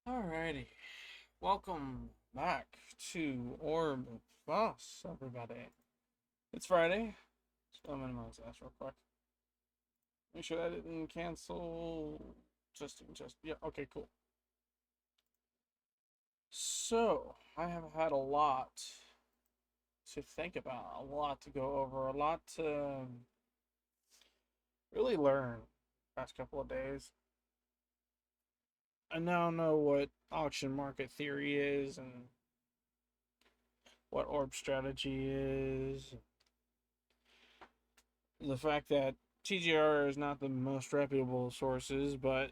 Alrighty, welcome back to Orb Boss, everybody. It's Friday, so I'll minimize that real quick. Make sure that didn't cancel. Yeah, okay, cool. So, I have had a lot to think about, a lot to go over, a lot to really learn past couple of days. I now know what auction market theory is and what orb strategy is. The fact that TGR is not the most reputable sources, but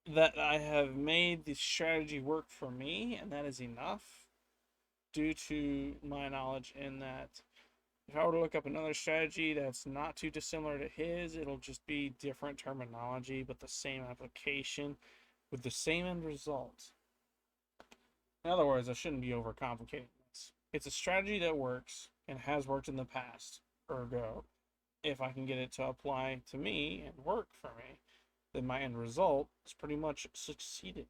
that I have made the strategy work for me, and that is enough due to my knowledge in that if I were to look up another strategy that's not too dissimilar to his, it'll just be different terminology, but the same application with the same end result. In other words, I shouldn't be overcomplicating this. It's a strategy that works and has worked in the past. Ergo, if I can get it to apply to me and work for me, then my end result is pretty much succeeded.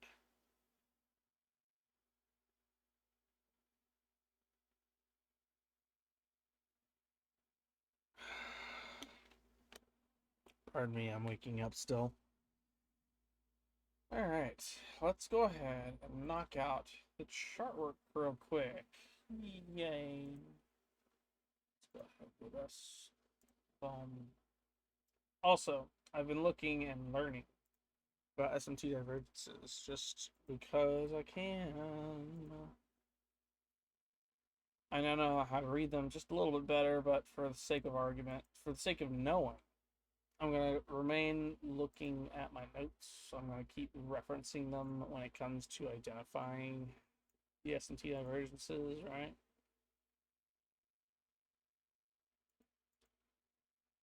Pardon me, I'm waking up still. Alright, let's go ahead and knock out the chart work real quick. Yay. Let's go ahead with us. Also, I've been looking and learning about SMT divergences just because I can. I now know how to read them just a little bit better, but for the sake of argument, for the sake of knowing, I'm going to remain looking at my notes. So I'm going to keep referencing them when it comes to identifying the SMT divergences, right?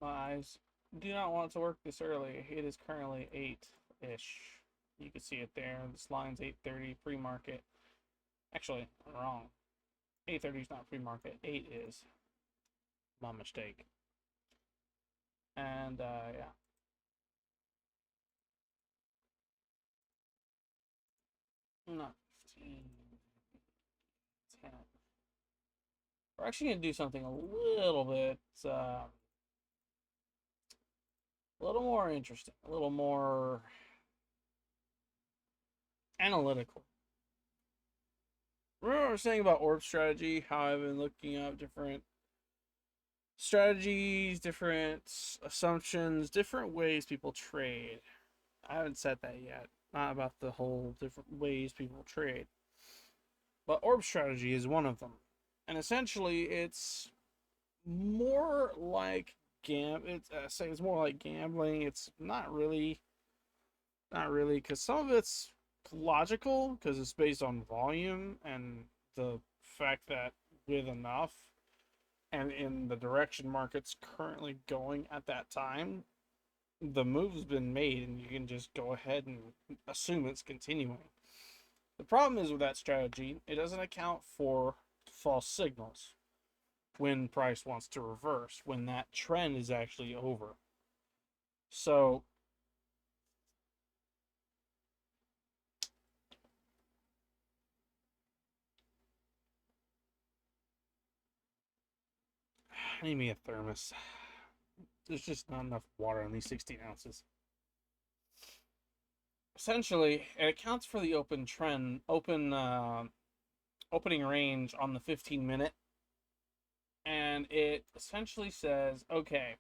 My eyes do not want to work this early. It is currently 8-ish. You can see it there. This line's 8:30 pre-market. Actually, I'm wrong. 8:30 is not pre-market. 8 is. My mistake. And yeah. Not 15. 10. We're actually going to do something a little more interesting, a little more analytical. Remember what I was saying about orb strategy, how I've been looking up different strategies, different assumptions, different ways people trade. I haven't said that yet. Not about the whole different ways people trade. But orb strategy is one of them. And essentially it's more like it's more like gambling. It's not really, because some of it's logical because it's based on volume and the fact that with enough and in the direction market's currently going at that time, the move's been made and you can just go ahead and assume it's continuing. The problem is with that strategy, it doesn't account for false signals when price wants to reverse, when that trend is actually over. So I need me a thermos. There's just not enough water in these 16 ounces. Essentially, it accounts for the opening range on the 15-minute, and it essentially says, okay,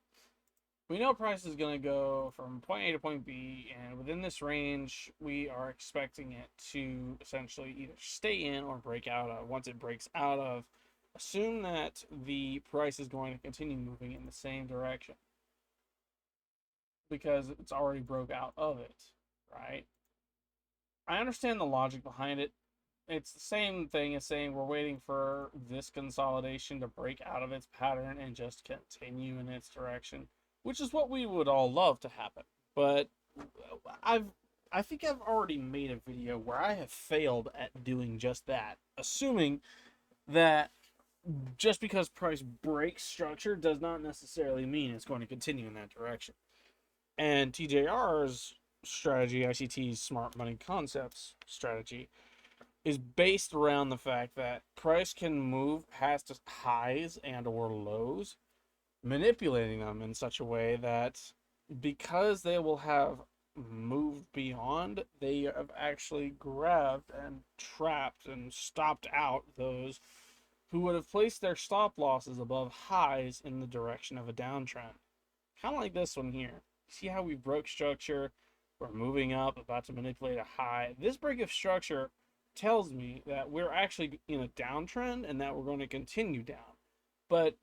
we know price is going to go from point A to point B, and within this range, we are expecting it to essentially either stay in or break out of. Once it breaks out of, assume that the price is going to continue moving in the same direction because it's already broke out of it, right? I understand the logic behind it. It's the same thing as saying we're waiting for this consolidation to break out of its pattern and just continue in its direction, which is what we would all love to happen. But I've I think I've already made a video where I have failed at doing just that, assuming that just because price breaks structure does not necessarily mean it's going to continue in that direction. And TJR's strategy, ICT's smart money concepts strategy, is based around the fact that price can move past highs and or lows, manipulating them in such a way that because they will have moved beyond, they have actually grabbed and trapped and stopped out those who would have placed their stop losses above highs in the direction of a downtrend. Kind of like this one here. See how we broke structure? We're moving up, about to manipulate a high. This break of structure tells me that we're actually in a downtrend and that we're going to continue down. But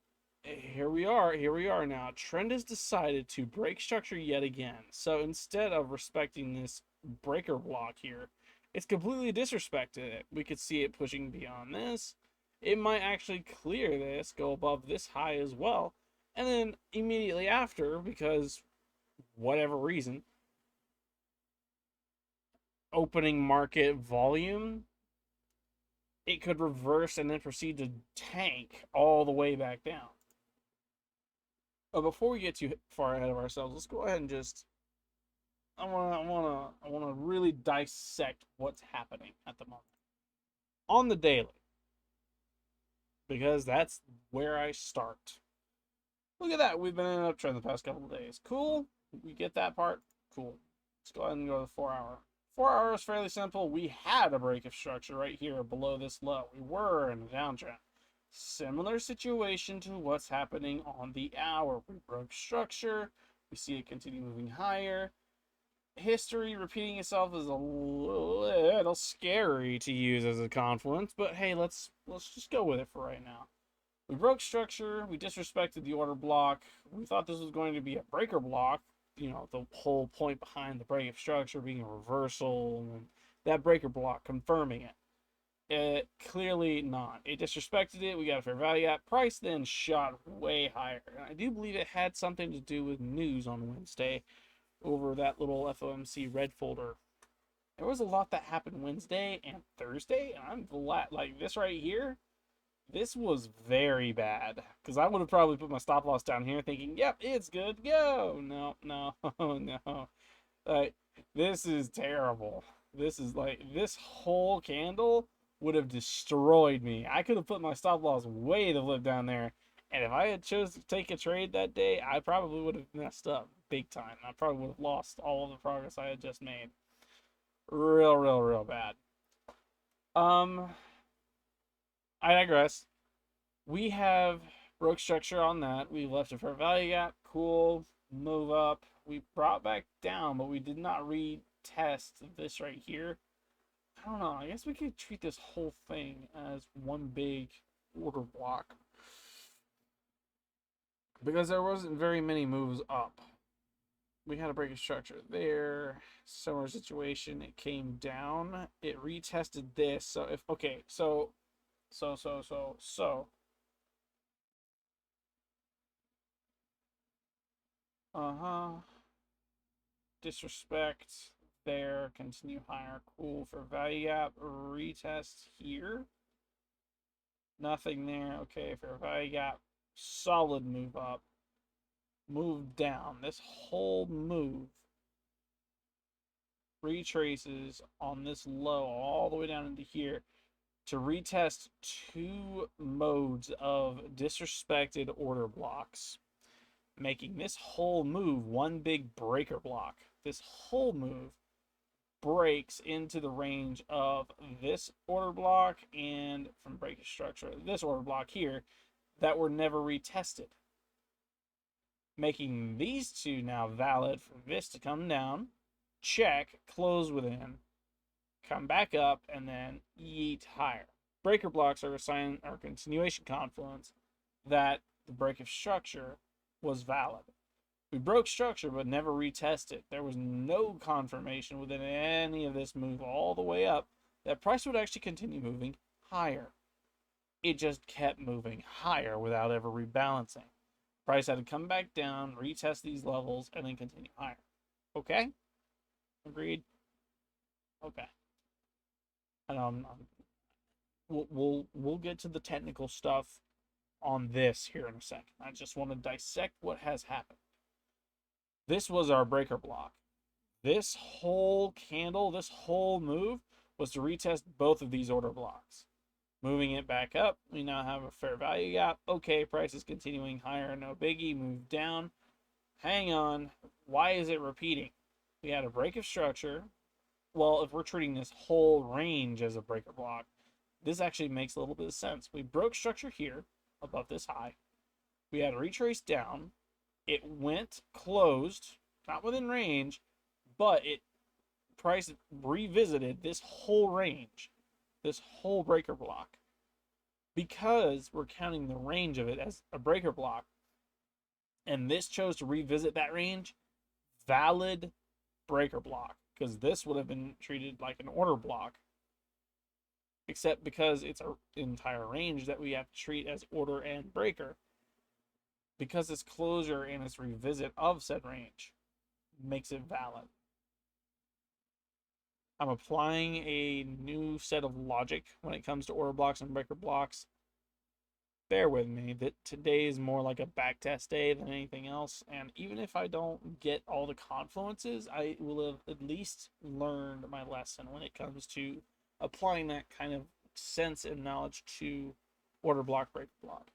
here we are now. Trend has decided to break structure yet again. So instead of respecting this breaker block here, it's completely disrespected it. We could see it pushing beyond this. It might actually clear this, go above this high as well. And then immediately after, because whatever reason, opening market volume, it could reverse and then proceed to tank all the way back down. But before we get too far ahead of ourselves, let's go ahead and just I wanna really dissect what's happening at the moment on the daily, because that's where I start. Look at that, we've been in an uptrend the past couple of days. Cool, we get that part. Cool. Let's go ahead and go to the 4 hour. 4 hours fairly simple. We had a break of structure right here below this low. We were in a downtrend. Similar situation to what's happening on the hour. We broke structure. We see it continue moving higher. History repeating itself is a little scary to use as a confluence, but hey, let's just go with it for right now. We broke structure. We disrespected the order block. We thought this was going to be a breaker block. You know, the whole point behind the break of structure being a reversal and that breaker block confirming it. It clearly not. It disrespected it. We got a fair value at. Price then shot way higher. And I do believe it had something to do with news on Wednesday over that little FOMC red folder. There was a lot that happened Wednesday and Thursday, and I'm glad, like this right here, this was very bad. Because I would have probably put my stop loss down here thinking, yep, it's good, go. No, no, no. Like, this is terrible. This is like, this whole candle would have destroyed me. I could have put my stop loss way the flip down there. And if I had chose to take a trade that day, I probably would have messed up big time. I probably would have lost all of the progress I had just made. Real bad. I digress. We have broke structure on that. We left a fair value gap. Cool. Move up. We brought back down, but we did not retest this right here. I don't know. I guess we could treat this whole thing as one big order block, because there wasn't very many moves up. We had a break of structure there. Similar situation. It came down. It retested this. So if okay, so disrespect there. Continue higher. Cool. For value gap, retest here. Nothing there. Okay, for value gap, solid move up. Move down. This whole move retraces on this low all the way down into here to retest two modes of disrespected order blocks, making this whole move one big breaker block. This whole move breaks into the range of this order block and from break structure, this order block here, that were never retested, making these two now valid for this to come down, check, close within, come back up, and then yeet higher. Breaker blocks are a sign or continuation confluence that the break of structure was valid. We broke structure but never retested. There was no confirmation within any of this move all the way up that price would actually continue moving higher. It just kept moving higher without ever rebalancing. Price had to come back down, retest these levels, and then continue higher. Okay? Agreed? Okay. And we'll get to the technical stuff on this here in a second. I just want to dissect what has happened. This was our breaker block. This whole candle, this whole move was to retest both of these order blocks. Moving it back up, we now have a fair value gap. Okay, price is continuing higher, no biggie. Move down. Hang on. Why is it repeating? We had a break of structure. Well, if we're treating this whole range as a breaker block, this actually makes a little bit of sense. We broke structure here above this high. We had a retrace down. It went closed, not within range, but it price revisited this whole range, this whole breaker block. Because we're counting the range of it as a breaker block, and this chose to revisit that range, valid breaker block, because this would have been treated like an order block, except because it's an entire range that we have to treat as order and breaker, because its closure and its revisit of said range makes it valid. I'm applying a new set of logic when it comes to order blocks and breaker blocks. Bear with me that today is more like a back test day than anything else, and even if I don't get all the confluences, I will have at least learned my lesson when it comes to applying that kind of sense and knowledge to order block, breaker block.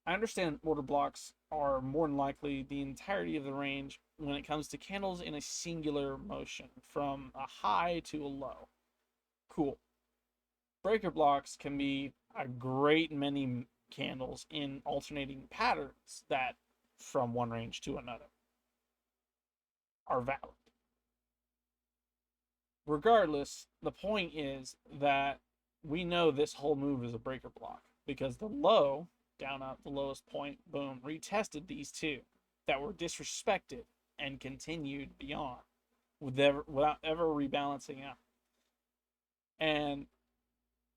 I understand order blocks are more than likely the entirety of the range when it comes to candles in a singular motion from a high to a low. Cool. Breaker blocks can be a great many candles in alternating patterns that from one range to another are valid. Regardless, the point is that we know this whole move is a breaker block because the low down at the lowest point, boom, retested these two that were disrespected and continued beyond without ever rebalancing out. And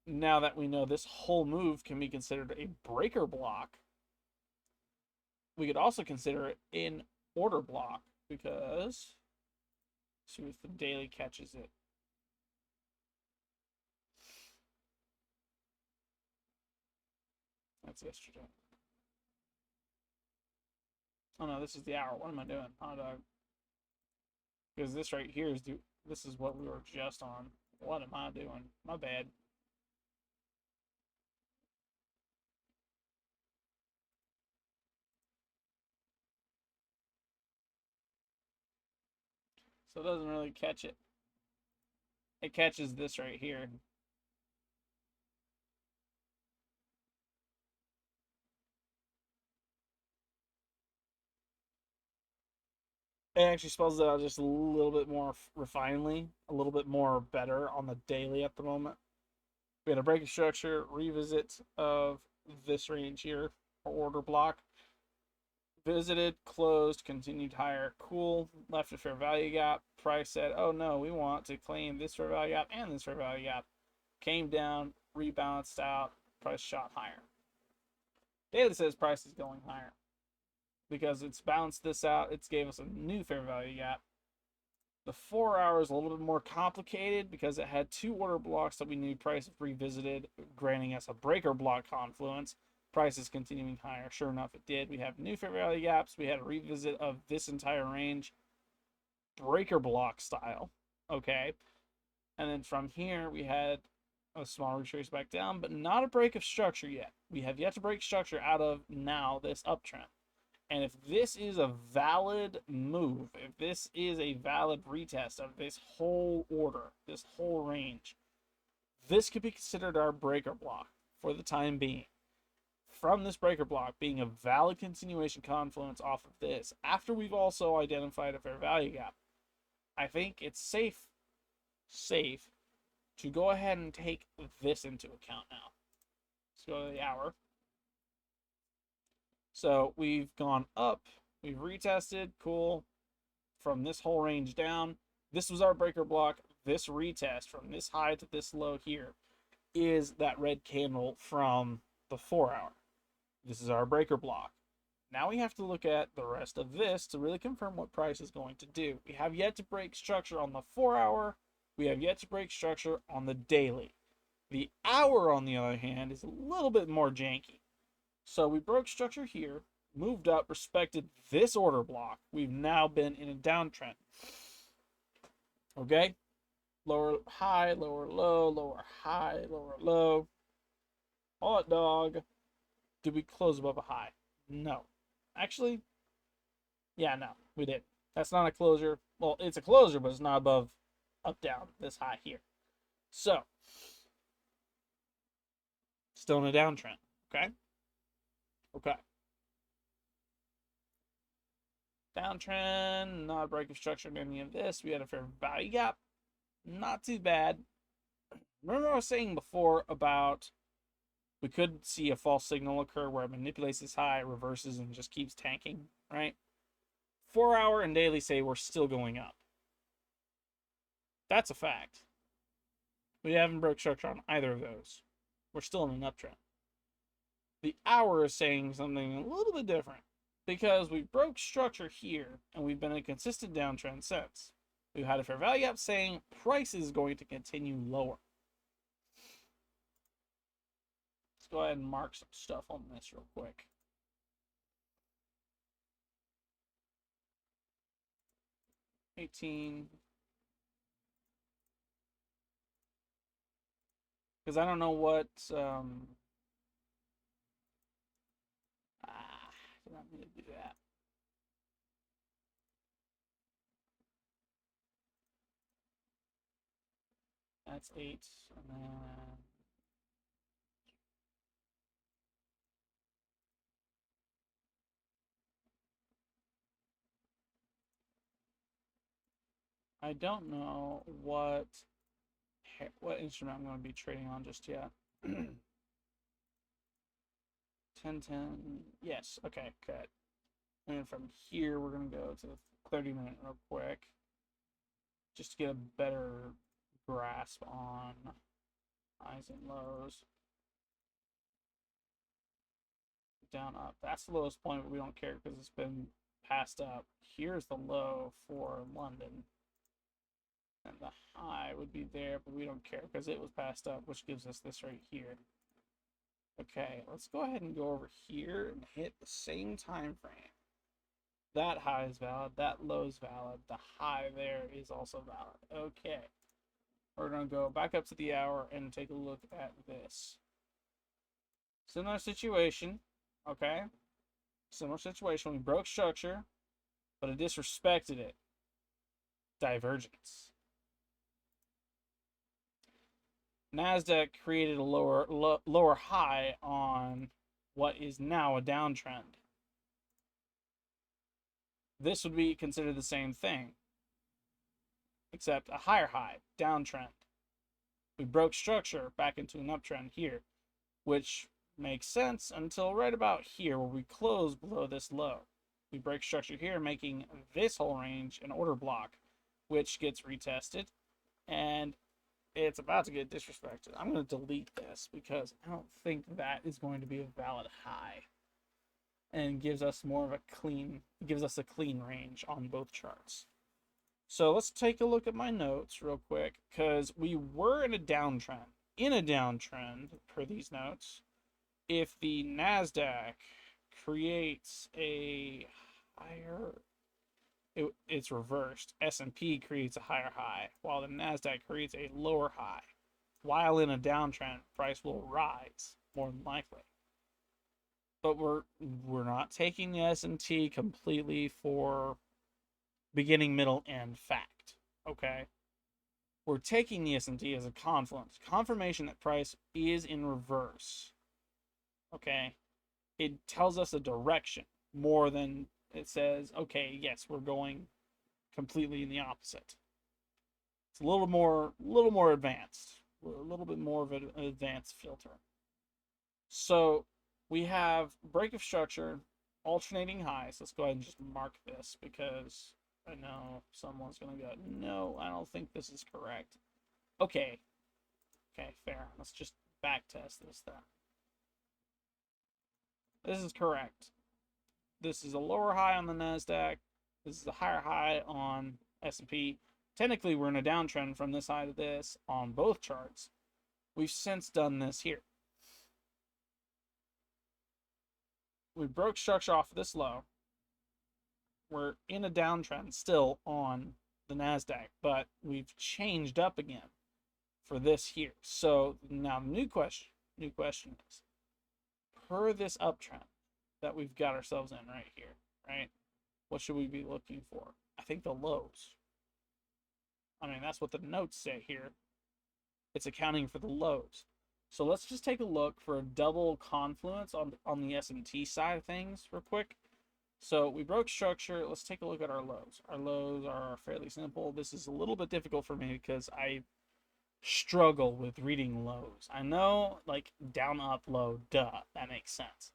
now that we know this whole move can be considered a breaker block, we could also consider it an order block because see if the daily catches it. That's yesterday. Oh no, this is the hour. What am I doing? Hot dog. Because this right here is this is what we were just on. What am I doing? My bad. So it doesn't really catch it. It catches this right here. It actually spells it out just a little bit more refinedly, a little bit more better on the daily at the moment. We had a break of structure, revisit of this range here, or order block. Visited, closed, continued higher, cool, left a fair value gap. Price said, oh no, we want to claim this fair value gap and this fair value gap. Came down, rebalanced out, price shot higher. Daily says price is going higher because it's balanced this out. It's gave us a new fair value gap. The 4 hour is a little bit more complicated because it had two order blocks that we knew price revisited, granting us a breaker block confluence. Price is continuing higher. Sure enough, it did. We have new fair value gaps. We had a revisit of this entire range, breaker block style. Okay. And then from here, we had a small retrace back down, but not a break of structure yet. We have yet to break structure out of now this uptrend. And if this is a valid move, if this is a valid retest of this whole order, this whole range, this could be considered our breaker block for the time being. From this breaker block being a valid continuation confluence off of this, after we've also identified a fair value gap, I think it's safe to go ahead and take this into account now. Let's go to the hour. So we've gone up, we've retested, cool, from this whole range down. This was our breaker block. This retest from this high to this low here is that red candle from the 4 hour. This is our breaker block. Now we have to look at the rest of this to really confirm what price is going to do. We have yet to break structure on the 4 hour. We have yet to break structure on the daily. The hour, on the other hand, is a little bit more janky. So we broke structure here, moved up, respected this order block. We've now been in a downtrend. Okay? Lower high, lower low, lower high, lower low. Hot dog. Did we close above a high? No. Actually, yeah, no, we did. That's not a closure. Well, it's a closure, but it's not above up, down, this high here. So, still in a downtrend. Okay? Okay. Downtrend, not a break of structure in any of this. We had a fair value gap. Not too bad. Remember I was saying before about we could see a false signal occur where it manipulates this high, reverses, and just keeps tanking, right? 4-hour and daily say we're still going up. That's a fact. We haven't broke structure on either of those. We're still in an uptrend. The hour is saying something a little bit different because we broke structure here and we've been in a consistent downtrend since. We've had a fair value gap saying price is going to continue lower. Let's go ahead and mark some stuff on this real quick. $18. Because I don't know what did not mean to do that. That's 8, and then I don't know what instrument I'm going to be trading on just yet. 10:10. Yes. Okay. Good. And from here, we're going to go to the 30-minute real quick, just to get a better grasp on highs and lows. Down, up. That's the lowest point, but we don't care because it's been passed up. Here's the low for London. And the high would be there, but we don't care because it was passed up, which gives us this right here. Okay, let's go ahead and go over here and hit the same time frame. That high is valid, that low is valid, the high there is also valid. Okay, we're going to go back up to the hour and take a look at this. Similar situation, okay? Similar situation, we broke structure, but it disrespected it. Divergence. NASDAQ created a lower high on what is now a downtrend. This would be considered the same thing, except a higher high, downtrend. We broke structure back into an uptrend here, which makes sense until right about here where we close below this low. We break structure here, making this whole range an order block, which gets retested, and it's about to get disrespected. I'm going to delete this because I don't think that is going to be a valid high, and gives us more of a clean, range on both charts. So let's take a look at my notes real quick, because we were in a downtrend. In a downtrend, per these notes, if the NASDAQ creates a higher, it's reversed. S&P creates a higher high, while the NASDAQ creates a lower high. While in a downtrend, price will rise, more than likely. But we're not taking the S&T completely for beginning, middle, end fact. Okay? We're taking the S&T as a confirmation that price is in reverse. Okay? It tells us a direction more than it says, okay, yes, we're going completely in the opposite. It's a little more advanced, a little bit more of an advanced filter. So we have break of structure, alternating highs. Let's go ahead and just mark this because I know someone's going to go, no, I don't think this is correct. Okay, fair. Let's just back test this then. This is correct. This is a lower high on the NASDAQ. This is a higher high on S&P. Technically, we're in a downtrend from this high to this on both charts. We've since done this here. We broke structure off this low. We're in a downtrend still on the NASDAQ, but we've changed up again for this here. So now the new question is, per this uptrend that we've got ourselves in right here, right? What should we be looking for? I think the lows. I mean, that's what the notes say here. It's accounting for the lows. So let's just take a look for a double confluence on the S&T side of things real quick. So we broke structure. Let's take a look at our lows. Our lows are fairly simple. This is a little bit difficult for me because I struggle with reading lows. I know, like, down, up, low, duh, that makes sense.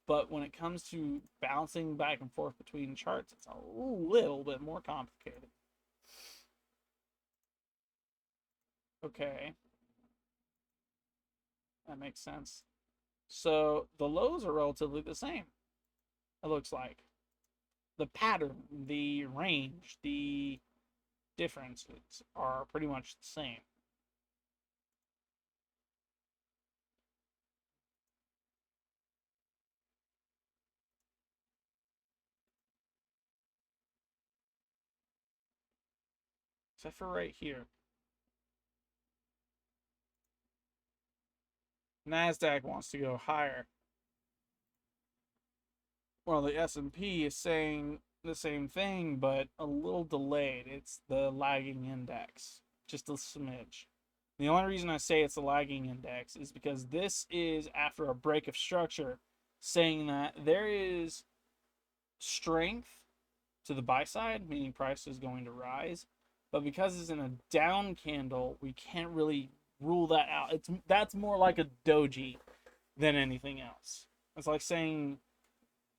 But when it comes to bouncing back and forth between charts, it's a little bit more complicated. Okay. That makes sense. So the lows are relatively the same, it looks like. The pattern, the range, the differences are pretty much the same. Except for right here. NASDAQ wants to go higher. Well, the S&P is saying the same thing, but a little delayed. It's the lagging index, just a smidge. The only reason I say it's a lagging index is because this is after a break of structure, saying that there is strength to the buy side, meaning price is going to rise. But because it's in a down candle, we can't really rule that out. That's more like a doji than anything else. It's like saying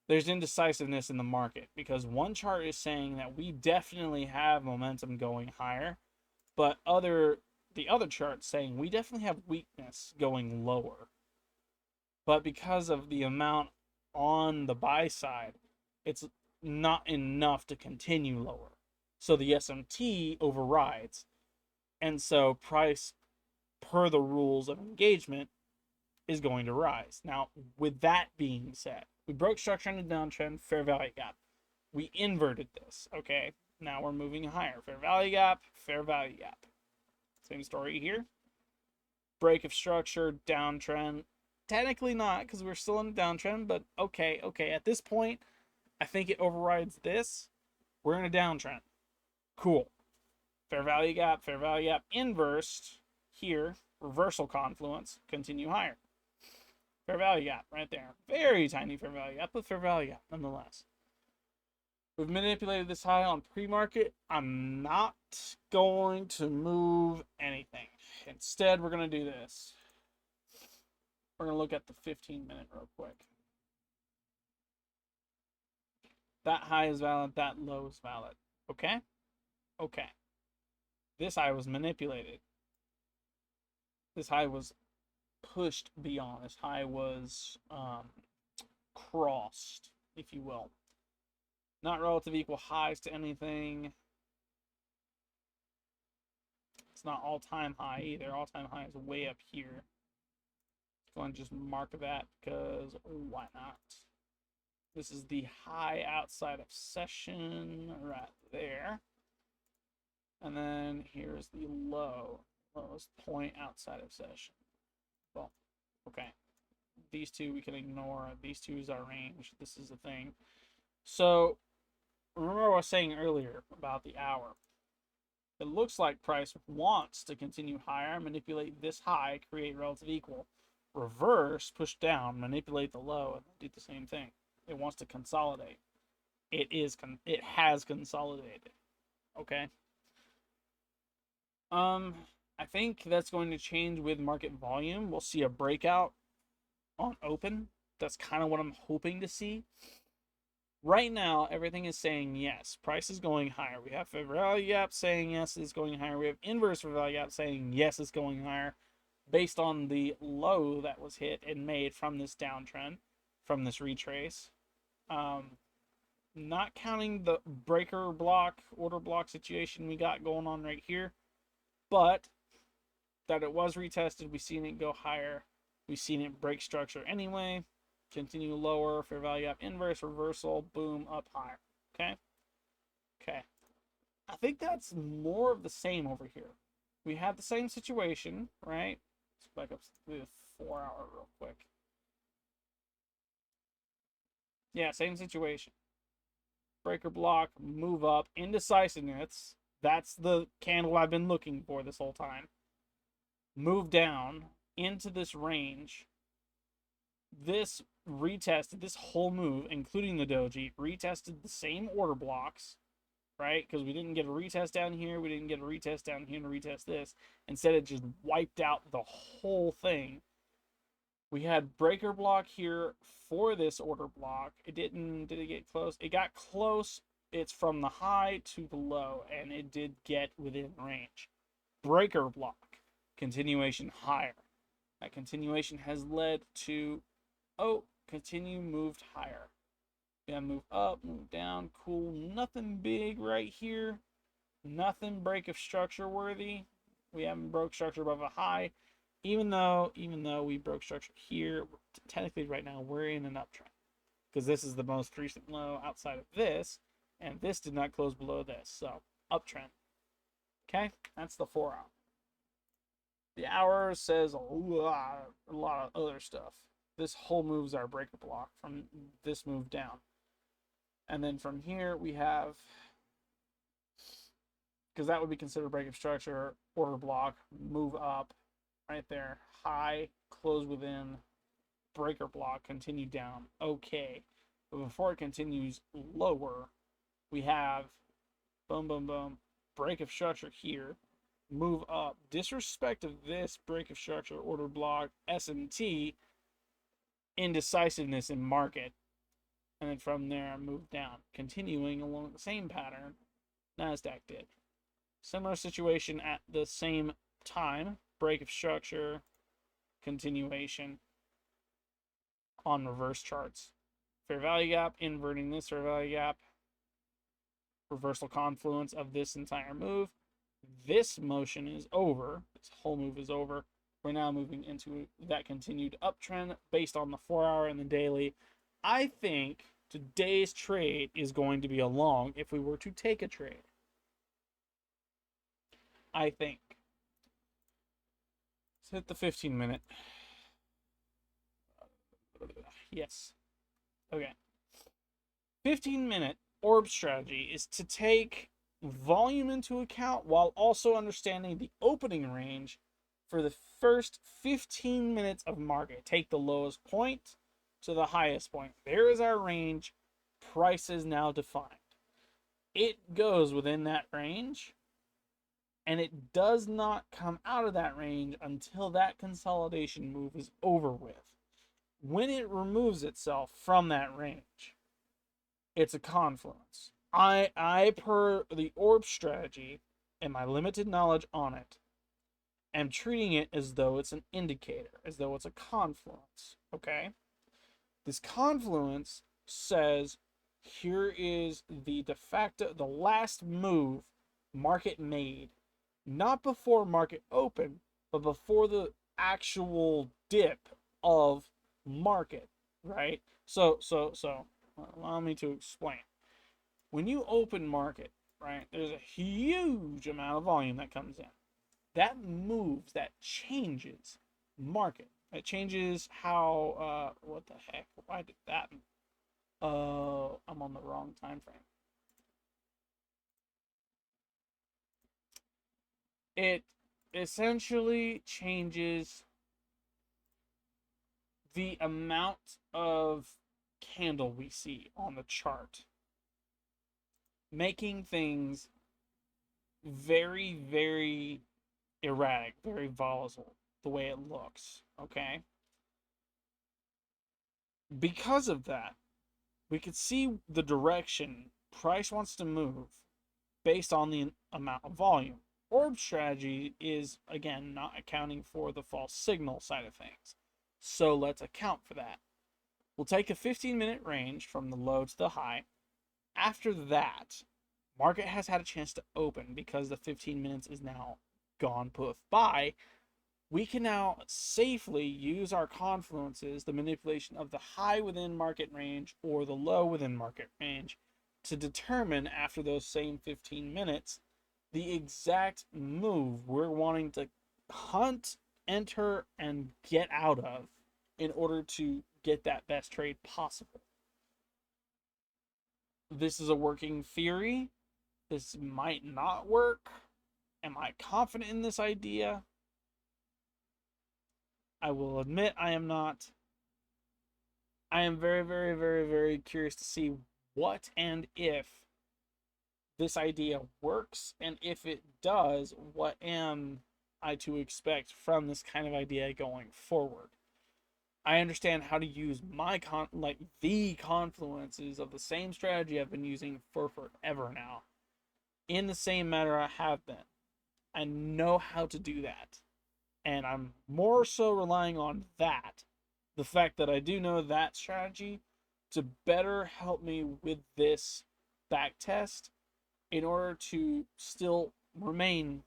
there's indecisiveness in the market because one chart is saying that we definitely have momentum going higher, but the other chart's saying we definitely have weakness going lower. But because of the amount on the buy side, it's not enough to continue lower. So the SMT overrides. And so price, per the rules of engagement, is going to rise. Now, with that being said, we broke structure in a downtrend, fair value gap. We inverted this, okay? Now we're moving higher. Fair value gap, fair value gap. Same story here. Break of structure, downtrend. Technically not, because we're still in a downtrend, but okay. At this point, I think it overrides this. We're in a downtrend. Cool. Fair value gap, inversed here. Reversal confluence, continue higher. Fair value gap right there. Very tiny fair value gap, but fair value gap nonetheless. We've manipulated this high on pre-market. I'm not going to move anything. Instead, we're going to do this. We're going to look at the 15-minute real quick. That high is valid. That low is valid. Okay? Okay. This high was manipulated. This high was pushed beyond. This high was crossed, if you will. Not relative equal highs to anything. It's not all-time high either. All-time high is way up here. Go and just mark that because why not? This is the high outside of session right there. And then here's the low. Lowest point outside of session. Well, okay. These two we can ignore. These two is our range. This is the thing. So remember what I was saying earlier about the hour. It looks like price wants to continue higher, manipulate this high, create relative equal. Reverse, push down, manipulate the low, and do the same thing. It wants to consolidate. It has consolidated. Okay. I think that's going to change with market volume. We'll see a breakout on open. That's kind of what I'm hoping to see. Right now, everything is saying yes. Price is going higher. We have fair value gap saying yes, it's going higher. We have inverse fair value gap saying yes, it's going higher, based on the low that was hit and made from this downtrend, from this retrace. Not counting the breaker block, order block situation we got going on right here, but that it was retested. We've seen it go higher. We've seen it break structure anyway. Continue lower, fair value gap inverse, reversal, boom, up higher. Okay? Okay. I think that's more of the same over here. We have the same situation, right? Let's back up to the 4 hour real quick. Yeah, same situation. Breaker block, move up, indecisiveness. That's the candle I've been looking for this whole time. Move down into this range. This retested, this whole move, including the doji, retested the same order blocks, right? Because we didn't get a retest down here, we didn't get a retest down here to retest this. Instead, it just wiped out the whole thing. We had breaker block here for this order block. Did it get close? It got close. It's from the high to the low, and it did get within range. Breaker block, continuation higher. That continuation has led to, continue, moved higher. Yeah, move up, move down, cool. Nothing big right here. Nothing break of structure worthy. We haven't broke structure above a high. Even though we broke structure here, technically right now we're in an uptrend. Because this is the most recent low outside of this. And this did not close below this. So, uptrend. Okay? That's the 4 hour. The hour says a lot of other stuff. This whole move's our breaker block from this move down. And then from here we have, because that would be considered break of structure, order block, move up, right there, high, close within, breaker block, continue down, okay. But before it continues lower, we have, boom, boom, boom, break of structure here, move up, disrespect of this break of structure, order block, SMT, indecisiveness in market, and then from there move down, continuing along the same pattern NASDAQ did. Similar situation at the same time, break of structure, continuation on reverse charts. Fair value gap, inverting this fair value gap, reversal confluence of this entire move. This motion is over. This whole move is over. We're now moving into that continued uptrend based on the 4 hour and the daily. I think today's trade is going to be a long if we were to take a trade. I think. Let's hit the 15 minute. Yes. Okay. 15-minute orb strategy is to take volume into account while also understanding the opening range for the first 15 minutes of market. Take the lowest point to the highest point. There is our range. Price is now defined. It goes within that range, and it does not come out of that range until that consolidation move is over with. When it removes itself from that range, it's a confluence. I per the orb strategy and my limited knowledge on it, am treating it as though it's an indicator, as though it's a confluence, okay? This confluence says, here is the de facto, the last move market made, not before market open, but before the actual dip of market, right? So allow me to explain. When you open market, right, there's a huge amount of volume that comes in. That moves, that changes market. It changes how, what the heck? Why did that? I'm on the wrong time frame. It essentially changes the amount of candle we see on the chart, making things very, very erratic, very volatile, the way it looks, okay? Because of that, we could see the direction price wants to move based on the amount of volume. Orb strategy is, again, not accounting for the false signal side of things. So let's account for that. We'll take a 15-minute range from the low to the high. After that, market has had a chance to open because the 15 minutes is now gone poof by. We can now safely use our confluences, the manipulation of the high within market range or the low within market range, to determine after those same 15 minutes the exact move we're wanting to hunt, enter, and get out of in order to get that best trade possible. This is a working theory. This might not work. Am I confident in this idea? I will admit I am not. I am very, very, very, very curious to see what and if this idea works, and if it does, what am I to expect from this kind of idea going forward. I understand how to use my the confluences of the same strategy I've been using for forever now, in the same manner I have been. I know how to do that, and I'm more so relying on that, the fact that I do know that strategy, to better help me with this back test in order to still remain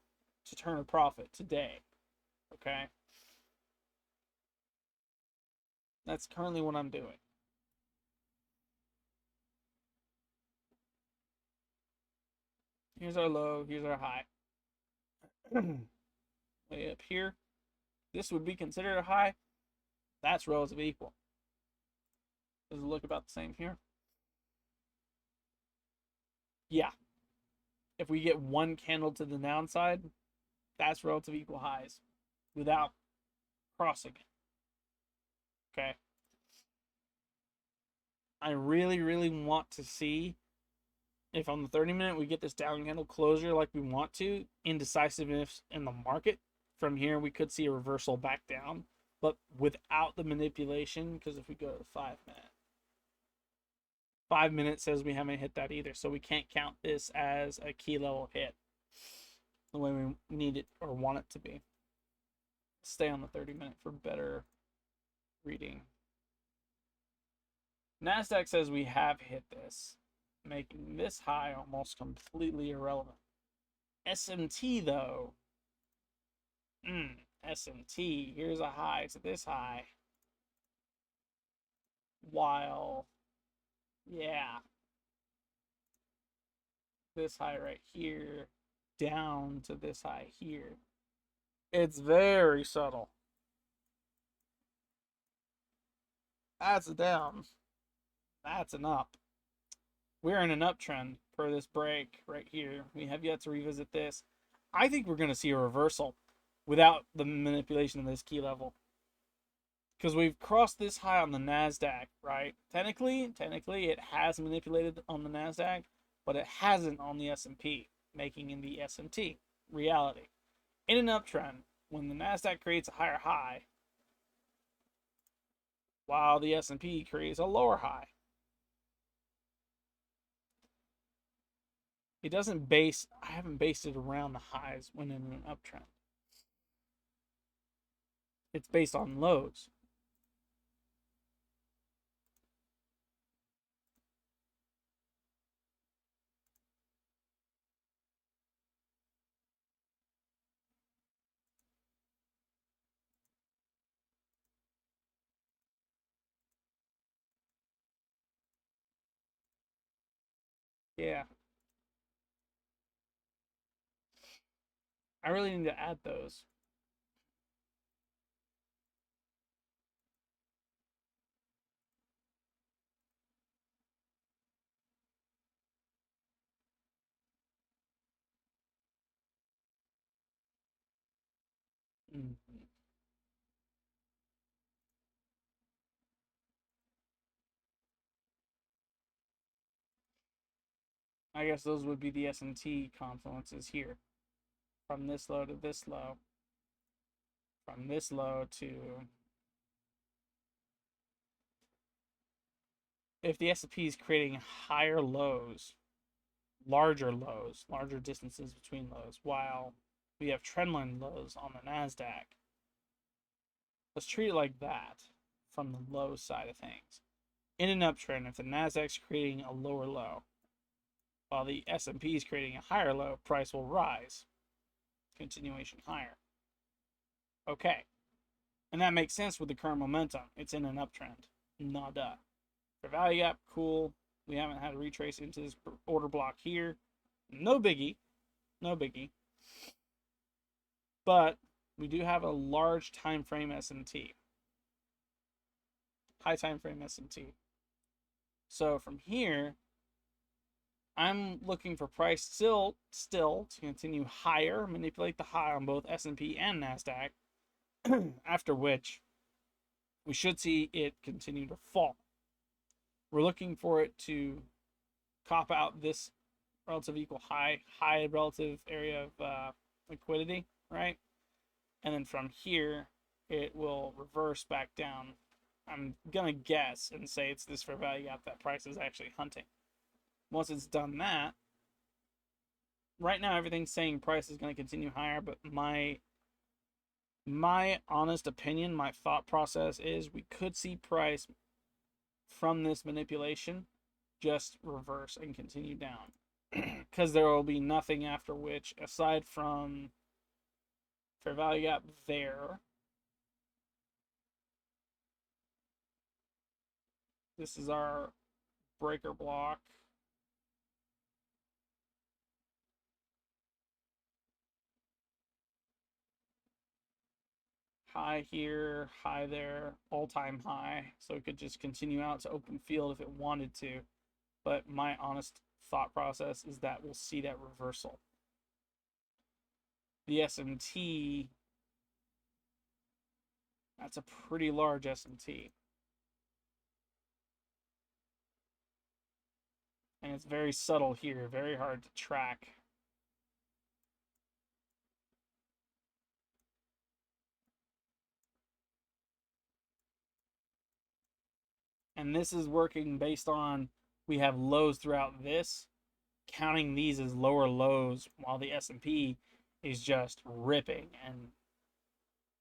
to turn a profit today. Okay? That's currently what I'm doing. Here's our low, here's our high. Way up here, this would be considered a high. That's relative equal. Does it look about the same here? Yeah. If we get one candle to the downside, that's relative equal highs without crossing it. Okay. I really, really want to see if on the 30-minute we get this down candle closure like we want to, indecisiveness in the market. From here, we could see a reversal back down, but without the manipulation, because if we go to the 5-minute, 5 minutes says we haven't hit that either, so we can't count this as a key level hit the way we need it or want it to be. Stay on the 30-minute for better reading. NASDAQ says we have hit this, making this high almost completely irrelevant. SMT though, SMT, here's a high to this high, while, yeah, this high right here down to this high here. It's very subtle. That's a down. That's an up. We're in an uptrend per this break right here. We have yet to revisit this. I think we're going to see a reversal without the manipulation of this key level. Because we've crossed this high on the NASDAQ, right? Technically, it has manipulated on the NASDAQ, but it hasn't on the S&P, making in the SMT reality. In an uptrend, when the NASDAQ creates a higher high, while the S&P creates a lower high. It doesn't base, I haven't based it around the highs when in an uptrend. It's based on lows. Yeah. I really need to add those. Mm-hmm. I guess those would be the S&T confluences here. From this low to this low. From this low to... If the S&P is creating higher lows, larger distances between lows, while we have trendline lows on the NASDAQ, let's treat it like that from the low side of things. In an uptrend, if the NASDAQ's creating a lower low, while the S&P is creating a higher low, price will rise. Continuation higher. Okay. And that makes sense with the current momentum. It's in an uptrend. Nada. For value gap, cool. We haven't had a retrace into this order block here. No biggie. No biggie. But we do have a large time frame S&T. High time frame S&T. So from here, I'm looking for price still to continue higher, manipulate the high on both S&P and NASDAQ, after which we should see it continue to fall. We're looking for it to cop out this relative equal high relative area of liquidity, right? And then from here, it will reverse back down. I'm going to guess and say it's this fair value gap that price is actually hunting. Once it's done that, right now everything's saying price is going to continue higher, but my honest opinion, my thought process is we could see price from this manipulation just reverse and continue down. Because there will be nothing after which, aside from fair value gap there. This is our breaker block. High here, high there, all-time high. So it could just continue out to open field if it wanted to. But my honest thought process is that we'll see that reversal. The S&T, that's a pretty large S&T. And it's very subtle here, very hard to track. And this is working based on, we have lows throughout this, counting these as lower lows, while the S&P is just ripping and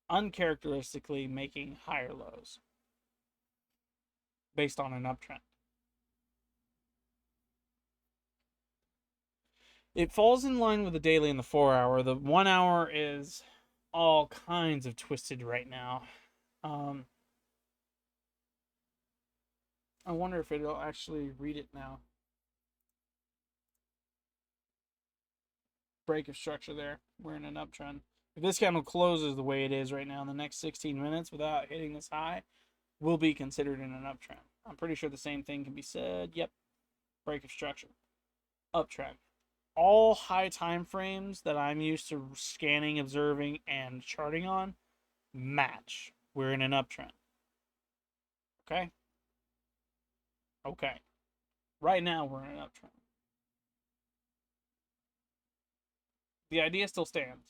uncharacteristically making higher lows based on an uptrend. It falls in line with the daily and the 4 hour. The 1 hour is all kinds of twisted right now. I wonder if it'll actually read it now. Break of structure there. We're in an uptrend. If this candle closes the way it is right now in the next 16 minutes without hitting this high, we'll be considered in an uptrend. I'm pretty sure the same thing can be said. Yep. Break of structure. Uptrend. All high time frames that I'm used to scanning, observing, and charting on match. We're in an uptrend. Okay? Okay. Right now, we're in an uptrend. The idea still stands.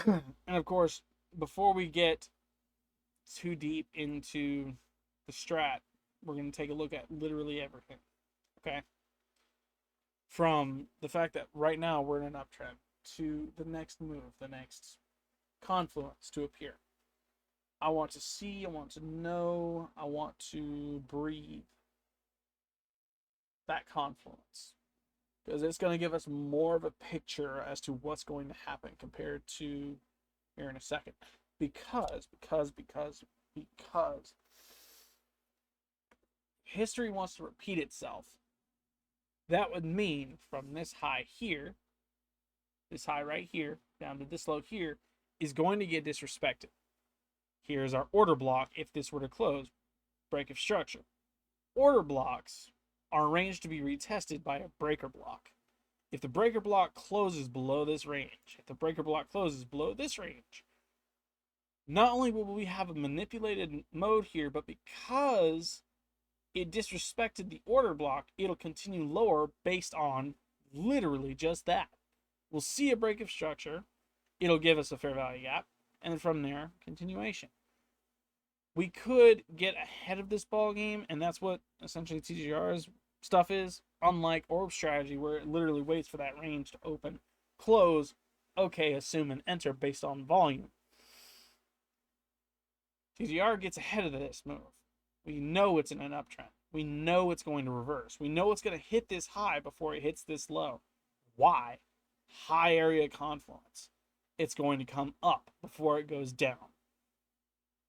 And of course, before we get too deep into the strat, we're going to take a look at literally everything. Okay? From the fact that right now we're in an uptrend to the next move, the next confluence to appear. I want to see, I want to know, I want to breathe that confluence. Because it's going to give us more of a picture as to what's going to happen compared to here in a second. Because history wants to repeat itself. That would mean from this high here, this high right here, down to this low here, is going to get disrespected. Here's our order block if this were to close. Break of structure. Order blocks are arranged to be retested by a breaker block. If the breaker block closes below this range, if the breaker block closes below this range, not only will we have a manipulated mode here, but because it disrespected the order block, it'll continue lower based on literally just that. We'll see a break of structure, it'll give us a fair value gap, and then from there, continuation. We could get ahead of this ball game, and that's what essentially TGR's stuff is, unlike orb strategy, where it literally waits for that range to open, close, okay, assume, and enter based on volume. TGR gets ahead of this move. We know it's in an uptrend. We know it's going to reverse. We know it's going to hit this high before it hits this low. Why? High area confluence. It's going to come up before it goes down.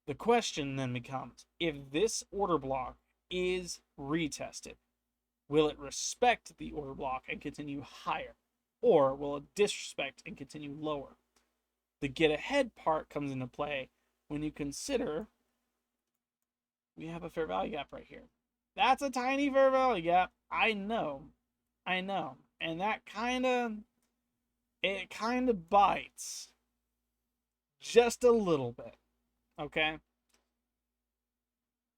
The question then becomes, if this order block is retested, will it respect the order block and continue higher? Or will it disrespect and continue lower? The get ahead part comes into play when you consider we have a fair value gap right here. That's a tiny fair value gap. I know. And that kind of bites just a little bit. Okay?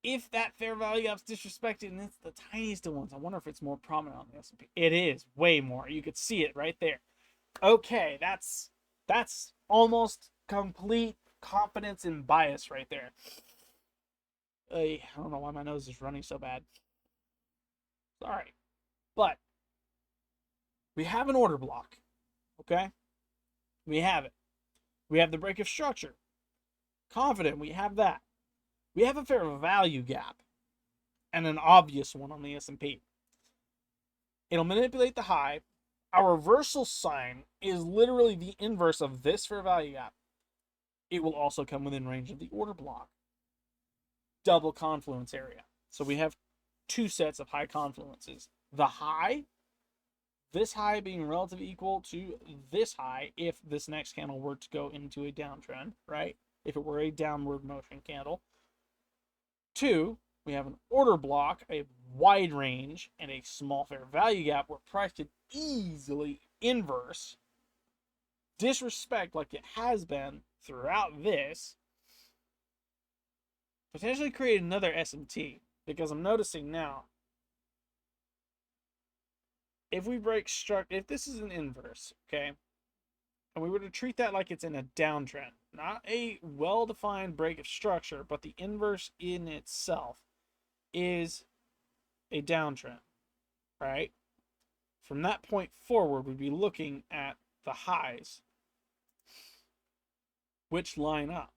If that fair value gap's disrespected and it's the tiniest of ones, I wonder if it's more prominent on the S&P. It is way more. You could see it right there. Okay, that's almost complete confidence and bias right there. I don't know why my nose is running so bad. Sorry. But we have an order block. Okay? We have it. We have the break of structure. Confident, we have that. We have a fair value gap and an obvious one on the S&P. It'll manipulate the high. Our reversal sign is literally the inverse of this fair value gap. It will also come within range of the order block. Double confluence area. So we have two sets of high confluences. The high, this high being relatively equal to this high if this next candle were to go into a downtrend, right? If it were a downward motion candle. Two, we have an order block, a wide range, and a small fair value gap where price could easily inverse, disrespect like it has been throughout this, potentially create another SMT. Because I'm noticing now, if we break if this is an inverse, okay, and we were to treat that like it's in a downtrend, not a well-defined break of structure, but the inverse in itself is a downtrend, right? From that point forward, we'd be looking at the highs, which line up.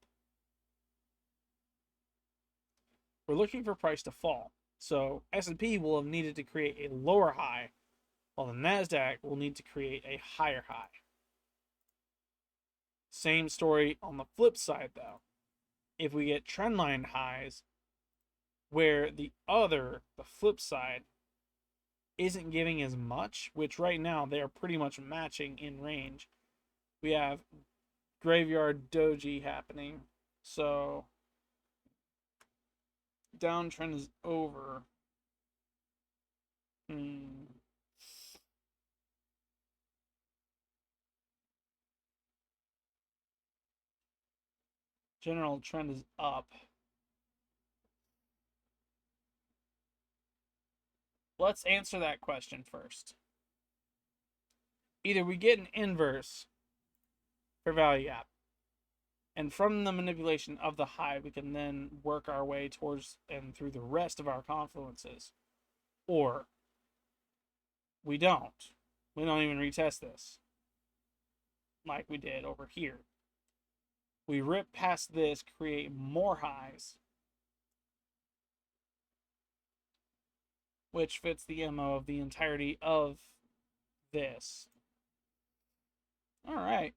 We're looking for price to fall. So S&P will have needed to create a lower high, while the NASDAQ will need to create a higher high. Same story on the flip side, though. If we get trendline highs, where the flip side, isn't giving as much, which right now they are pretty much matching in range. We have graveyard doji happening. So downtrend is over. General trend is up. Let's answer that question first. Either we get an inverse for value gap, and from the manipulation of the high, we can then work our way towards and through the rest of our confluences. Or we don't. We don't even retest this like we did over here. We rip past this, create more highs, which fits the MO of the entirety of this. All right.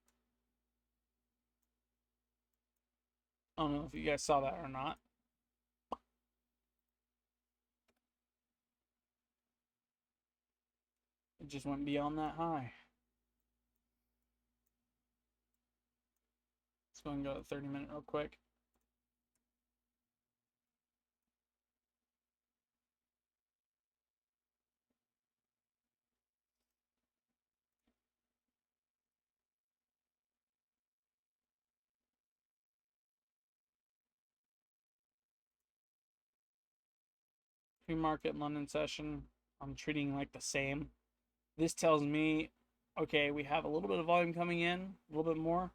I don't know if you guys saw that or not. It just went beyond that high. Let's go and go to 30-minute real quick. Pre-market London session, I'm treating like the same. This tells me, okay, we have a little bit of volume coming in, a little bit more.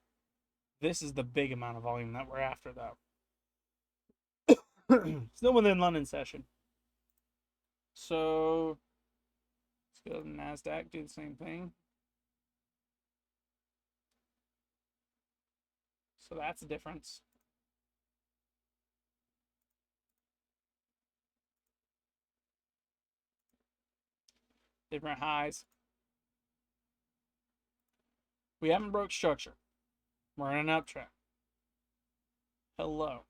This is the big amount of volume that we're after, though. Still within London session. So let's go to NASDAQ, do the same thing. So that's a difference. Different highs. We haven't broke structure. We're in an uptrend. Hello.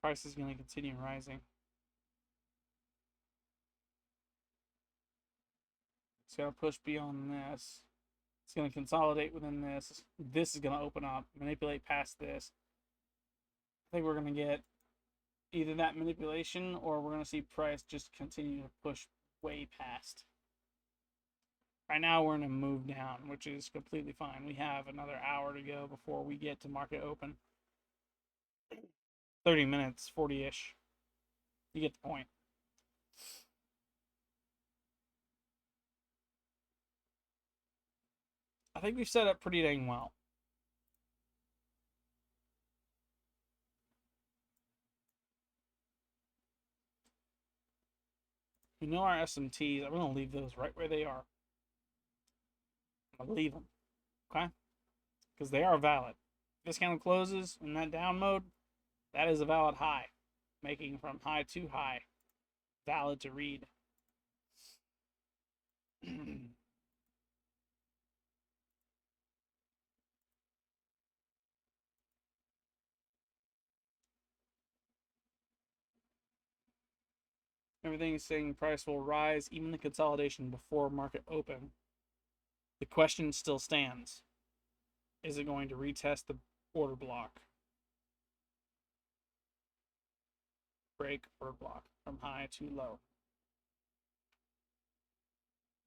Price is going to continue rising. It's going to push beyond this. It's going to consolidate within this. This is going to open up, manipulate past this. I think we're going to get either that manipulation or we're going to see price just continue to push way past. Right now we're in a move down, which is completely fine. We have another hour to go before we get to market open. 30 minutes, 40-ish. You get the point. I think we've set up pretty dang well. We know our SMTs. I'm going to leave those right where they are. I'm going to leave them. Okay? Because they are valid. If this candle closes in that down mode, that is a valid high. Making from high to high. Valid to read. Everything is saying price will rise, even the consolidation before market open. The question still stands. Is it going to retest the order block? Break order block from high to low.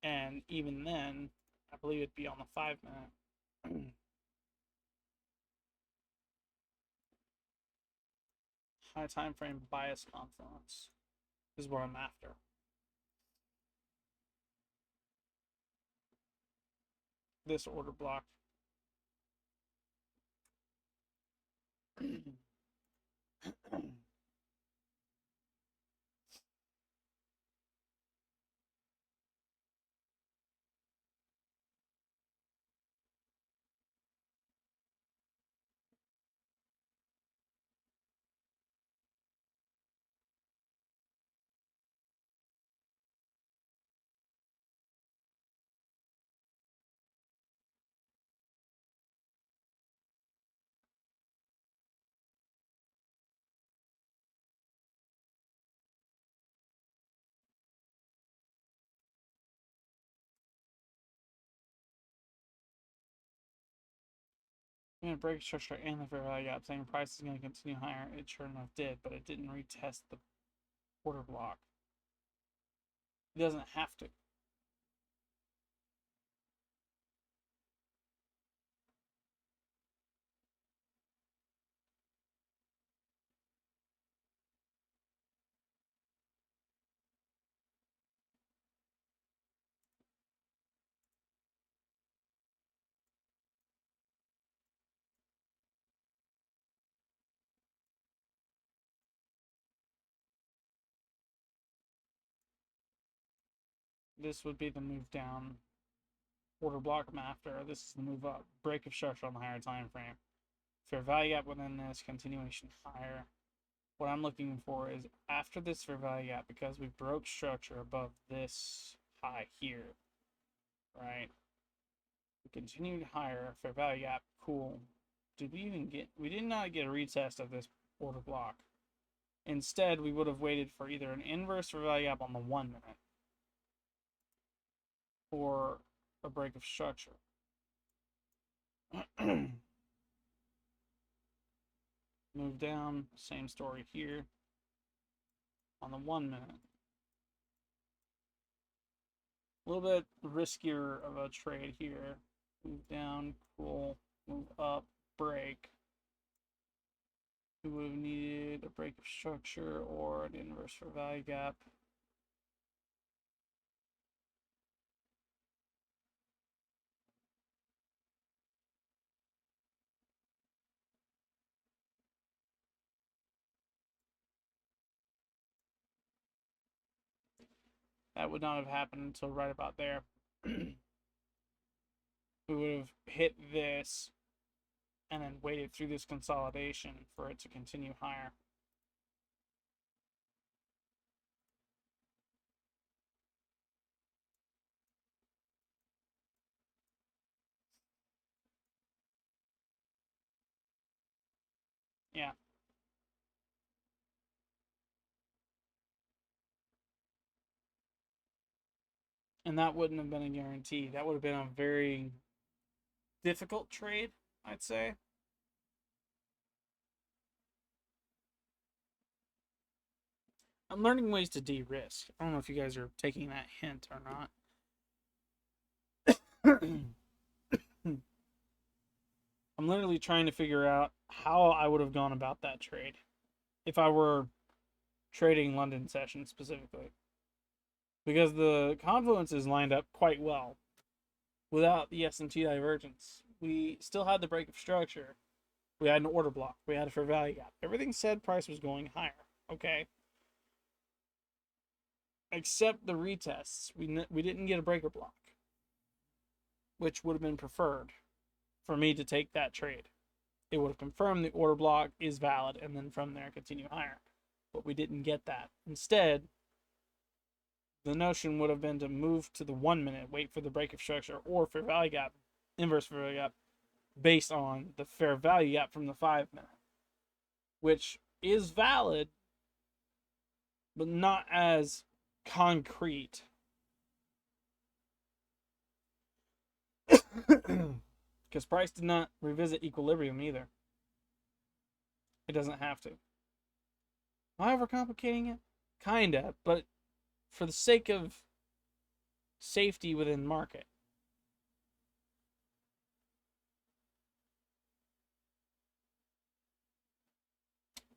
And even then, I believe it'd be on the 5-minute. High time frame bias confluence is what I'm after. This order block. I'm going to break structure and the fair value gap, saying price is going to continue higher. It sure enough did, but it didn't retest the order block. It doesn't have to. This would be the move down. Order block from after. This is the move up. Break of structure on the higher time frame. Fair value gap within this, continuation higher. What I'm looking for is after this fair value gap, because we broke structure above this high here, right? We continued higher, fair value gap, cool. Did we even get, we did not get a retest of this order block. Instead, we would have waited for either an inverse fair value gap on the 1 minute or a break of structure. Move down, same story here on the 1 minute. A little bit riskier of a trade here. Move down, cool, move up, break. We would have needed a break of structure or an inverse for value gap. That would not have happened until right about there. We would have hit this and then waited through this consolidation for it to continue higher. Yeah. And that wouldn't have been a guarantee. That would have been a very difficult trade, I'd say. I'm learning ways to de-risk. I don't know if you guys are taking that hint or not. I'm literally trying to figure out how I would have gone about that trade if I were trading London session specifically. Because the confluences lined up quite well without the S&T divergence. We still had the break of structure. We had an order block. We had a fair value gap. Everything said price was going higher. Okay. Except the retests. We didn't get a breaker block, which would have been preferred for me to take that trade. It would have confirmed the order block is valid and then from there continue higher. But we didn't get that. Instead, the notion would have been to move to the 1 minute, wait for the break of structure or fair value gap, inverse fair value gap, based on the fair value gap from the 5 minute, which is valid, but not as concrete. Because price did not revisit equilibrium either. It doesn't have to. Am I overcomplicating it? Kinda, but for the sake of safety within market.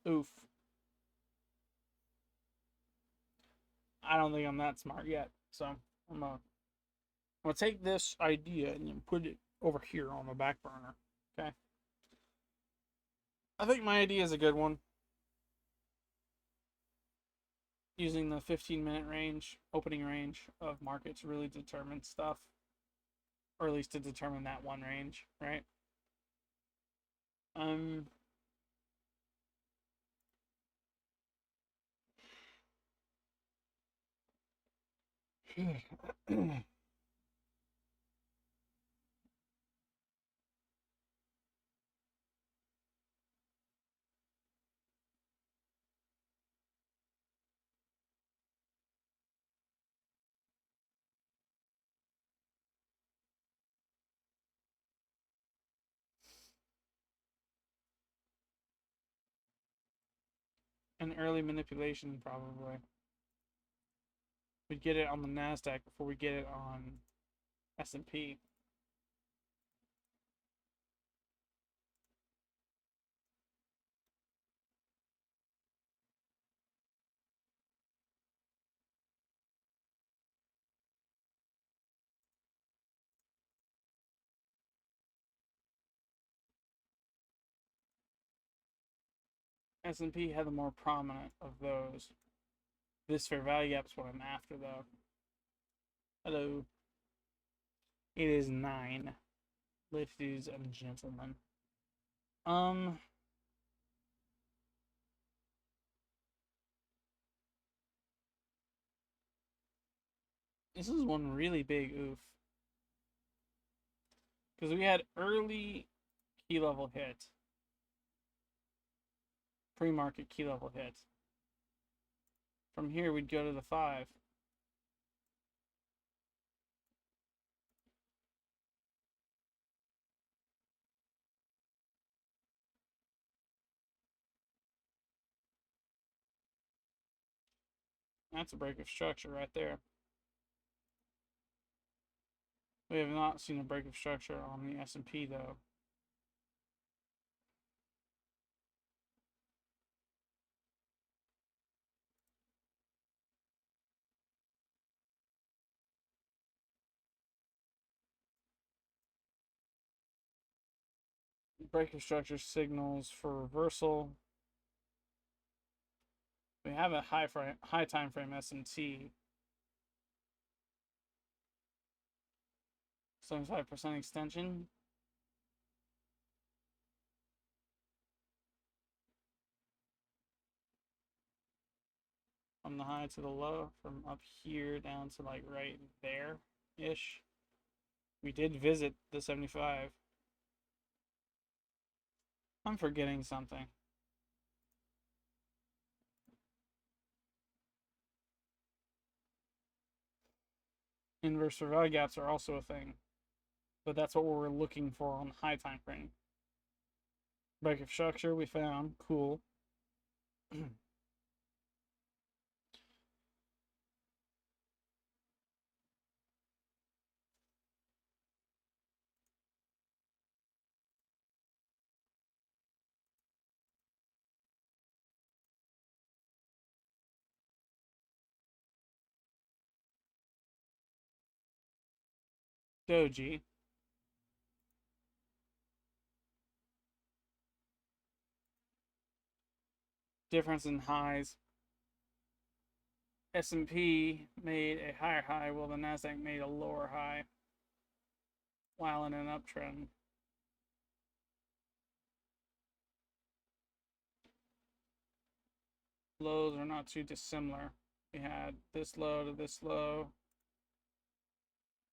Oof. I don't think I'm that smart yet, so I'm gonna take this idea and put it over here on the back burner. Okay. I think my idea is a good one. Using the 15-minute range, opening range of market to really determine stuff, or at least to determine that one range, right? An early manipulation, probably. We'd get it on the NASDAQ before we get it on S&P. S&P had the more prominent of those. This fair value gap is what I'm after, though. Hello. It is 9, ladies and gentlemen. This is one really big oof. Because we had early key level hit. Pre-market key level hit. From here, we'd go to the 5. That's a break of structure right there. We have not seen a break of structure on the S&P, though. Break of structure signals for reversal. We have a high time frame S&T. 75% extension. From the high to the low, from up here down to like right there-ish. We did visit the 75. I'm forgetting something. Inverse fair value gaps are also a thing, but that's what we're looking for on the high time frame. Break of structure we found, cool. Doji. Difference in highs. S&P made a higher high while the Nasdaq made a lower high while in an uptrend. Lows are not too dissimilar. We had this low to this low,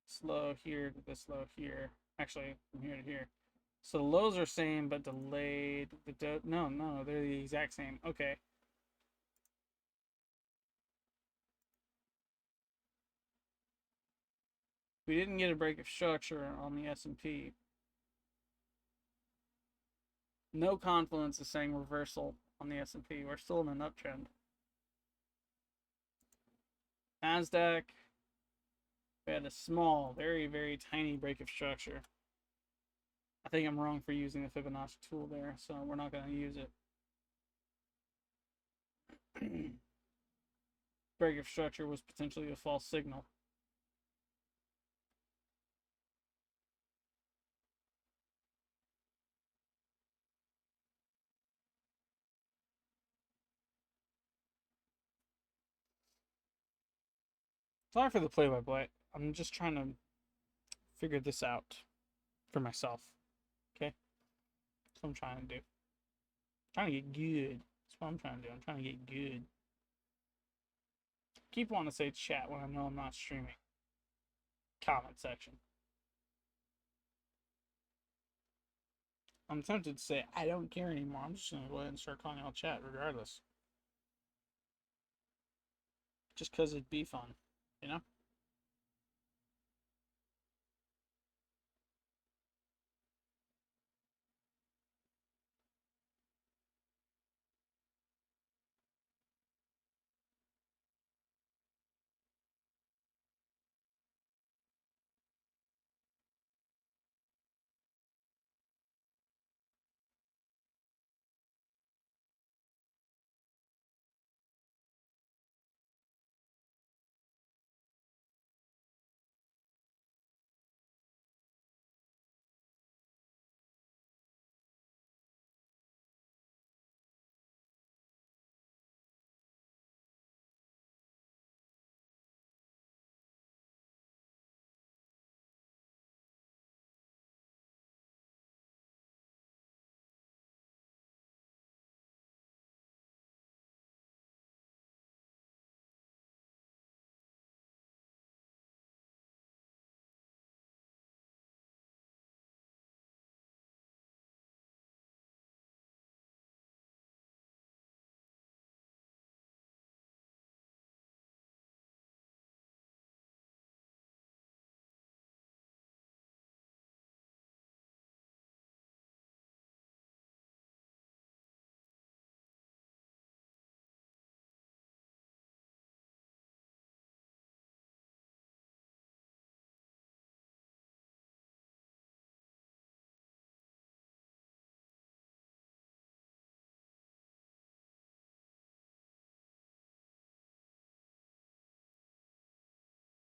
this low here to this low here. Actually, from here to here. So the lows are same but delayed. No, they're the exact same. Okay. We didn't get a break of structure on the S&P. No confluence is saying reversal on the S&P. We're still in an uptrend. Nasdaq, we had a small, very, very tiny break of structure. I think I'm wrong for using the Fibonacci tool there, so we're not going to use it. Break of structure was potentially a false signal. Sorry for the play-by-play. I'm just trying to figure this out for myself. Okay? That's what I'm trying to do. I'm trying to get good. That's what I'm trying to do. I'm trying to get good. Keep wanting to say chat when I know I'm not streaming. Comment section. I'm tempted to say I don't care anymore. I'm just gonna go ahead and start calling y'all chat regardless. Just cause it'd be fun, you know?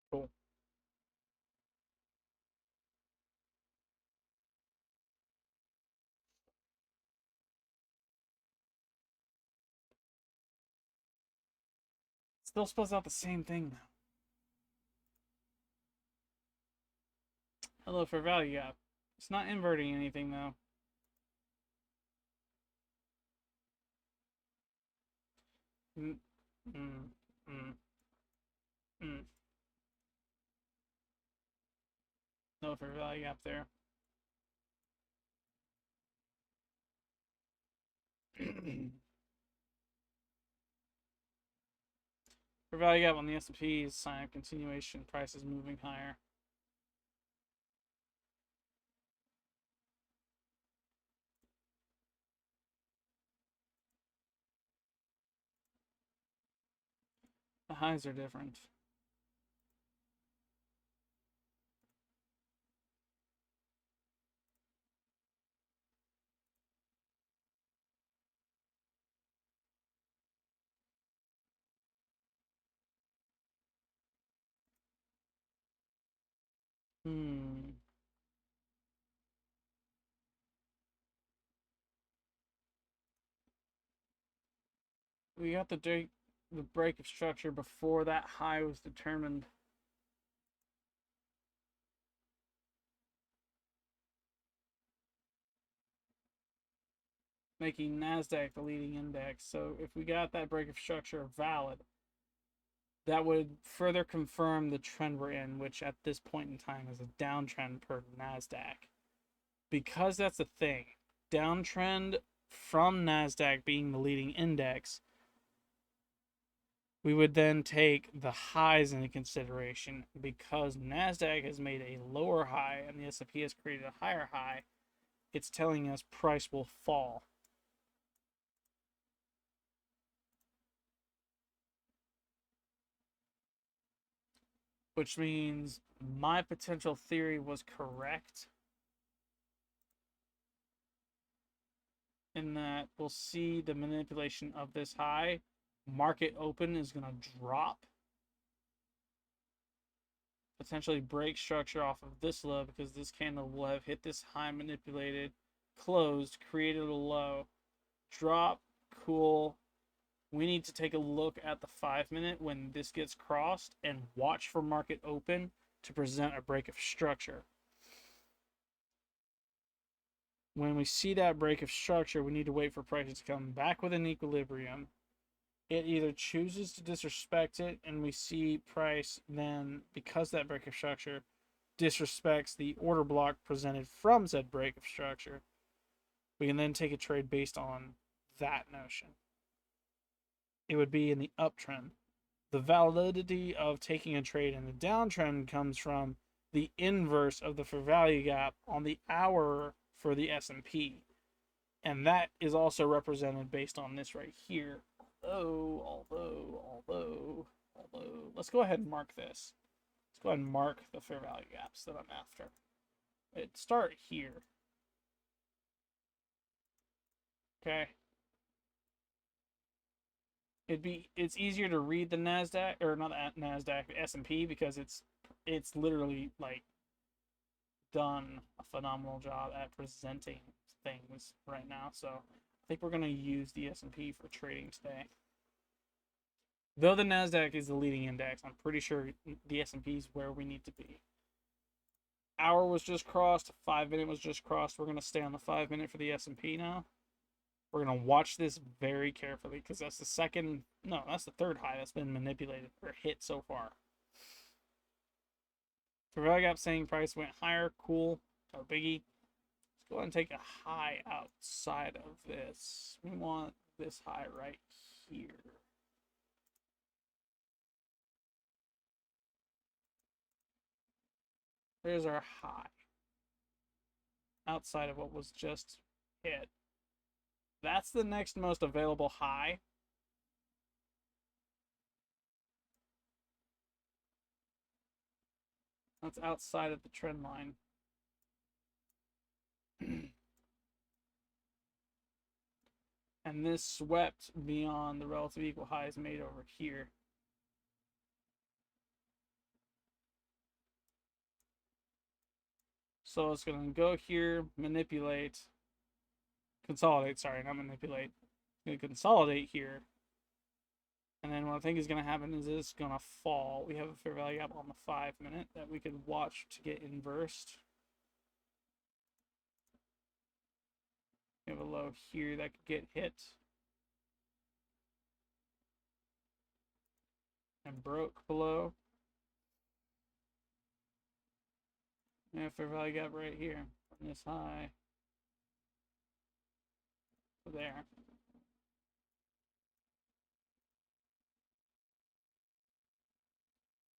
Cool. Still spells out the same thing though. Hello for value gap. It's not inverting anything though. Mm, mm, mm, mm. No for value gap there. For value gap on the S&P is sign of continuation. Price is moving higher. The highs are different. We got the break of structure before that high was determined. Making NASDAQ the leading index. So if we got that break of structure valid, that would further confirm the trend we're in, which at this point in time is a downtrend per NASDAQ. Because that's the thing, downtrend from NASDAQ being the leading index, we would then take the highs into consideration. Because NASDAQ has made a lower high and the S&P has created a higher high, it's telling us price will fall. Which means my potential theory was correct in that we'll see the manipulation of this high. Market open is going to drop. Potentially break structure off of this low because this candle will have hit this high, manipulated, closed, created a low, drop, cool. We need to take a look at the 5-minute when this gets crossed and watch for market open to present a break of structure. When we see that break of structure, we need to wait for prices to come back with an equilibrium. It either chooses to disrespect it, and we see price then, because that break of structure disrespects the order block presented from said break of structure, we can then take a trade based on that notion. It would be in the uptrend. The validity of taking a trade in the downtrend comes from the inverse of the fair value gap on the hour for the S&P. And that is also represented based on this right here. Although, let's go ahead and mark this. Let's go ahead and mark the fair value gaps that I'm after. It start here. Okay. It's easier to read the NASDAQ, or not the NASDAQ, the S&P, because it's literally like done a phenomenal job at presenting things right now. So I think we're gonna use the S&P for trading today. Though the NASDAQ is the leading index, I'm pretty sure the S&P is where we need to be. Hour was just crossed, 5-minute was just crossed. We're gonna stay on the 5-minute for the S&P now. We're going to watch this very carefully because that's that's the third high that's been manipulated or hit so far. For value gap saying price went higher, cool, or biggie. Let's go ahead and take a high outside of this. We want this high right here. There's our high. Outside of what was just hit. That's the next most available high. That's outside of the trend line. And this swept beyond the relative equal highs made over here. So it's going to go here, manipulate, consolidate, sorry, not manipulate. It's going to consolidate here. And then what I think is going to happen is it's going to fall. We have a fair value gap on the 5-minute that we could watch to get inversed. We have a low here that could get hit. And broke below. We have fair value gap right here from this high to there.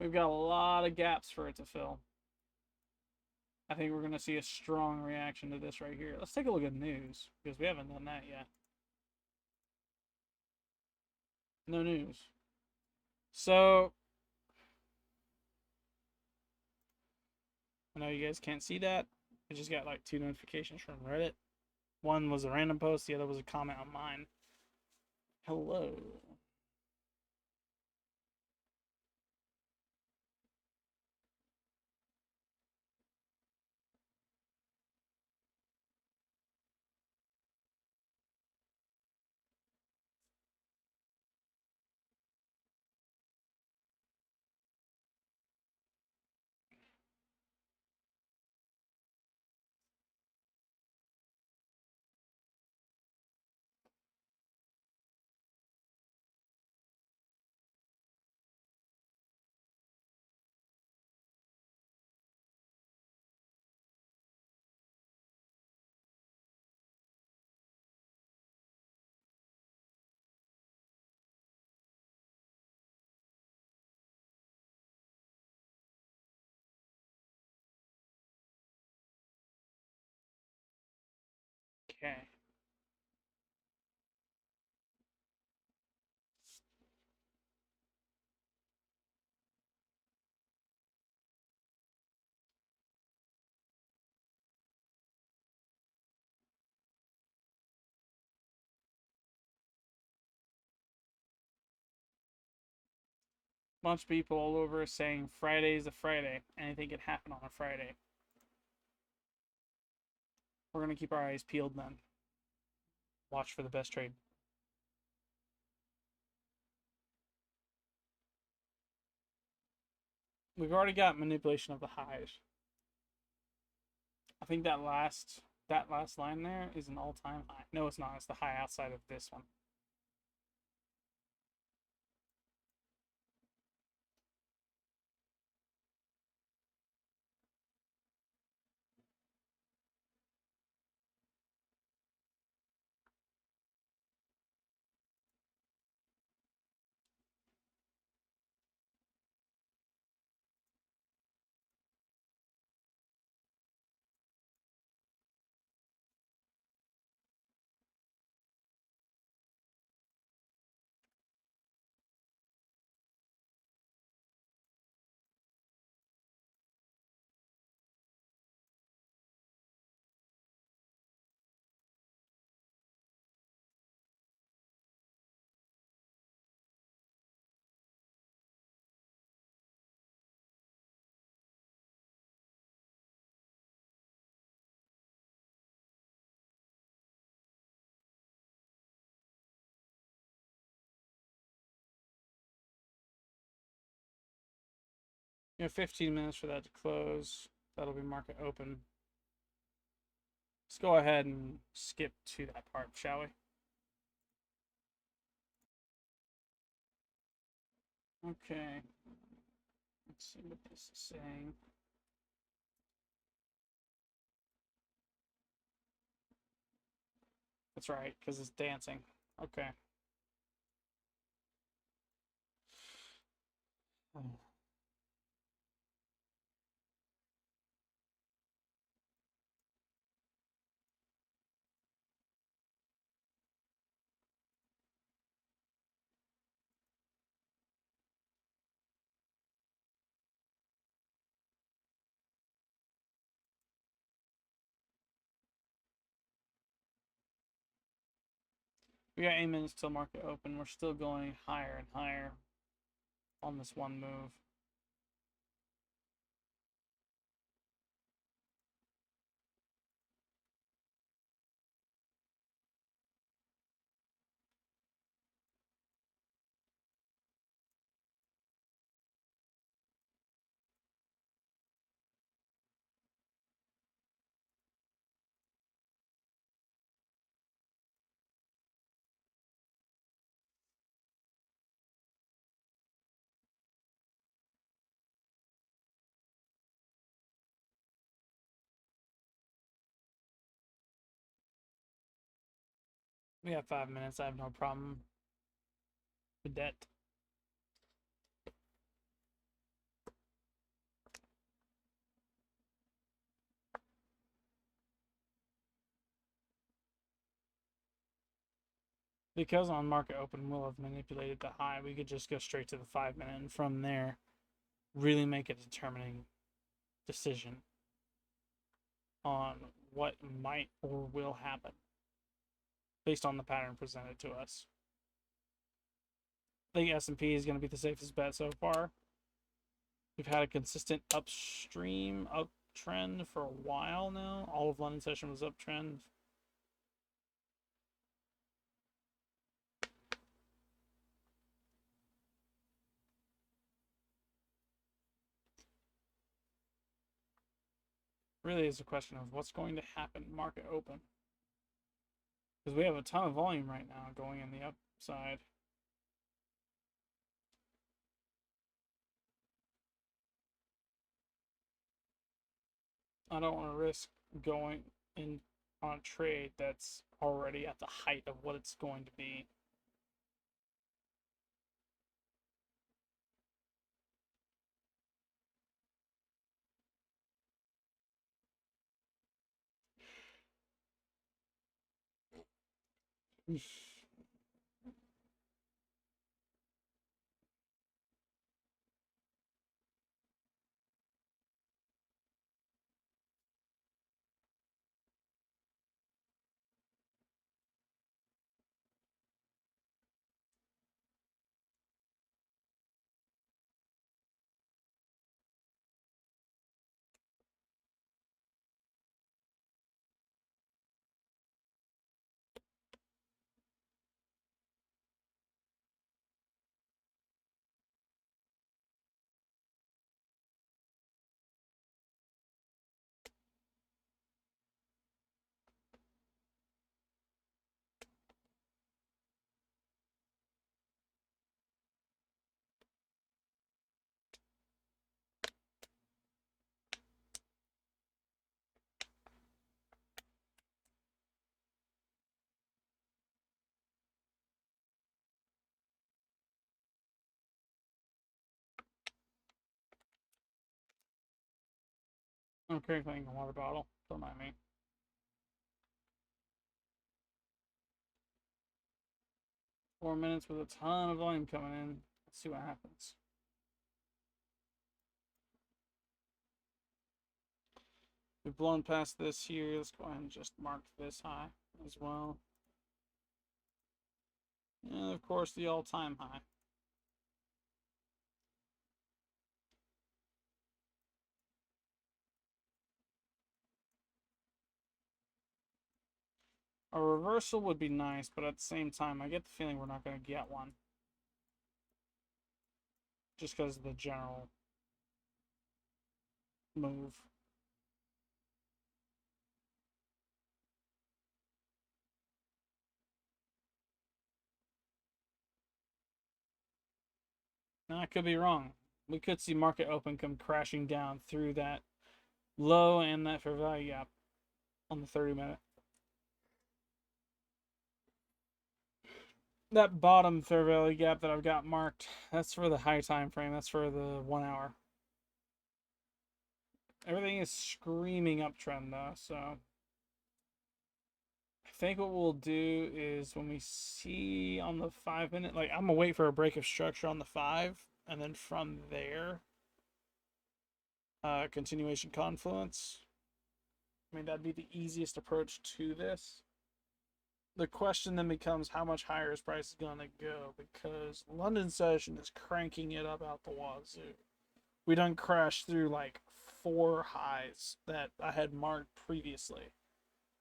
We've got a lot of gaps for it to fill. I think we're going to see a strong reaction to this right here. Let's take a look at news, because we haven't done that yet. No news. So, I know you guys can't see that. I just got like 2 notifications from Reddit. One was a random post, the other was a comment on mine. Hello. Okay. Bunch of people all over saying Friday's a Friday. Anything can happen on a Friday. We're going to keep our eyes peeled then. Watch for the best trade. We've already got manipulation of the highs. I think that last line there is an all-time high. No, it's not. It's the high outside of this one. You have 15 minutes for that to close. That'll be market open. Let's go ahead and skip to that part, shall we? Okay. Let's see what this is saying. That's right, because it's dancing. Okay. We got 8 minutes till market open. We're still going higher and higher on this one move. We have 5 minutes. I have no problem with that. because on market open we'll have manipulated the high, we could just go straight to the 5-minute and from there really make a determining decision on what might or will happen based on the pattern presented to us. I think S&P is going to be the safest bet so far. We've had a consistent upstream uptrend for a while now. All of London session was uptrend. Really is a question of what's going to happen market open. Because we have a ton of volume right now going in the upside. I don't want to risk going in on a trade that's already at the height of what it's going to be. I'm cleaning a water bottle. Don't mind me. Four minutes with a ton of volume coming in. Let's see what happens. We've blown past this here. Let's go ahead and just mark this high as well. And of course, the all-time high. A reversal would be nice, but at the same time, I get the feeling we're not going to get one. Just because of the general move. Now, I could be wrong. We could see market open come crashing down through that low and that fair value gap on the 30-minute. That bottom fair value gap that I've got marked, that's for the high time frame. That's for the 1 hour. Everything is screaming uptrend though, so I think what we'll do is when we see on the 5-minute, like I'm gonna wait for a break of structure on the 5, and then from there, continuation confluence. I mean, that'd be the easiest approach to this. The question then becomes how much higher is price gonna go, because London session is cranking it up out the wazoo. We done crashed through like 4 highs that I had marked previously,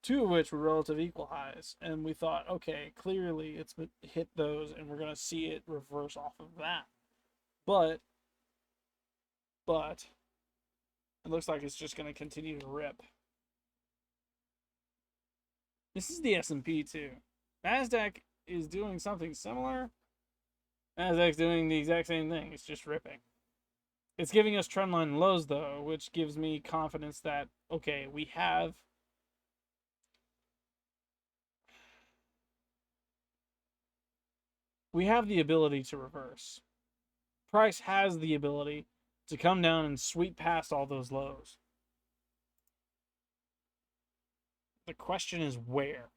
2 of which were relative equal highs, and we thought, okay, clearly it's hit those and we're gonna see it reverse off of that. But it looks like it's just gonna continue to rip. This is the S&P too. NASDAQ is doing something similar. NASDAQ's doing the exact same thing. It's just ripping. It's giving us trendline lows though, which gives me confidence that, okay, we have the ability to reverse. Price has the ability to come down and sweep past all those lows. The question is where?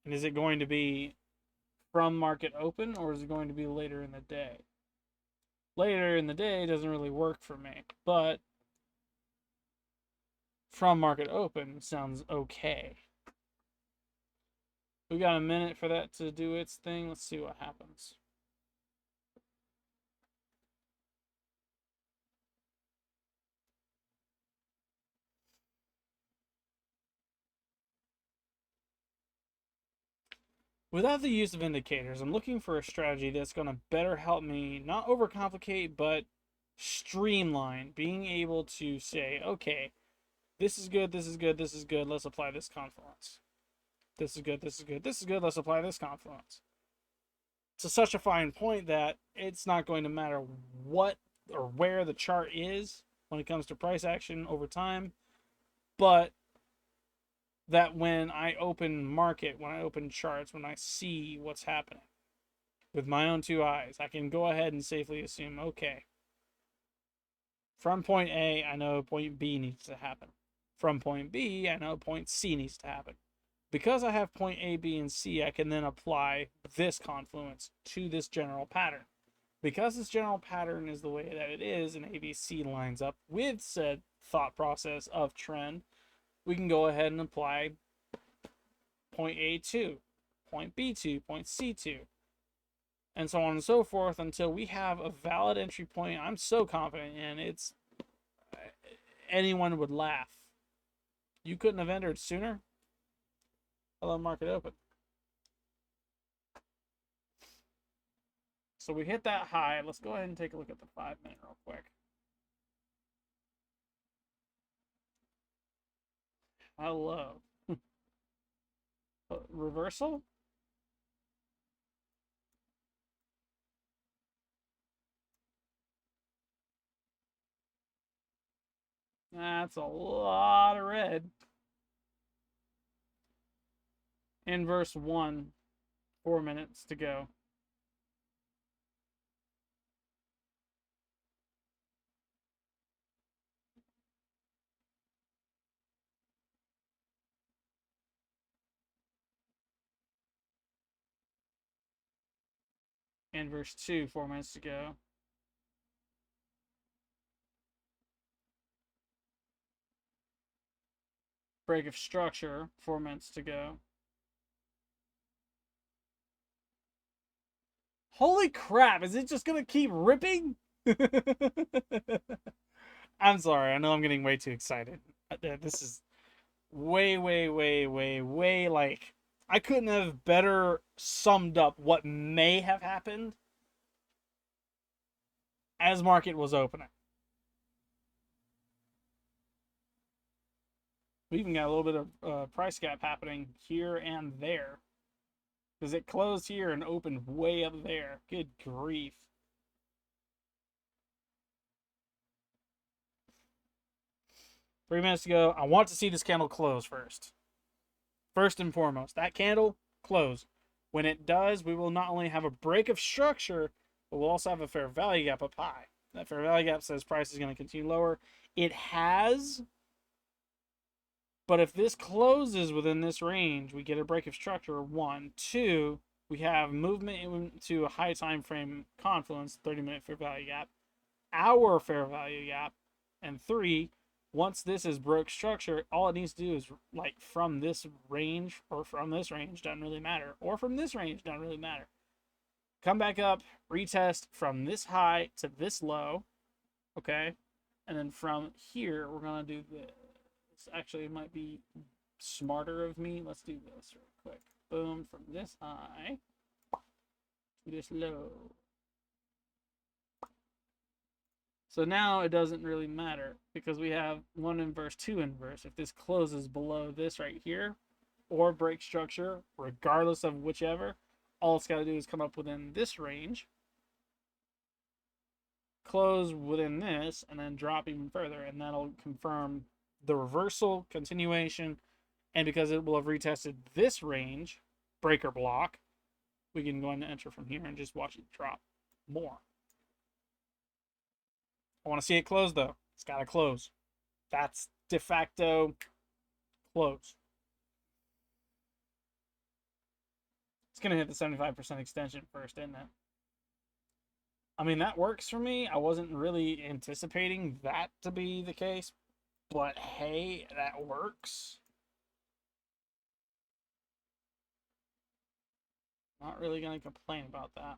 And is it going to be from market open, or is it going to be later in the day? Later in the day doesn't really work for me, but from market open sounds okay. We got a minute for that to do its thing. Let's see what happens. Without the use of indicators, I'm looking for a strategy that's going to better help me not overcomplicate, but streamline. Being able to say, okay, this is good, this is good, this is good, let's apply this confluence. This is good, this is good, this is good, let's apply this confluence. To such a fine point that it's not going to matter what or where the chart is when it comes to price action over time, but that when I open market, when I open charts, when I see what's happening with my own two eyes, I can go ahead and safely assume, okay, from point A, I know point B needs to happen. From point B, I know point C needs to happen. Because I have point A, B, and C, I can then apply this confluence to this general pattern. Because this general pattern is the way that it is, and ABC lines up with said thought process of trend, we can go ahead and apply point A2, point B2, point C2, and so on and so forth until we have a valid entry point. I'm so confident in it's anyone would laugh. You couldn't have entered sooner? Hello, market open. So we hit that high. Let's go ahead and take a look at the 5-minute real quick. Hello. Reversal? That's a lot of red. Inverse 1, 4 minutes to go. Inverse 2, 4 minutes to go. Break of structure, 4 minutes to go. Holy crap, is it just gonna keep ripping? I'm sorry, I know I'm getting way too excited. This is way, way, way, way, way like I couldn't have better summed up what may have happened as market was opening. We even got a little bit of price gap happening here and there. Because it closed here and opened way up there. Good grief. Three minutes to go. I want to see this candle close first. First and foremost, that candle close. When it does, we will not only have a break of structure, but we'll also have a fair value gap up high. That fair value gap says price is going to continue lower. It has, but if this closes within this range, we get a break of structure. 1, 2, we have movement into a high time frame confluence, 30-minute fair value gap, our fair value gap, and 3, once this is broke structure, all it needs to do is like from this range or from this range, doesn't really matter, or from this range, doesn't really matter. Come back up, retest from this high to this low, okay? And then from here, we're gonna do this. Actually, it might be smarter of me. Let's do this real quick. Boom, from this high to this low. So now it doesn't really matter because we have 1 inverse, 2 inverse. If this closes below this right here or break structure, regardless of whichever, all it's got to do is come up within this range, close within this, and then drop even further, and that'll confirm the reversal continuation. And because it will have retested this range breaker block, we can go ahead and enter from here and just watch it drop more. I want to see it close though. It's got to close. That's de facto close. It's going to hit the 75% extension first, isn't it? I mean, that works for me. I wasn't really anticipating that to be the case, but hey, that works. Not really going to complain about that.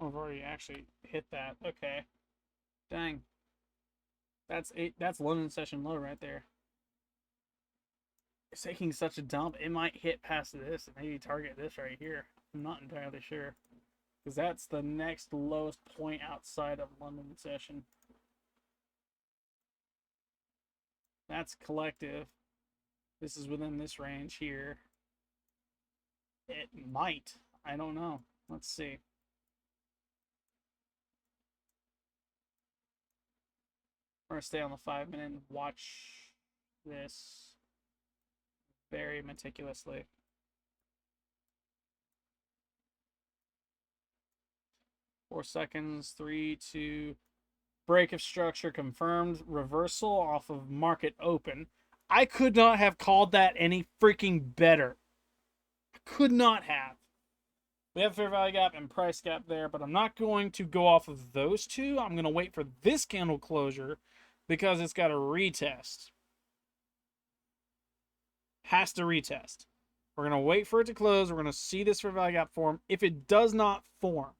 I've already actually hit that. Okay. Dang. That's London session low right there. It's taking such a dump, it might hit past this and maybe target this right here. I'm not entirely sure. Because that's the next lowest point outside of London session. That's collective. This is within this range here. It might. I don't know. Let's see. We're going to stay on the 5-minute and watch this very meticulously. 4 seconds. 3, 2. Break of structure confirmed. Reversal off of market open. I could not have called that any freaking better. I could not have. We have fair value gap and price gap there, but I'm not going to go off of those two. I'm going to wait for this candle closure because it's got a retest. Has to retest. We're going to wait for it to close. We're going to see this fair value gap form. If it does not form,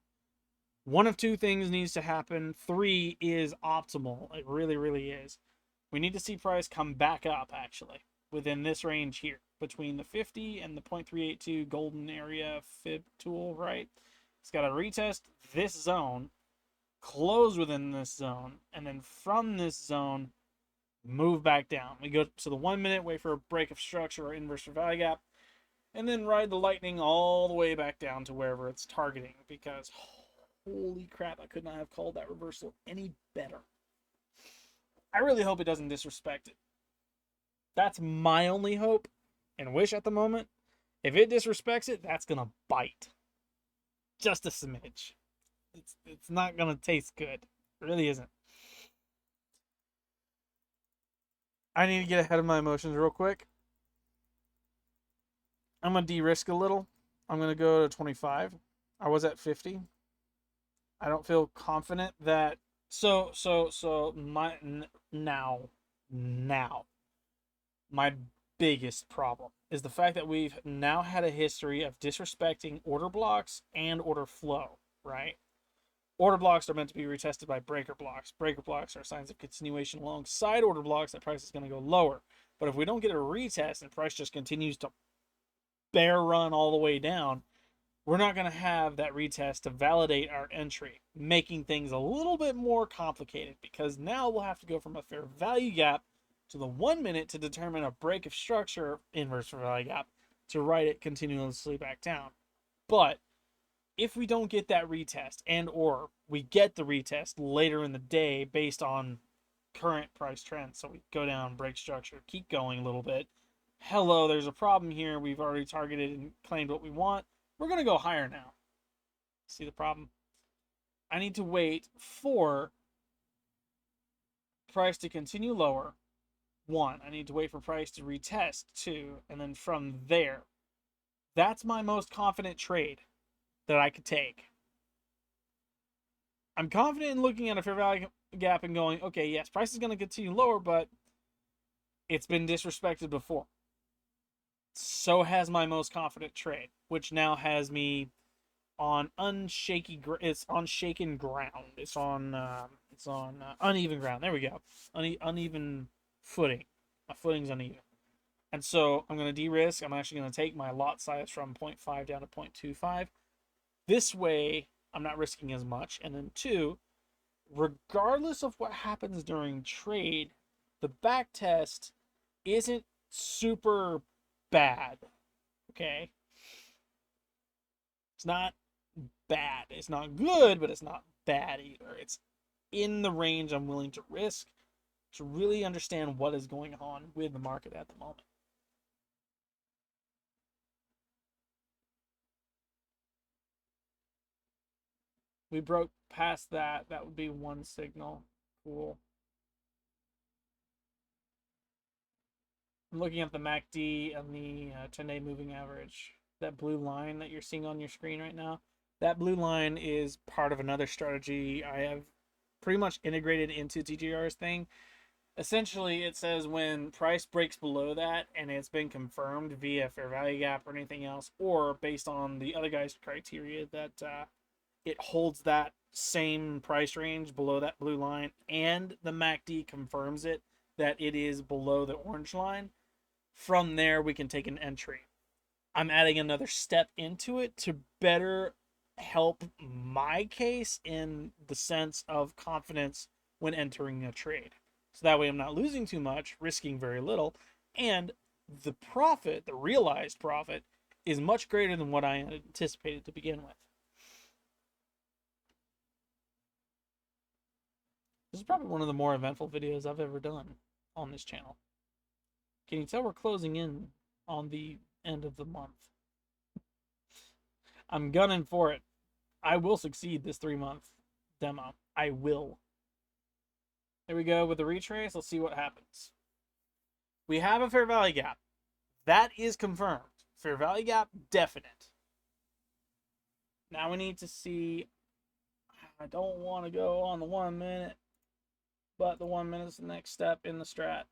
one of two things needs to happen. 3 is optimal. It really, really is. We need to see price come back up, actually, within this range here, between the 50 and the 0.382 golden area fib tool, right? It's got to retest this zone, close within this zone, and then from this zone, move back down. We go to the 1 minute, wait for a break of structure or inverse fair value gap, and then ride the lightning all the way back down to wherever it's targeting, because holy crap, I could not have called that reversal any better. I really hope it doesn't disrespect it. That's my only hope and wish at the moment. If it disrespects it, that's going to bite. Just a smidge. It's not going to taste good. It really isn't. I need to get ahead of my emotions real quick. I'm going to de-risk a little. I'm going to go to 25. I was at 50. I don't feel confident that now my biggest problem is the fact that we've now had a history of disrespecting order blocks and order flow, right? Order blocks are meant to be retested by breaker blocks. Breaker blocks are signs of continuation alongside order blocks that price is going to go lower. But if we don't get a retest and price just continues to bear run all the way down, we're not going to have that retest to validate our entry, making things a little bit more complicated because now we'll have to go from a fair value gap to the 1 minute to determine a break of structure inverse fair value gap to write it continuously back down. But if we don't get that retest and or we get the retest later in the day based on current price trends, so we go down, break structure, keep going a little bit, hello, there's a problem here, we've already targeted and claimed what we want, we're going to go higher now. See the problem? I need to wait for price to continue lower. 1, I need to wait for price to retest. 2, and then from there, that's my most confident trade that I could take. I'm confident in looking at a fair value gap and going, okay, yes, price is going to continue lower, but it's been disrespected before. So has my most confident trade, which now has me on it's on shaken ground. It's on uneven ground. There we go. Uneven footing. My footing's uneven. And so I'm going to de-risk. I'm actually going to take my lot size from 0.5 down to 0.25. This way, I'm not risking as much. And then 2, regardless of what happens during trade, The back test isn't super bad. Okay. It's not bad. It's not good, but it's not bad either. It's in the range I'm willing to risk to really understand what is going on with the market at the moment. We broke past that. That would be one signal. Cool. I'm looking at the MACD and the 10-day moving average. That blue line that you're seeing on your screen right now, that blue line is part of another strategy I have pretty much integrated into TGR's thing. Essentially, it says when price breaks below that and it's been confirmed via fair value gap or anything else, or based on the other guy's criteria that it holds that same price range below that blue line and the MACD confirms it that it is below the orange line, from there we can take an entry. I'm adding another step into it to better help my case in the sense of confidence when entering a trade. So that way I'm not losing too much, risking very little, and the profit, the realized profit, is much greater than what I anticipated to begin with. This is probably one of the more eventful videos I've ever done on this channel. Can you tell we're closing in on the end of the month? I'm gunning for it. I will succeed this 3-month demo. I will. There we go with the retrace. Let's see what happens. We have a fair value gap. That is confirmed. Fair value gap, definite. Now we need to see. I don't want to go on the 1 minute, but the 1 minute is the next step in the strat.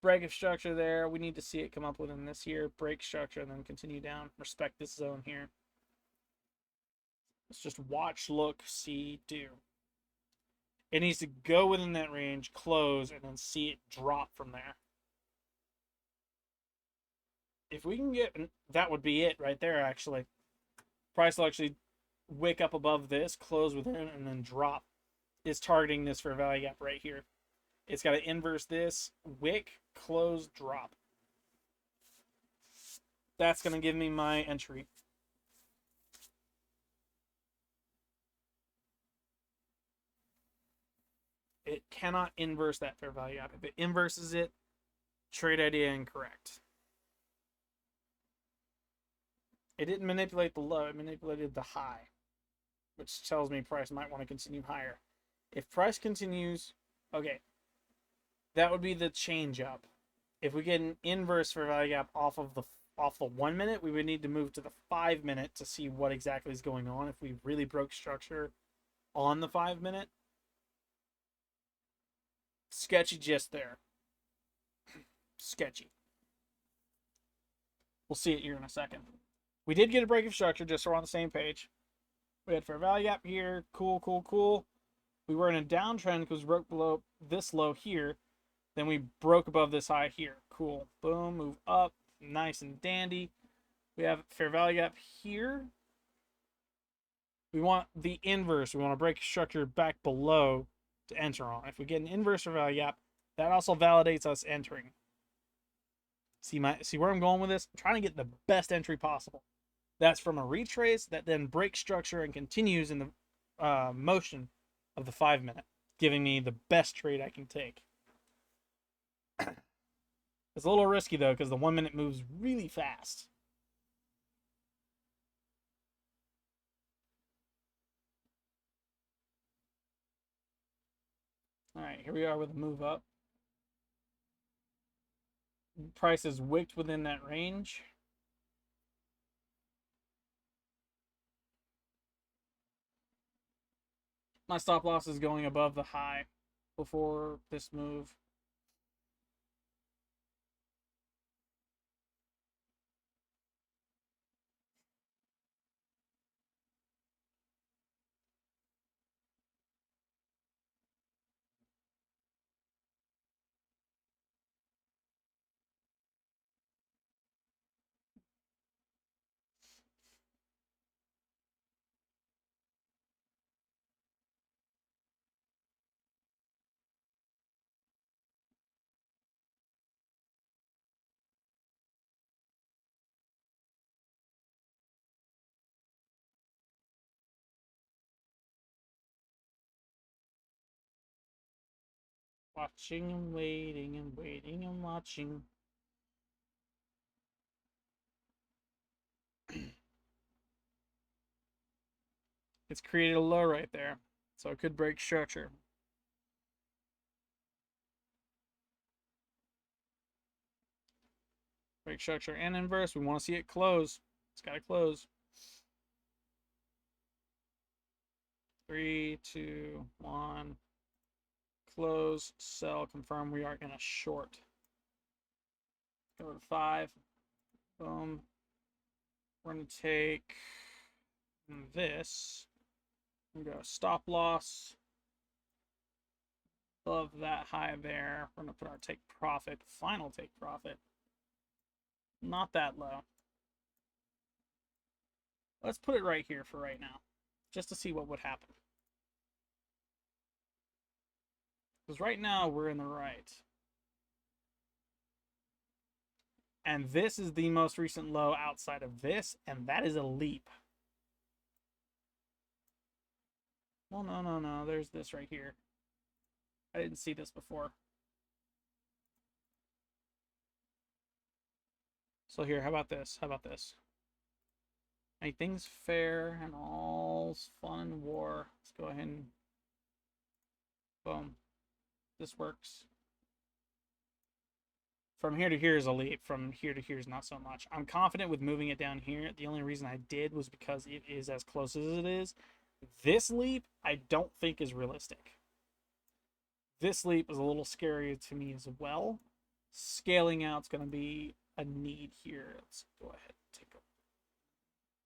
Break of structure there. We need to see it come up within this here. Break structure and then continue down. Respect this zone here. Let's just watch, look, see, do. It needs to go within that range, close, and then see it drop from there. If we can get, that would be it right there, actually. Price will actually wick up above this, close within, and then drop. It's targeting this for a value gap right here. It's got to inverse this, wick, close, drop. That's going to give me my entry. It cannot inverse that fair value gap. If it inverses it, trade idea incorrect. It didn't manipulate the low, it manipulated the high, which tells me price might want to continue higher. If price continues, okay, that would be the change up. If we get an inverse fair value gap off the 1 minute, we would need to move to the 5 minute to see what exactly is going on. If we really broke structure on the 5 minute, sketchy just there. Sketchy. We'll see it here in a second. We did get a break of structure, just so we're on the same page. We had fair value gap here. Cool, cool, cool. We were in a downtrend because we broke below this low here. Then we broke above this high here. Cool. Boom. Move up. Nice and dandy. We have fair value gap here. We want the inverse. We want to break structure back below to enter on. If we get an inverse fair value gap, that also validates us entering. See where I'm going with this? I'm trying to get the best entry possible. That's from a retrace that then breaks structure and continues in the motion of the 5 minute, giving me the best trade I can take. It's a little risky though, because the 1 minute moves really fast. All right, here we are with a move up. Price is wicked within that range. My stop loss is going above the high before this move. Watching and waiting and waiting and watching. It's created a low right there, so it could break structure. Break structure and inverse. We want to see it close. It's got to close. 3, 2, 1. Close, sell, confirm we are in a short. Go to 5. Boom. We're going to take this. We're going to go stop loss. Above that high there. We're going to put our take profit, final take profit. Not that low. Let's put it right here for right now, just to see what would happen. Because right now we're in the right. And this is the most recent low outside of this, and that is a leap. Well, no. There's this right here. I didn't see this before. So here, how about this? How about this? Make things fair and all's fun and war. Let's go ahead and boom. This works. From here to here is a leap. From here to here is not so much. I'm confident with moving it down here. The only reason I did was because it is as close as it is. This leap, I don't think is realistic. This leap is a little scary to me as well. Scaling out is going to be a need here. Let's go ahead and take a...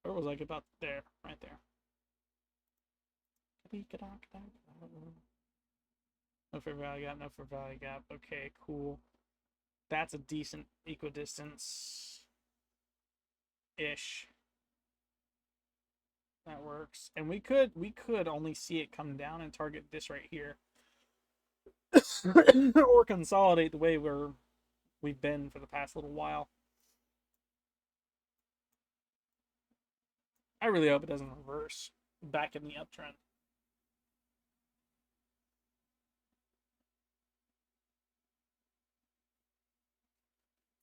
Where was I about? There, right there. No fair value gap, no fair value gap. Okay, cool. That's a decent equidistance-ish. That works. And we could only see it come down and target this right here. Or consolidate the way we've been for the past little while. I really hope it doesn't reverse back in the uptrend.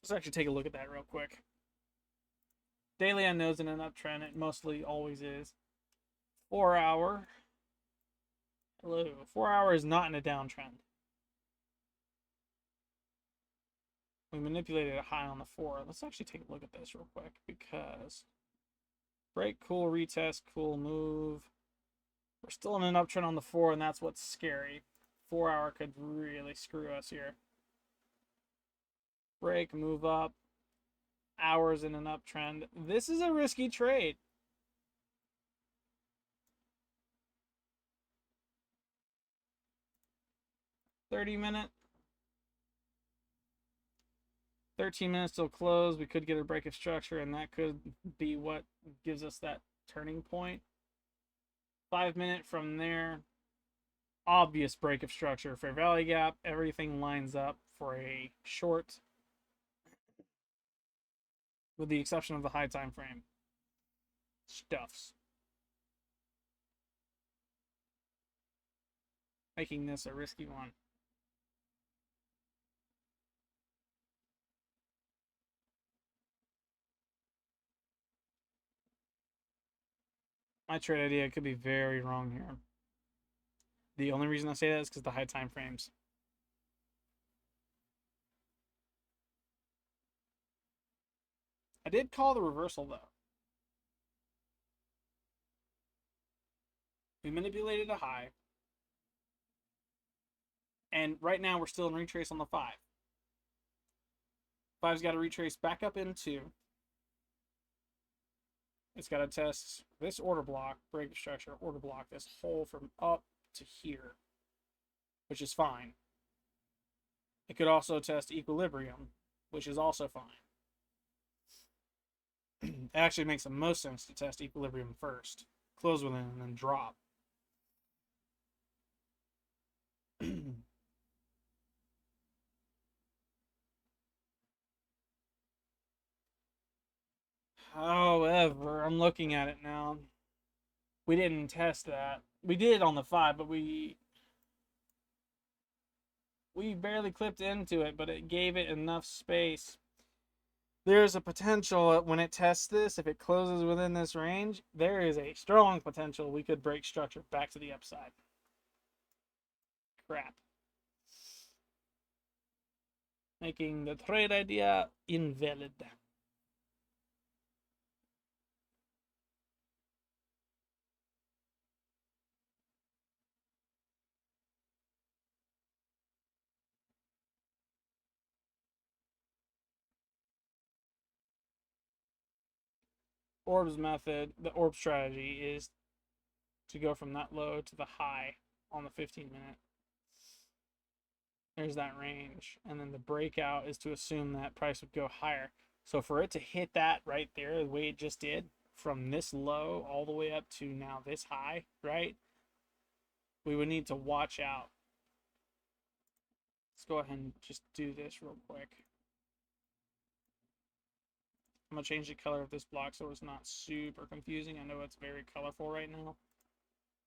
Let's actually take a look at that real quick. Daily I know is in an uptrend. It mostly always is. 4 hour. Hello. 4 hour is not in a downtrend. We manipulated a high on the 4. Let's actually take a look at this real quick because break, cool, retest, cool, move. We're still in an uptrend on the 4, and that's what's scary. 4 hour could really screw us here. Break, move up. Hours in an uptrend. This is a risky trade. $30-minute. 13 minutes till close. We could get a break of structure, and that could be what gives us that turning point. 5-minute from there. Obvious break of structure. Fair value gap. Everything lines up for a short, with the exception of the high time frame. Stuffs. Making this a risky one. My trade idea could be very wrong here. The only reason I say that is because the high time frames. I did call the reversal though. We manipulated a high. And right now we're still in retrace on the 5. 5's got to retrace back up into. It's got to test this order block, break of structure, order block, this hole from up to here, which is fine. It could also test equilibrium, which is also fine. It actually makes the most sense to test equilibrium first, close with it, and then drop. However, I'm looking at it now. We didn't test that. We did on the 5, but we We barely clipped into it, but it gave it enough space. There's a potential when it tests this, if it closes within this range, there is a strong potential we could break structure back to the upside. Crap. Making the trade idea invalid. Orb's method, the orb strategy is to go from that low to the high on the 15-minute. There's that range. And then the breakout is to assume that price would go higher. So for it to hit that right there, the way it just did, from this low all the way up to now this high, right? We would need to watch out. Let's go ahead and just do this real quick. I'm going to change the color of this block so it's not super confusing. I know it's very colorful right now.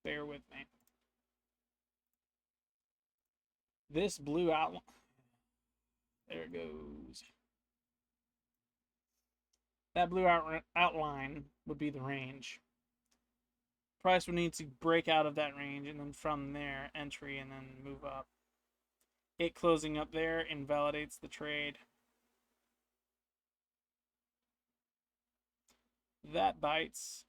Bear with me. This blue outline, there it goes. That blue outline would be the range. Price would need to break out of that range, and then from there, entry, and then move up. It closing up there invalidates the trade. That bites.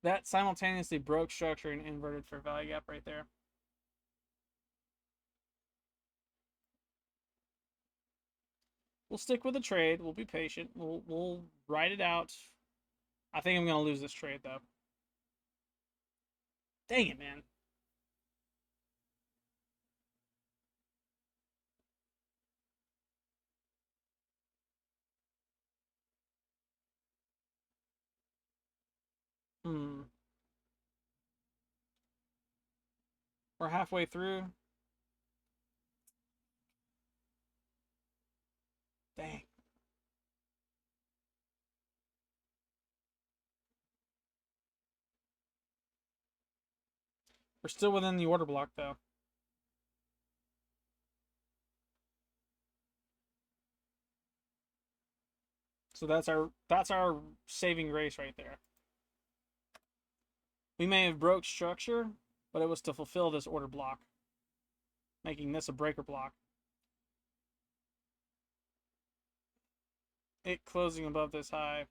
That simultaneously broke structure and inverted for value gap right there. We'll stick with the trade. We'll be patient. We'll ride it out. I think I'm going to lose this trade, though. Dang it, man. We're halfway through. Dang. We're still within the order block, though. So that's our saving grace right there. We may have broke structure, but it was to fulfill this order block, making this a breaker block. It closing above this high.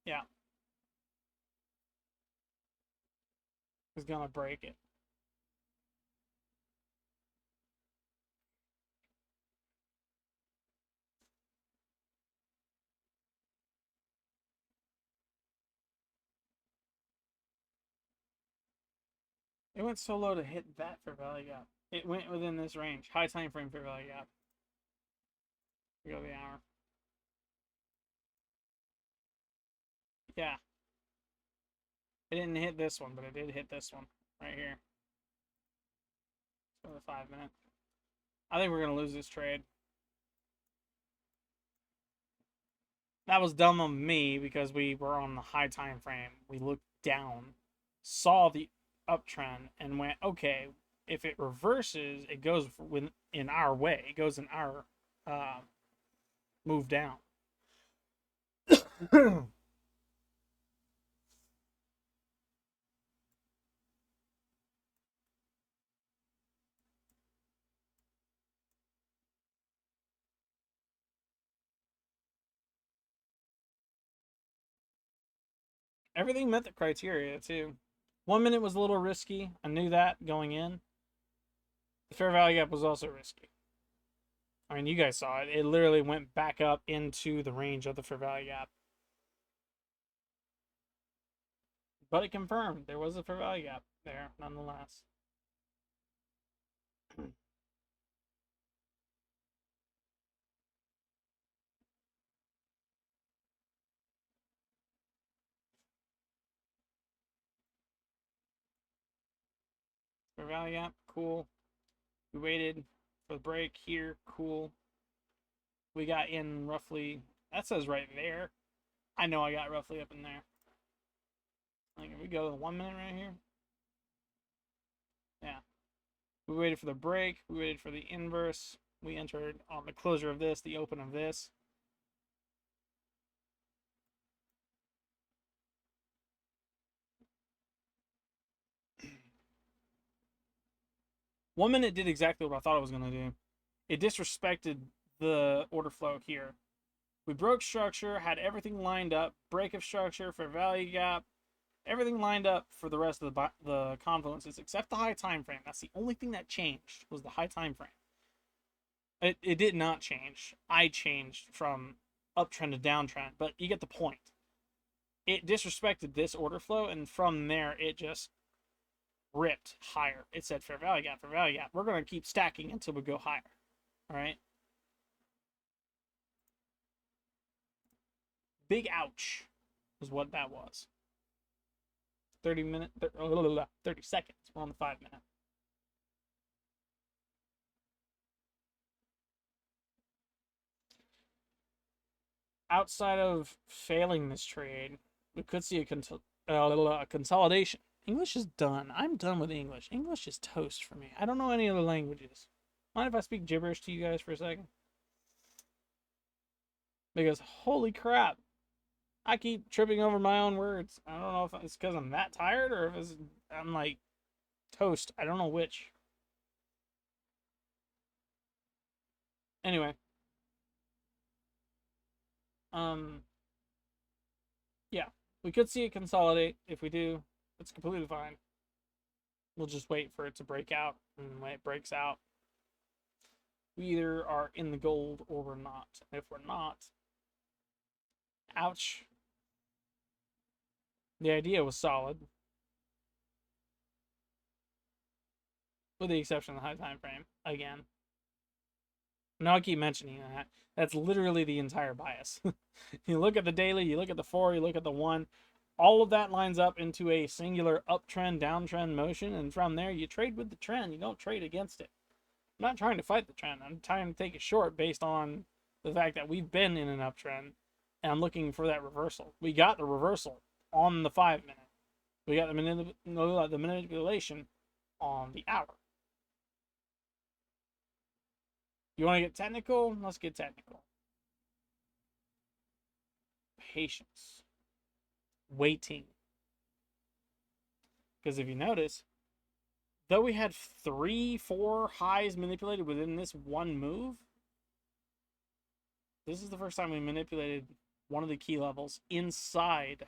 Yeah. Is gonna break it. It went so low to hit that for value gap. It went within this range. High time frame for value gap. We go the hour. Yeah. It didn't hit this one, but it did hit this one right here. For the 5-minute. I think we're gonna lose this trade. That was dumb of me because we were on the high time frame. We looked down, saw the uptrend, and went, okay, if it reverses, it goes in our way. It goes in our move down. Everything met the criteria, too. 1 minute was a little risky. I knew that going in. The fair value gap was also risky. I mean, you guys saw it. It literally went back up into the range of the fair value gap. But it confirmed there was a fair value gap there, nonetheless. Fair value gap, cool. We waited for the break here, cool. We got in roughly, that says right there. I know I got roughly up in there. Like, we go to the 1 minute right here. Yeah. We waited for the break. We waited for the inverse. We entered on the closure of this, the open of this. One minute did exactly what I thought it was going to do. It disrespected the order flow here. We broke structure, had everything lined up, break of structure, fair value gap, everything lined up for the rest of the confluences except the high time frame. That's the only thing that changed was the high time frame. It did not change. I changed from uptrend to downtrend, but you get the point. It disrespected this order flow, and from there it just ripped higher. It said fair value gap, fair value gap. We're going to keep stacking until we go higher. All right. Big ouch is what that was. 30 seconds. We're on the 5 minute. Outside of failing this trade, we could see a consolidation. English is done. I'm done with English. English is toast for me. I don't know any other languages. Mind if I speak gibberish to you guys for a second? Because holy crap, I keep tripping over my own words. I don't know if it's because I'm that tired or if I'm like toast. I don't know which. Anyway. Yeah. We could see it consolidate. If we do, it's completely fine. We'll just wait for it to break out. And when it breaks out, we either are in the gold or we're not. If we're not, ouch. The idea was solid, with the exception of the high time frame. Again, now I keep mentioning that. That's literally the entire bias. You look at the daily, you look at the 4, you look at the 1. All of that lines up into a singular uptrend, downtrend motion, and from there you trade with the trend. You don't trade against it. I'm not trying to fight the trend. I'm trying to take it short based on the fact that we've been in an uptrend, and I'm looking for that reversal. We got the reversal on the 5 minute. We got the manipulation on the hour. You want to get technical? Let's get technical. Patience. Waiting. Because if you notice, though we had 3-4 highs manipulated within this one move, this is the first time we manipulated one of the key levels inside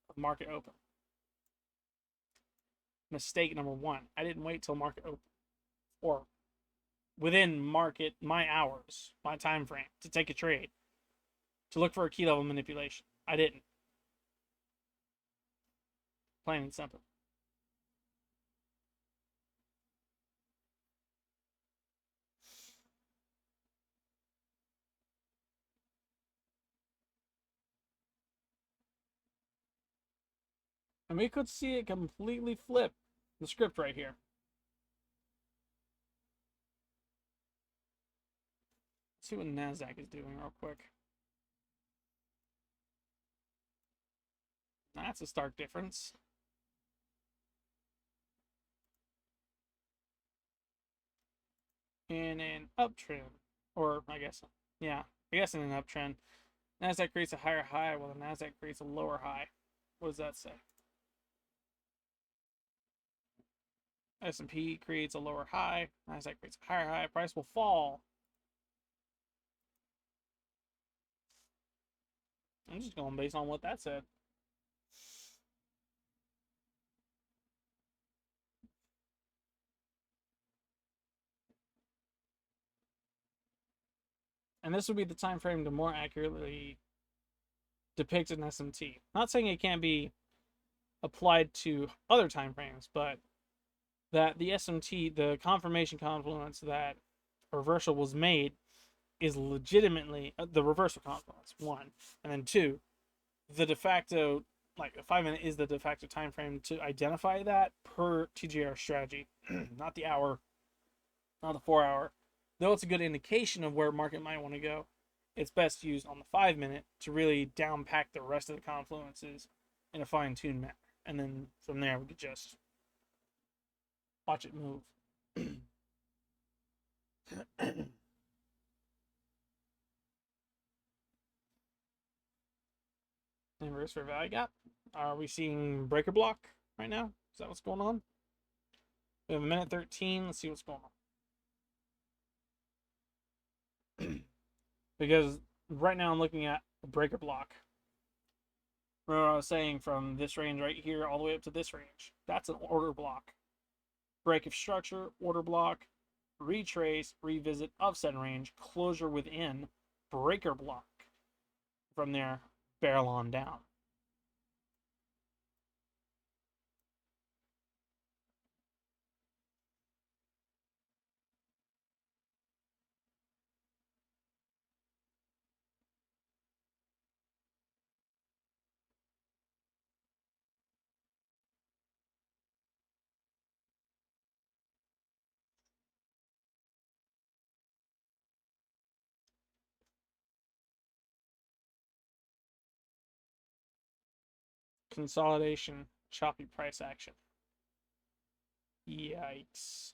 of market open. Mistake number 1. I didn't wait till market open. Or within market, my hours, my time frame, to take a trade, to look for a key level manipulation. I didn't. Plain and simple. And we could see it completely flip the script right here. Let's see what NASDAQ is doing real quick. That's a stark difference. In an uptrend, or I guess in an uptrend, NASDAQ creates a higher high while the NASDAQ creates a lower high. What does that say? S&P creates a lower high, NASDAQ creates a higher high, price will fall. I'm just going based on what that said. And this would be the time frame to more accurately depict an SMT. Not saying it can't be applied to other time frames, but that the SMT, the confirmation confluence that a reversal was made, is legitimately the reversal confluence, 1, and then 2, the de facto, like the 5 minute is the de facto time frame to identify that per TGR strategy, not the hour, not the 4 hour. Though it's a good indication of where market might want to go, it's best used on the 5 minute to really downpack the rest of the confluences in a fine-tuned manner. and then from there we could just watch it move. Inverse fair value gap. Are we seeing breaker block right now? Is that what's going on? We have a minute 13. Let's see what's going on. Because right now I'm looking at a breaker block. Remember I was saying from this range right here all the way up to this range. That's an order block. Break of structure, order block, retrace, revisit of said range, closure within, breaker block. From there, barrel on down. Consolidation, choppy price action. Yikes.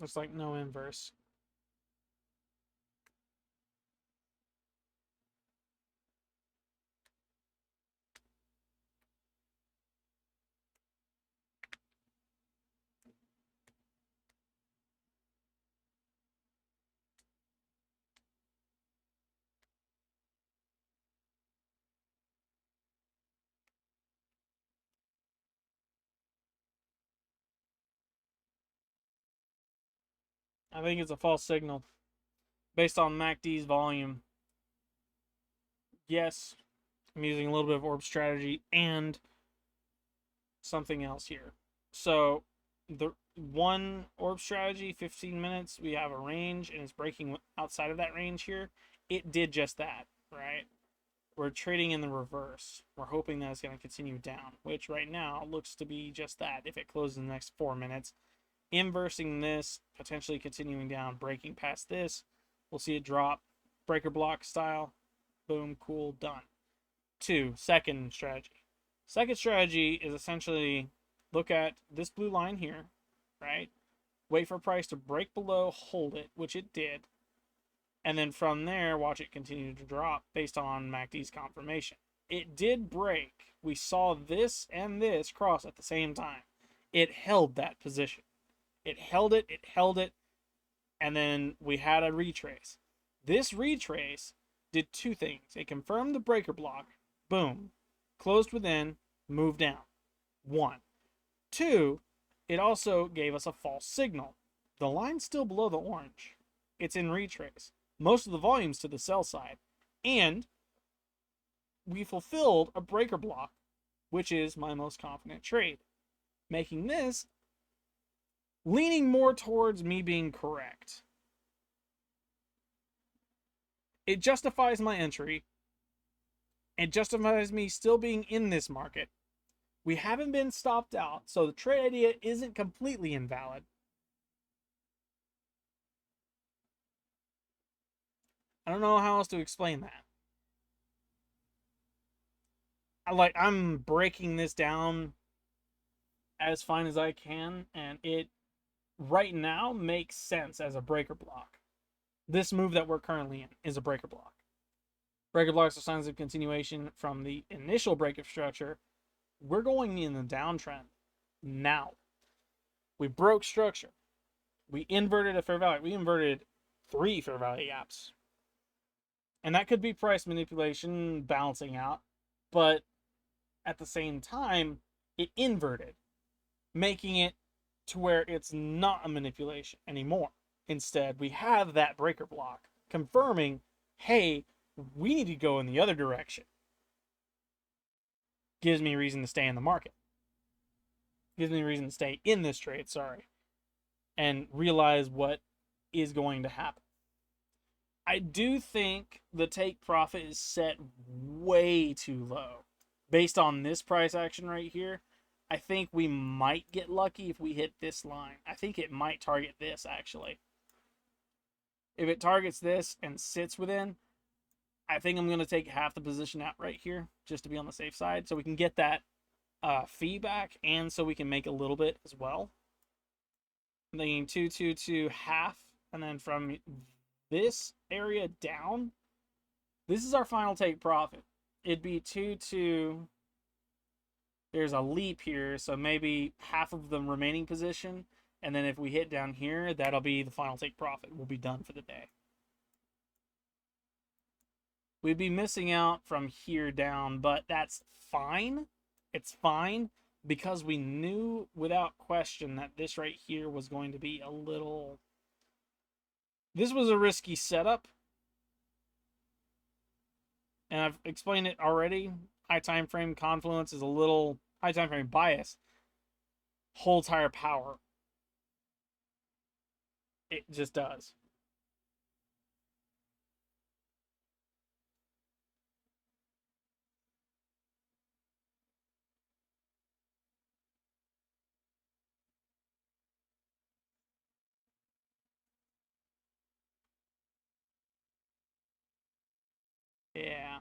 Looks like no inverse. I think it's a false signal based on MACD's volume. Yes, I'm using a little bit of orb strategy and something else here. So the one orb strategy, 15 minutes, we have a range and it's breaking outside of that range here. It did just that, right? We're trading in the reverse. We're hoping that it's going to continue down, which right now looks to be just that. If it closes in the next 4 minutes, inversing this, potentially continuing down, breaking past this, we'll see it drop, breaker block style, boom, cool, done. Second strategy. Second strategy is essentially look at this blue line here, right? Wait for price to break below, hold it, which it did. And then from there, watch it continue to drop based on MACD's confirmation. It did break. We saw this and this cross at the same time. It held that position. It held it, and then we had a retrace. This retrace did two things. It confirmed the breaker block, boom, closed within, moved down. 1. 2, it also gave us a false signal. The line's still below the orange. It's in retrace. Most of the volume's to the sell side. And we fulfilled a breaker block, which is my most confident trade, making this leaning more towards me being correct. It justifies my entry. It justifies me still being in this market. We haven't been stopped out, so the trade idea isn't completely invalid. I don't know how else to explain that. I'm breaking this down as fine as I can, and it right now makes sense as a breaker block. This move that we're currently in is a breaker block. Breaker blocks are signs of continuation from the initial break of structure. We're going in the downtrend now. We broke structure. We inverted a fair value. We inverted 3 fair value gaps. And that could be price manipulation balancing out, but at the same time, it inverted, making it to where it's not a manipulation anymore. Instead, we have that breaker block confirming, hey, we need to go in the other direction. Gives me reason to stay in the market. Gives me reason to stay in this trade, and realize what is going to happen. I do think the take profit is set way too low. Based on this price action right here, I think we might get lucky if we hit this line. I think it might target this, actually. If it targets this and sits within, I think I'm going to take half the position out right here just to be on the safe side, so we can get that feedback, and so we can make a little bit as well. I'm thinking 2, 2, 2, half, and then from this area down, this is our final take profit. It'd be 2, 2. There's a leap here, so maybe half of the remaining position, and then if we hit down here, that'll be the final take profit. We'll be done for the day. We'd be missing out from here down, but that's fine. It's fine because we knew without question that this right here was going to be a little... This was a risky setup. And I've explained it already. High time frame confluence is a little... High time frame bias holds higher power. It just does. Yeah.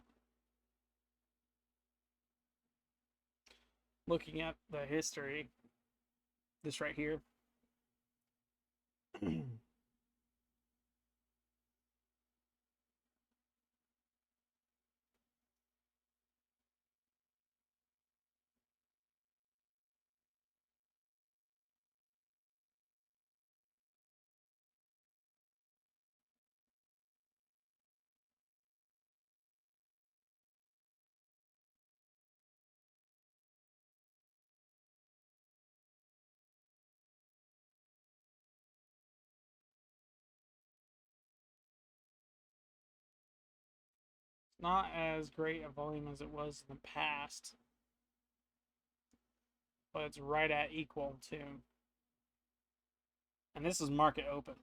Looking at the history, this right here. Not as great a volume as it was in the past, but it's right at equal too. And this is market open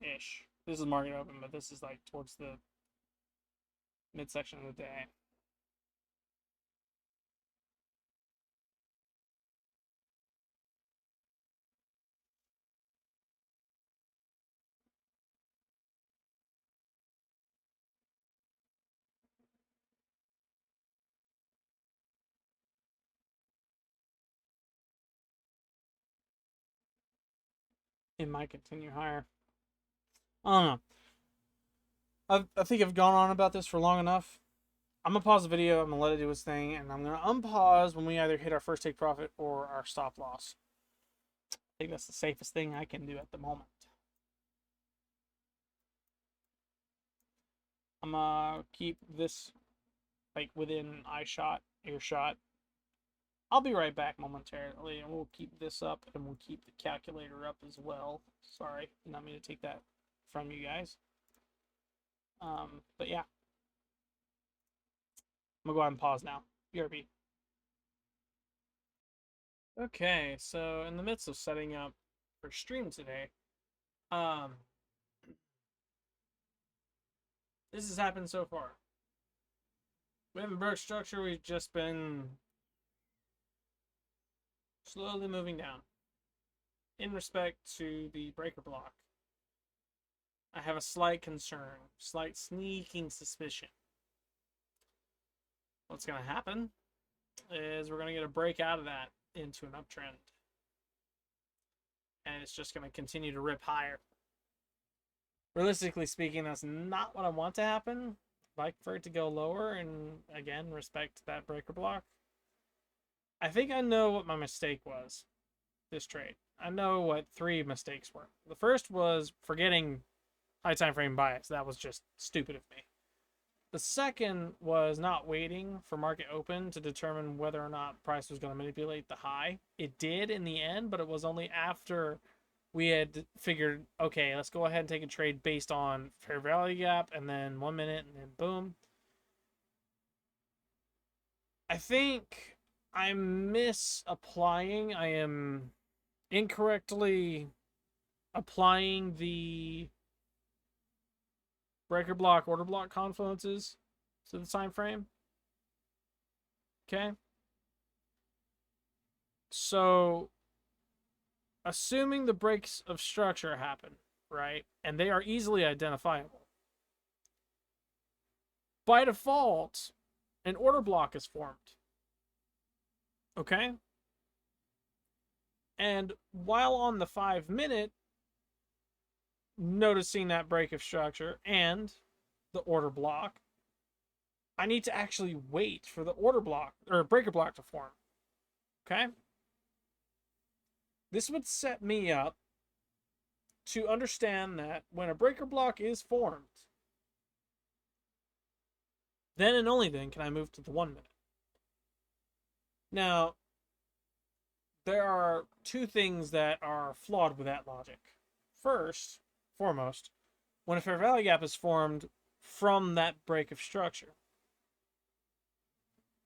ish. This is market open, but this is like towards the midsection of the day. It might continue higher. I don't know. I think I've gone on about this for long enough. I'm gonna pause the video. I'm gonna let it do its thing, and I'm gonna unpause when we either hit our first take profit or our stop loss. I think that's the safest thing I can do at the moment. I'm gonna keep this like within earshot. I'll be right back momentarily, and we'll keep this up, and we'll keep the calculator up as well. Sorry, did not mean to take that from you guys. But yeah. I'm gonna go ahead and pause now. BRB. Okay, so in the midst of setting up for stream today, this has happened so far. We haven't broke structure, we've just been slowly moving down. In respect to the breaker block, I have a slight concern, slight sneaking suspicion. What's going to happen is we're going to get a break out of that into an uptrend. And it's just going to continue to rip higher. Realistically speaking, that's not what I want to happen. I'd like for it to go lower and, again, respect that breaker block. I think I know what my mistake was this trade. I know what 3 mistakes were. The first was forgetting high time frame bias. That was just stupid of me. The second was not waiting for market open to determine whether or not price was going to manipulate the high. It did in the end, but it was only after we had figured, okay, let's go ahead and take a trade based on fair value gap, and then 1 minute, and then boom. I think I'm misapplying. I am incorrectly applying the breaker block, order block confluences to the time frame. Okay. So, assuming the breaks of structure happen, right? And they are easily identifiable. By default, an order block is formed. Okay? And while on the 5 minute, noticing that break of structure and the order block, I need to actually wait for the order block or breaker block to form. Okay? This would set me up to understand that when a breaker block is formed, then and only then can I move to the 1 minute. Now, there are two things that are flawed with that logic. First, foremost, when a fair value gap is formed from that break of structure,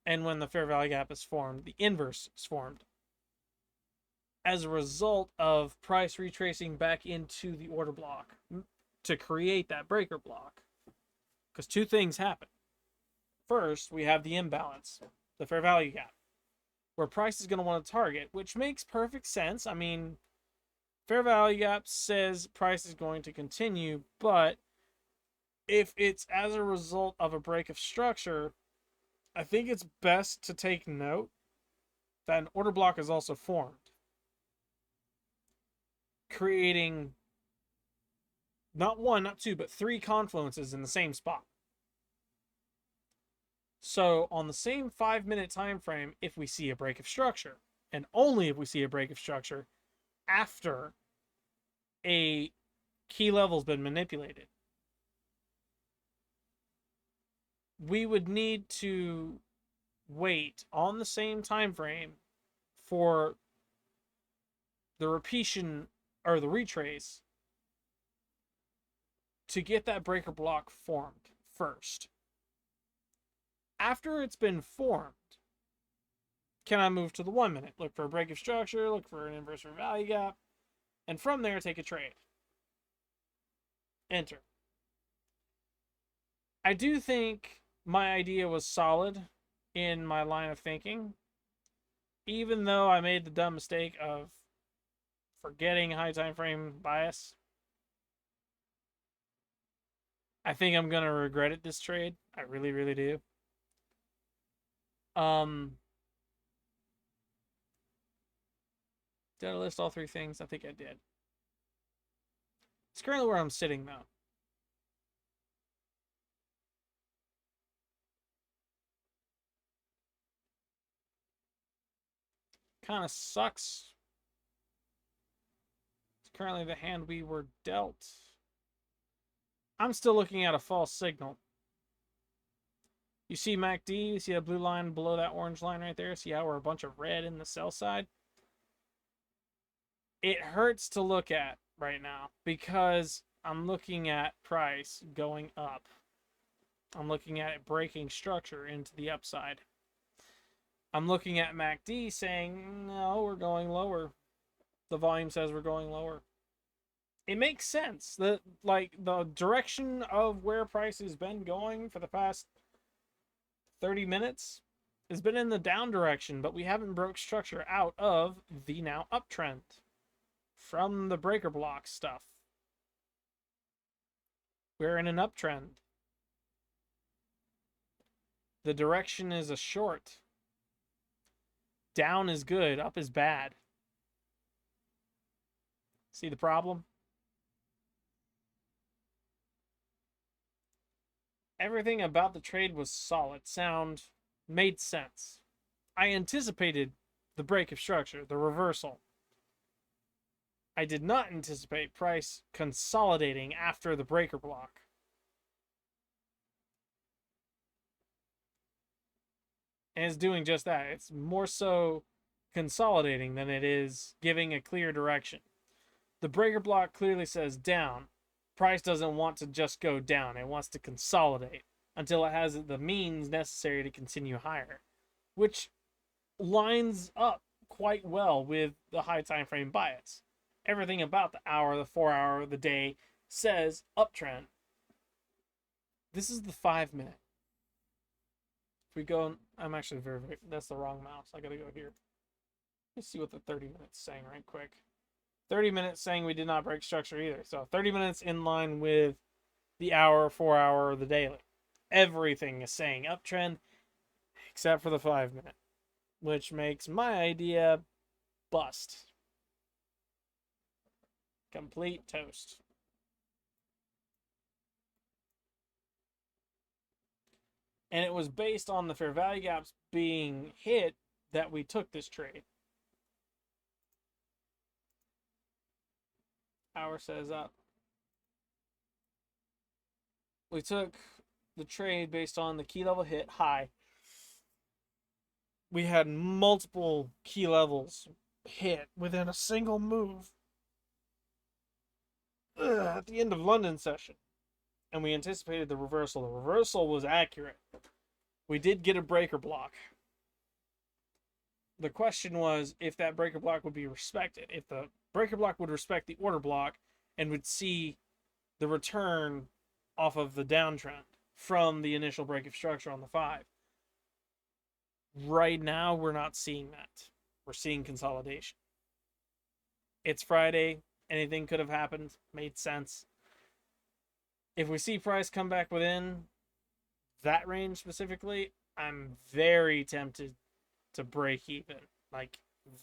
and when the fair value gap is formed, the inverse is formed as a result of price retracing back into the order block to create that breaker block. Because two things happen. First, we have the imbalance, the fair value gap, where price is going to want to target, which makes perfect sense. I mean, fair value gap says price is going to continue, but if it's as a result of a break of structure, I think it's best to take note that an order block is also formed, creating not one, not two, but three confluences in the same spot. So on the same 5 minute time frame, if we see a break of structure, and only if we see a break of structure after a key level's been manipulated, we would need to wait on the same time frame for the repetition or the retrace to get that breaker block formed first. After it's been formed, can I move to the 1 minute? Look for a break of structure, look for an inverse fair value gap, and from there take a trade. Enter. I do think my idea was solid in my line of thinking, even though I made the dumb mistake of forgetting high time frame bias. I think I'm gonna regret it this trade. I really, really do. Did I list all three things? I think I did. It's currently where I'm sitting though. Kind of sucks. It's currently the hand we were dealt. I'm still looking at a false signal. You see MACD, you see that blue line below that orange line right there? See how we're a bunch of red in the sell side? It hurts to look at right now because I'm looking at price going up. I'm looking at it breaking structure into the upside. I'm looking at MACD saying, no, we're going lower. The volume says we're going lower. It makes sense that like the direction of where price has been going for the past 30 minutes has been in the down direction, but we haven't broke structure out of the now uptrend from the breaker block stuff. We're in an uptrend. The direction is a short. Down is good, up is bad. See the problem? Everything about the trade was solid, sound, made sense. I anticipated the break of structure, the reversal. I did not anticipate price consolidating after the breaker block. And it's doing just that. It's more so consolidating than it is giving a clear direction. The breaker block clearly says down. Price doesn't want to just go down. It wants to consolidate until it has the means necessary to continue higher, which lines up quite well with the high time frame bias. Everything about the hour, the 4 hour, the day says uptrend. This is the 5 minute. If we go, I'm actually that's the wrong mouse. I gotta go here. Let's see what the 30 minutes saying right quick. 30 minutes saying we did not break structure either. So 30 minutes in line with the hour, 4 hour, the daily. Everything is saying uptrend except for the 5 minute, which makes my idea bust. Complete toast. And it was based on the fair value gaps being hit that we took this trade. Hour says up. We took the trade based on the key level hit high. We had multiple key levels hit within a single move at the end of London session. And we anticipated the reversal. The reversal was accurate. We did get a breaker block. The question was if that breaker block would be respected. If the breaker block would respect the order block and would see the return off of the downtrend from the initial break of structure on the 5. Right now, we're not seeing that. We're seeing consolidation. It's Friday. Anything could have happened. Made sense. If we see price come back within that range specifically, I'm very tempted to break even. Like,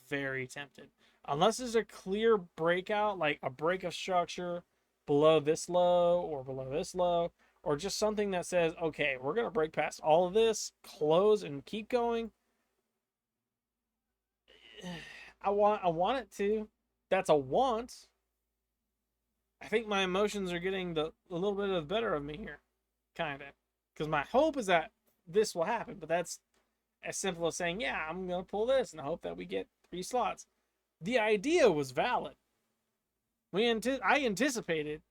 very tempted. Unless there's a clear breakout, like a break of structure below this low or below this low, or just something that says, okay, we're going to break past all of this, close, and keep going. I want it to. That's a want. I think my emotions are getting a little bit of the better of me here. Kind of. Because my hope is that this will happen, but that's as simple as saying, yeah, I'm going to pull this and I hope that we get 3 slots. The idea was valid. I anticipated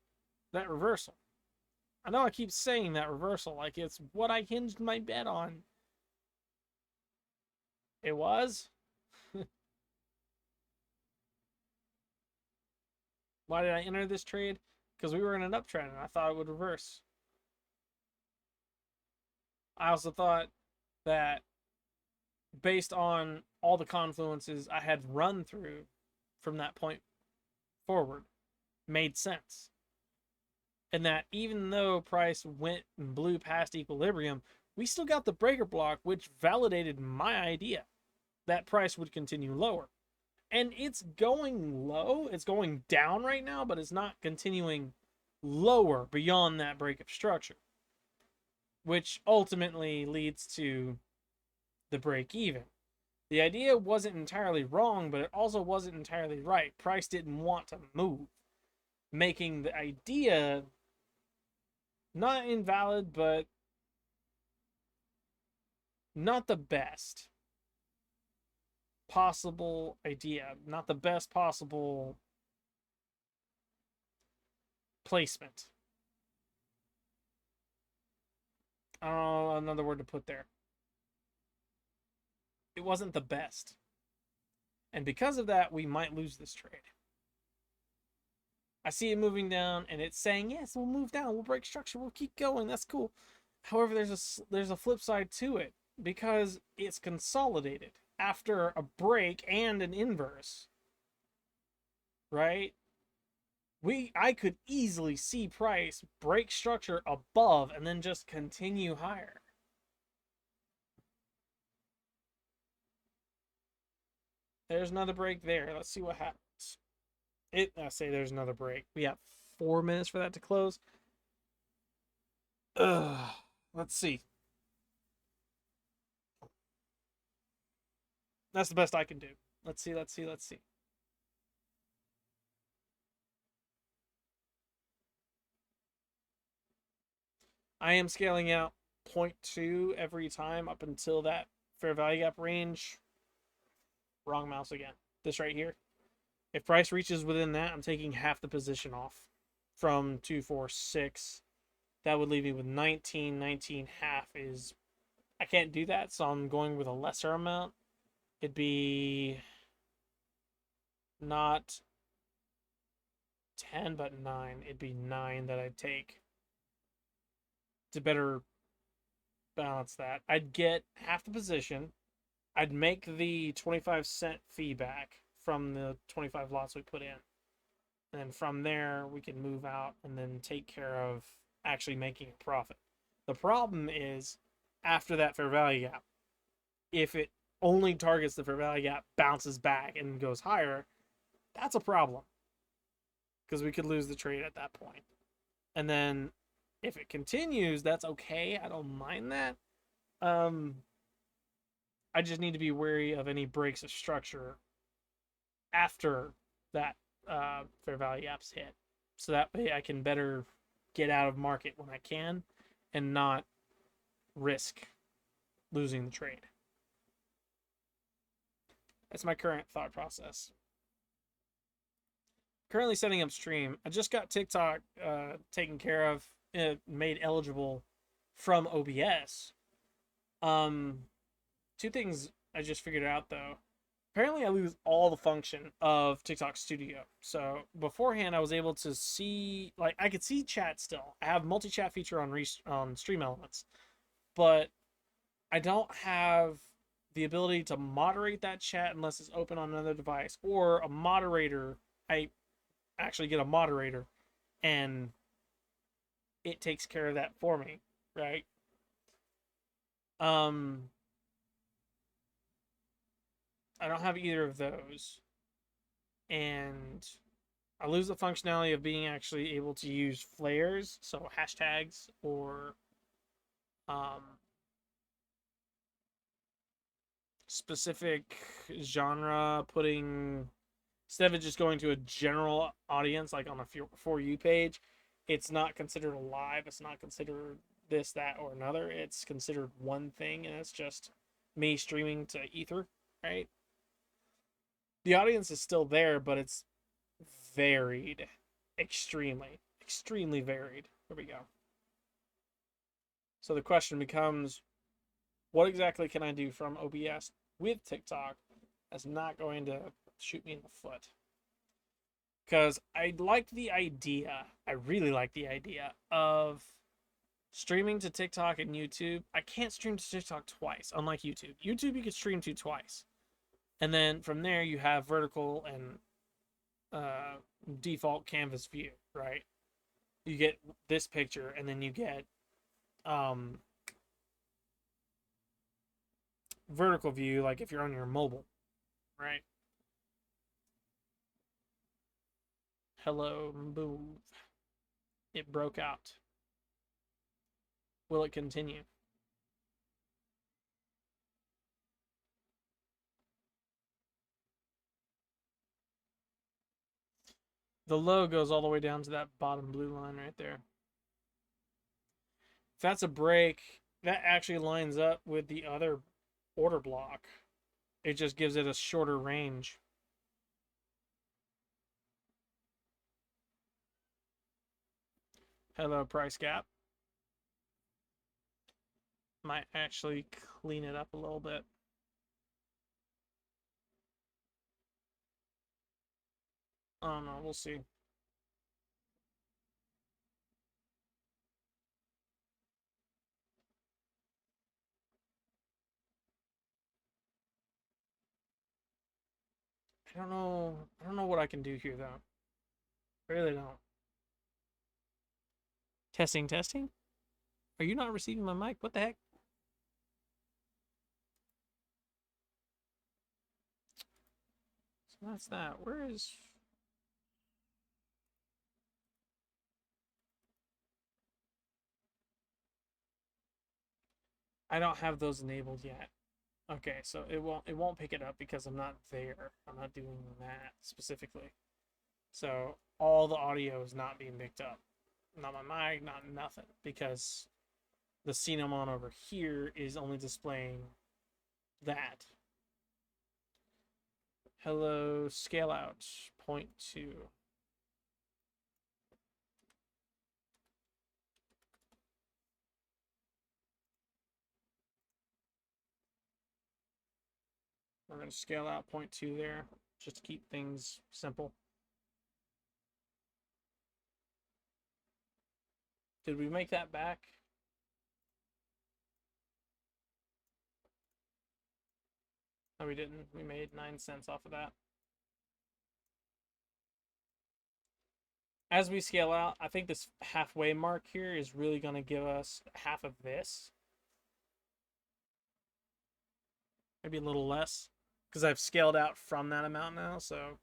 that reversal. I know I keep saying that reversal like it's what I hinged my bet on. It was. Why did I enter this trade? Because we were in an uptrend and I thought it would reverse. I also thought that based on all the confluences I had run through from that point forward, made sense. And that even though price went and blew past equilibrium, we still got the breaker block, which validated my idea that price would continue lower. And it's going low. It's going down right now, but it's not continuing lower beyond that break of structure, which ultimately leads to the break even. The idea wasn't entirely wrong, but it also wasn't entirely right. Price didn't want to move, making the idea not invalid, but not the best possible idea, not the best possible placement. I don't know another word to put there. It wasn't the best. And because of that, we might lose this trade. I see it moving down, and it's saying, yes, we'll move down, we'll break structure, we'll keep going, that's cool. However, there's a flip side to it, because it's consolidated after a break and an inverse. Right? I could easily see price break structure above and then just continue higher. There's another break there. Let's see what happens. I say there's another break. We have 4 minutes for that to close. Let's see. That's the best I can do. Let's see. I am scaling out 0.2 every time up until that fair value gap range. Wrong mouse again. This right here. If price reaches within that, I'm taking half the position off from 246. That would leave me with 19. 19 half is... I can't do that, so I'm going with a lesser amount. It'd be not 10, but 9. It'd be 9 that I'd take to better balance that. I'd get half the position. I'd make the 25-cent fee back from the 25 lots we put in. And then from there, we can move out and then take care of actually making a profit. The problem is after that fair value gap, if it only targets the fair value gap, bounces back and goes higher, that's a problem because we could lose the trade at that point. And then if it continues, that's okay. I don't mind that. Um, I just need to be wary of any breaks of structure after that fair value gaps hit, so that way I can better get out of market when I can, and not risk losing the trade. That's my current thought process. Currently setting up stream. I just got TikTok taken care of, made eligible from OBS. Two things I just figured out though. Apparently, I lose all the function of TikTok Studio. So beforehand, I was able to see, like, I could see chat still. I have multi-chat feature on Stream Elements, but I don't have the ability to moderate that chat unless it's open on another device, or a moderator. I actually get a moderator and it takes care of that for me, right? Um, I don't have either of those, and I lose the functionality of being actually able to use flares, so hashtags or um, specific genre, putting, instead of just going to a general audience like on a For You page, it's not considered a live, it's not considered this, that, or another. It's considered one thing, and it's just me streaming to Ether, right? The audience is still there, but it's varied, extremely, extremely varied. There we go. So the question becomes, what exactly can I do from OBS with TikTok that's not going to shoot me in the foot? Because I like the idea, I really like the idea of streaming to TikTok and YouTube. I can't stream to TikTok twice, unlike YouTube. YouTube, you can stream to twice. And then from there, you have vertical and default canvas view, right? You get this picture, and then you get um, vertical view, like if you're on your mobile, right? Hello, move. It broke out. Will it continue? The low goes all the way down to that bottom blue line right there. If that's a break, that actually lines up with the other order block. It just gives it a shorter range. Hello, price gap. Might actually clean it up a little bit. I don't know. We'll see. I don't know. I don't know what I can do here though. I really don't. Testing, testing. Are you not receiving my mic? What the heck? So that's that. Where is? I don't have those enabled yet. Okay, so it won't pick it up because I'm not there. I'm not doing that specifically. So all the audio is not being picked up. Not my mic, not nothing. Because the scene I'm on over here is only displaying that. Hello, scale out, 0.2. We're going to scale out 0.2 there, just to keep things simple. Did we make that back? No, we didn't. We made 9 cents off of that. As we scale out, I think this halfway mark here is really going to give us half of this. Maybe a little less. Because I've scaled out from that amount now, so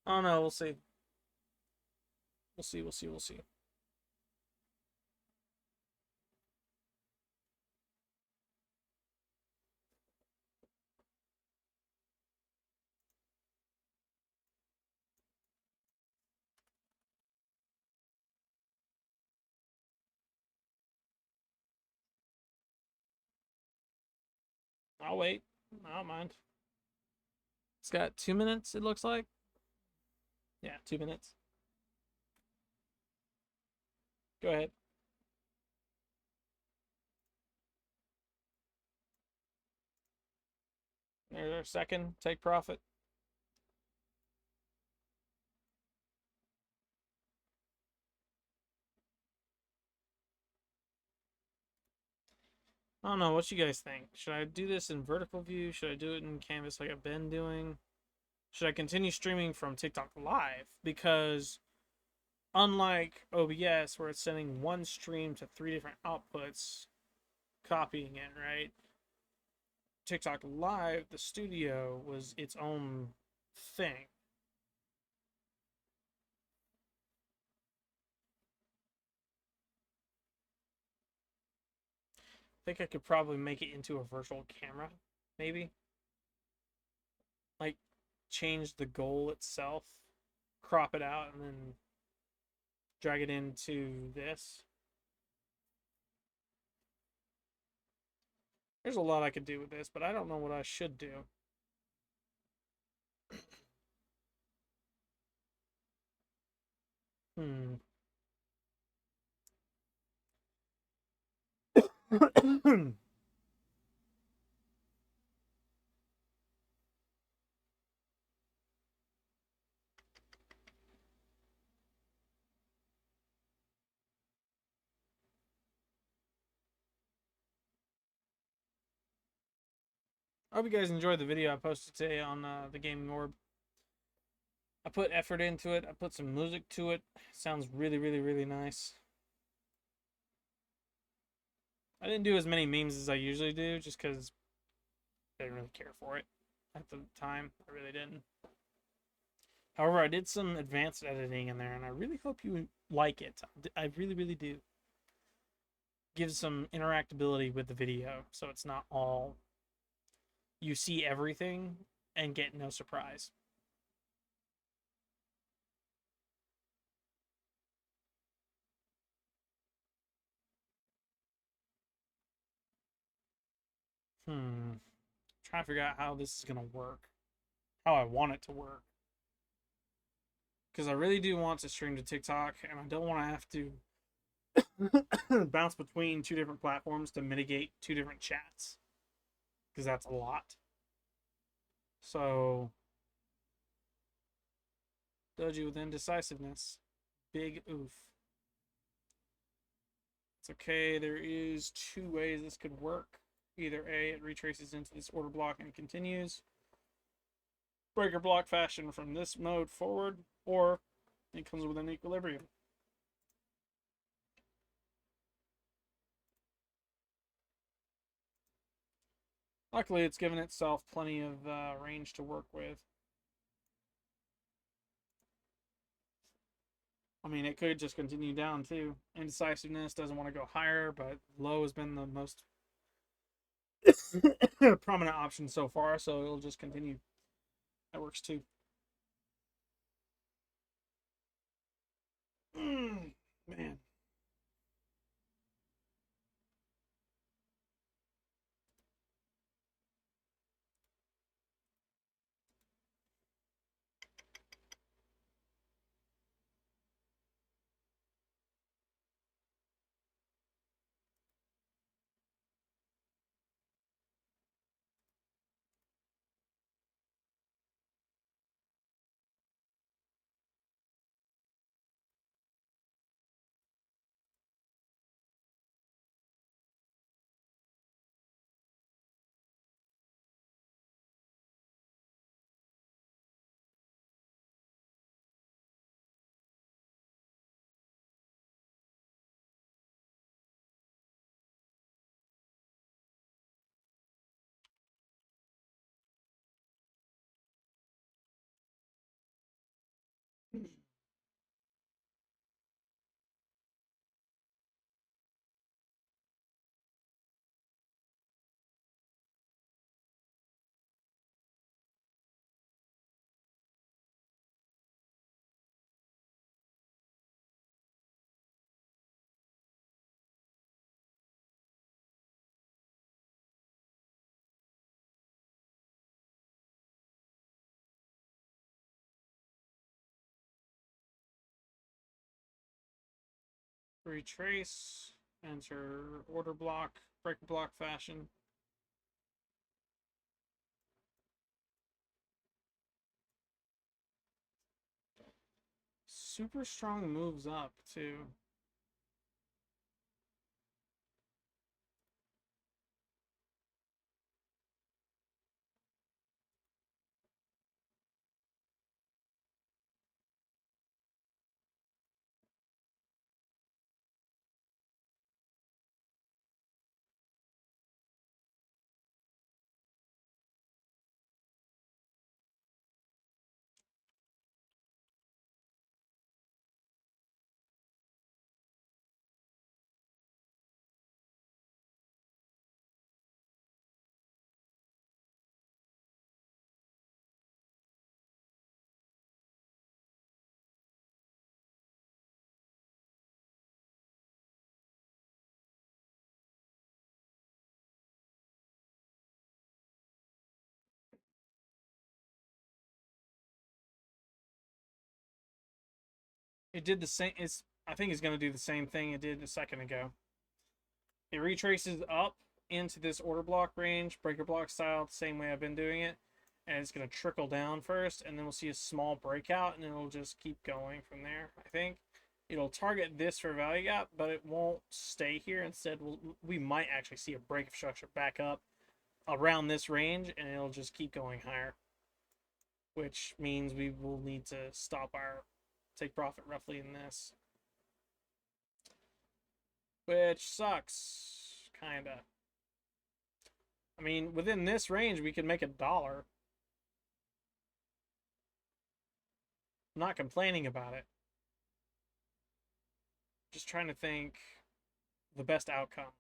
I don't know, we'll see. We'll see, we'll see, we'll see. I'll wait. I don't mind. It's got 2 minutes, it looks like. Yeah, 2 minutes. Go ahead. There's our second. Take profit. I don't know. What you guys think? Should I do this in vertical view? Should I do it in Canvas like I've been doing? Should I continue streaming from TikTok Live? Because unlike OBS, where it's sending one stream to 3 different outputs, copying it, right? TikTok Live, the studio, was its own thing. I think I could probably make it into a virtual camera, maybe. Like, change the goal itself, crop it out, and then drag it into this. There's a lot I could do with this, but I don't know what I should do. Hmm. I hope you guys enjoyed the video I posted today on the Gaming Orb. I put effort into it. I put some music to it. It sounds really, really, really nice. I didn't do as many memes as I usually do just because I didn't really care for it at the time. I really didn't. However, I did some advanced editing in there, and I really hope you like it. I really, really do. Gives some interactability with the video, so it's not all you see everything and get no surprise. Trying to figure out how this is gonna work, how I want it to work, because I really do want to stream to TikTok, and I don't want to have to bounce between 2 different platforms to mitigate 2 different chats, because that's a lot. So, Doji with indecisiveness, big oof. It's okay. There is 2 ways this could work. Either A, it retraces into this order block and continues breaker block fashion from this mode forward, or it comes with an equilibrium. Luckily, it's given itself plenty of range to work with. I mean, it could just continue down too. Indecisiveness doesn't want to go higher, but low has been the most prominent option so far, so it'll just continue. That works too. Man. Retrace, enter order block, breaker block fashion. Super strong moves up too. It did the same. I think it's going to do the same thing it did a second ago. It retraces up into this order block range, breaker block style, the same way I've been doing it. And it's going to trickle down first, and then we'll see a small breakout, and it'll just keep going from there, I think. It'll target this for value gap, but it won't stay here. Instead, we might actually see a break of structure back up around this range, and it'll just keep going higher. Which means we will need to stop our take profit roughly in this. Which sucks, kinda. I mean, within this range, we can make $1. I'm not complaining about it. Just trying to think the best outcome.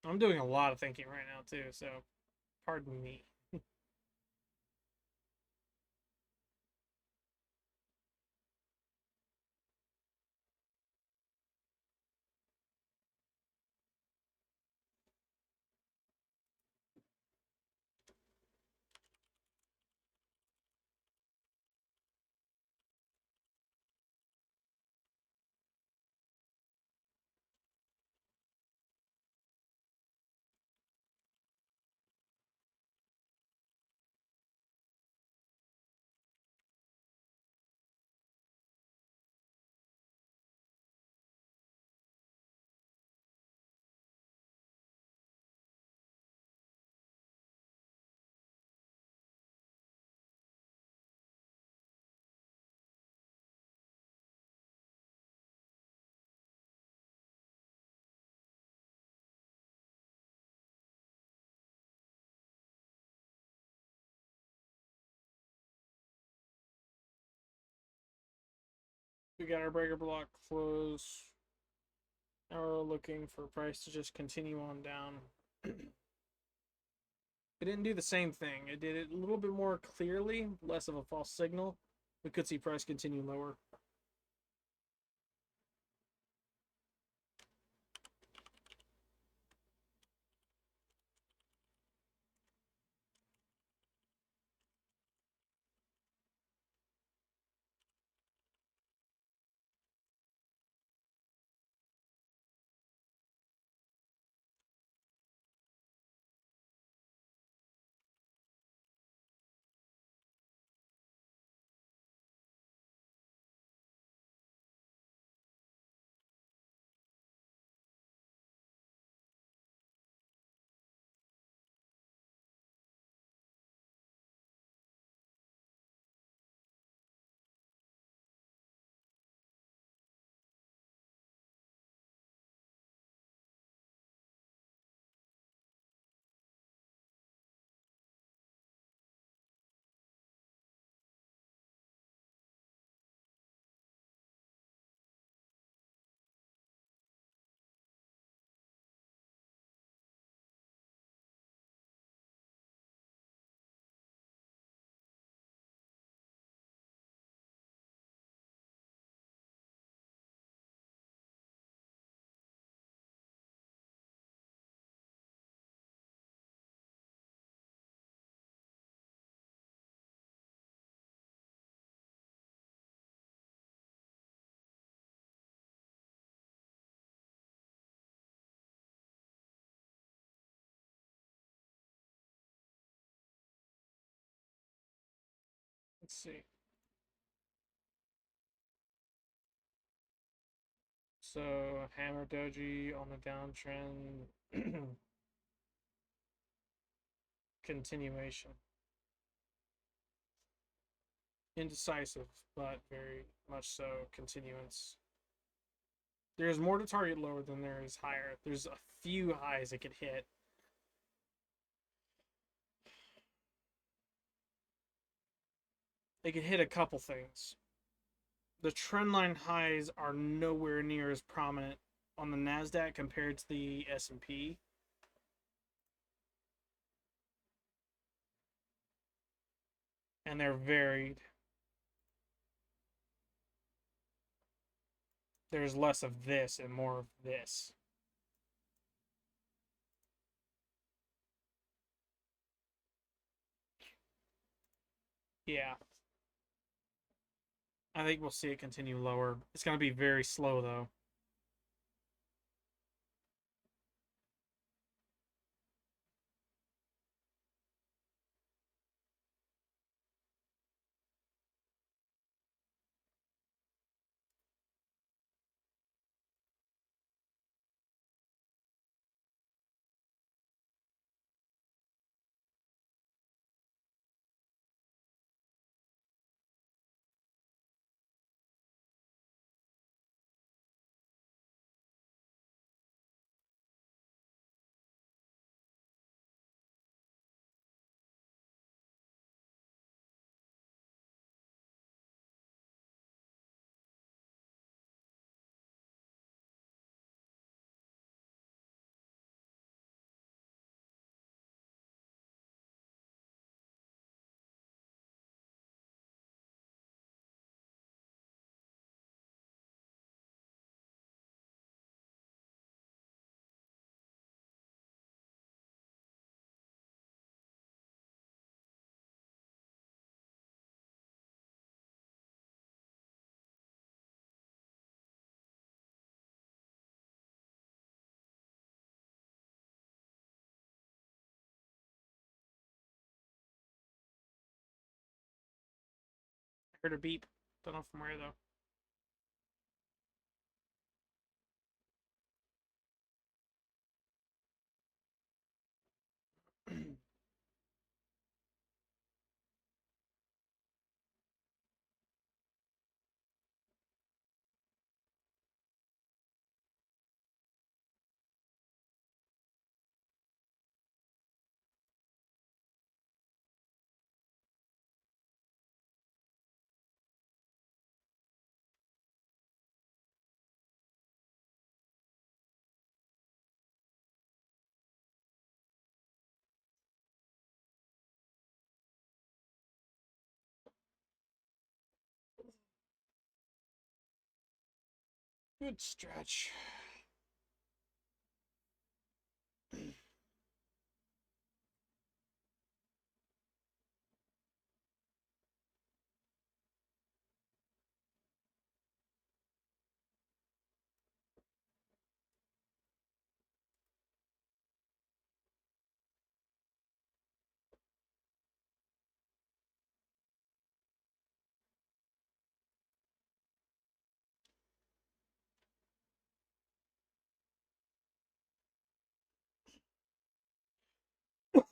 I'm doing a lot of thinking right now, too, so pardon me. We got our breaker block close. Now we're looking for price to just continue on down. It didn't do the same thing. It did it a little bit more clearly, less of a false signal. We could see price continue lower. Let's see. So hammer doji on the downtrend. Continuation. Indecisive, but very much so continuance. There's more to target lower than there is higher. There's a few highs it could hit. It could hit a couple things. The trendline highs are nowhere near as prominent on the Nasdaq compared to the S&P. And they're varied. There's less of this and more of this. Yeah. I think we'll see it continue lower. It's going to be very slow, though. I heard a beep. Don't know from where, though. Good stretch.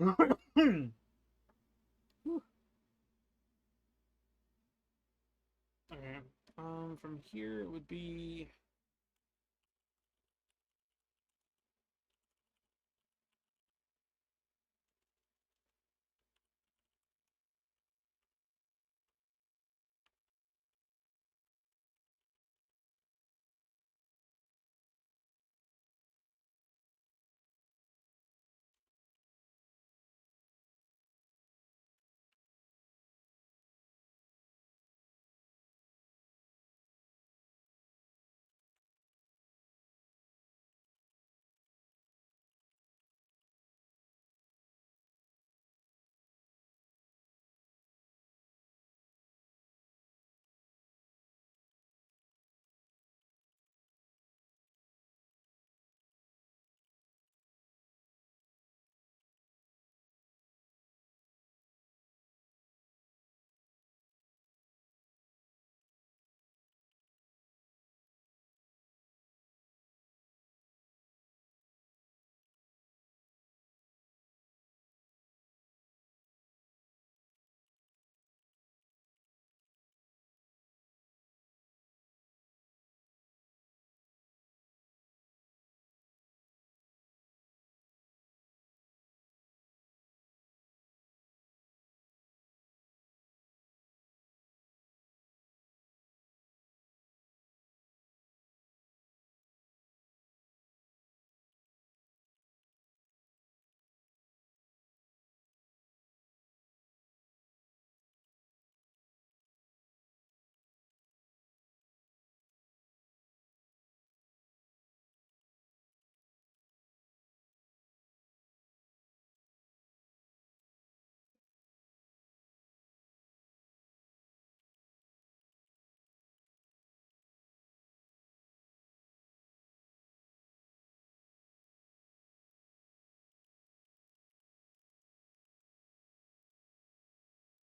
Okay. From here it would be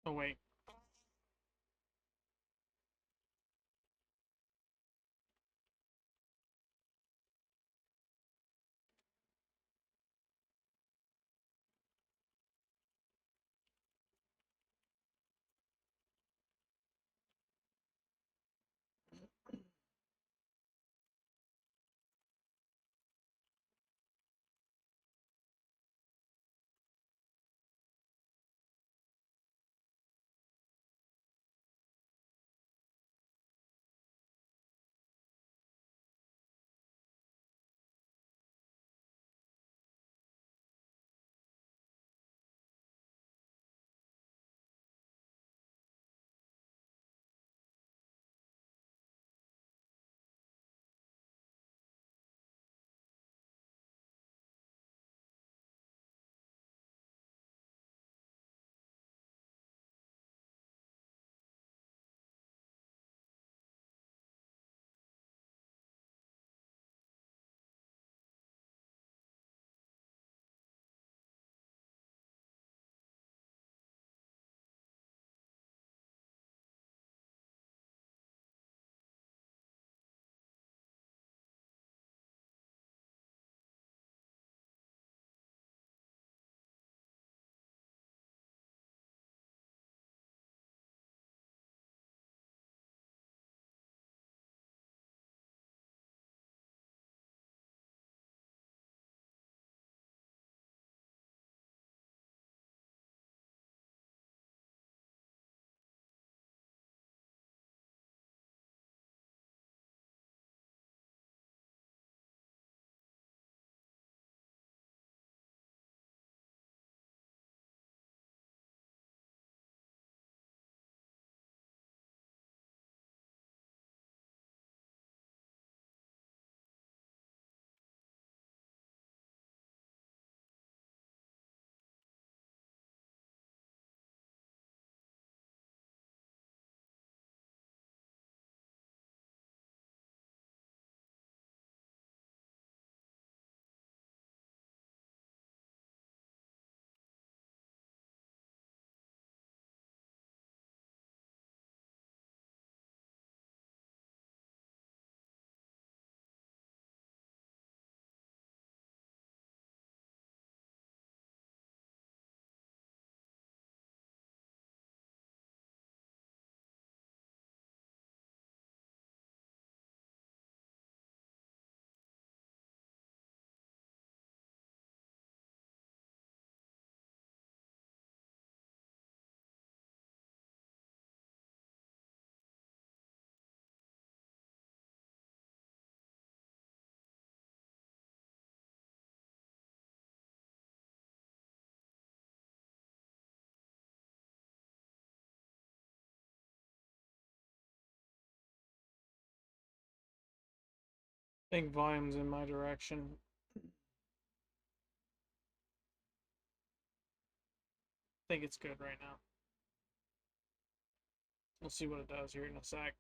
Oh wait. I think volume's in my direction. I think it's good right now. We'll see what it does here in a sec.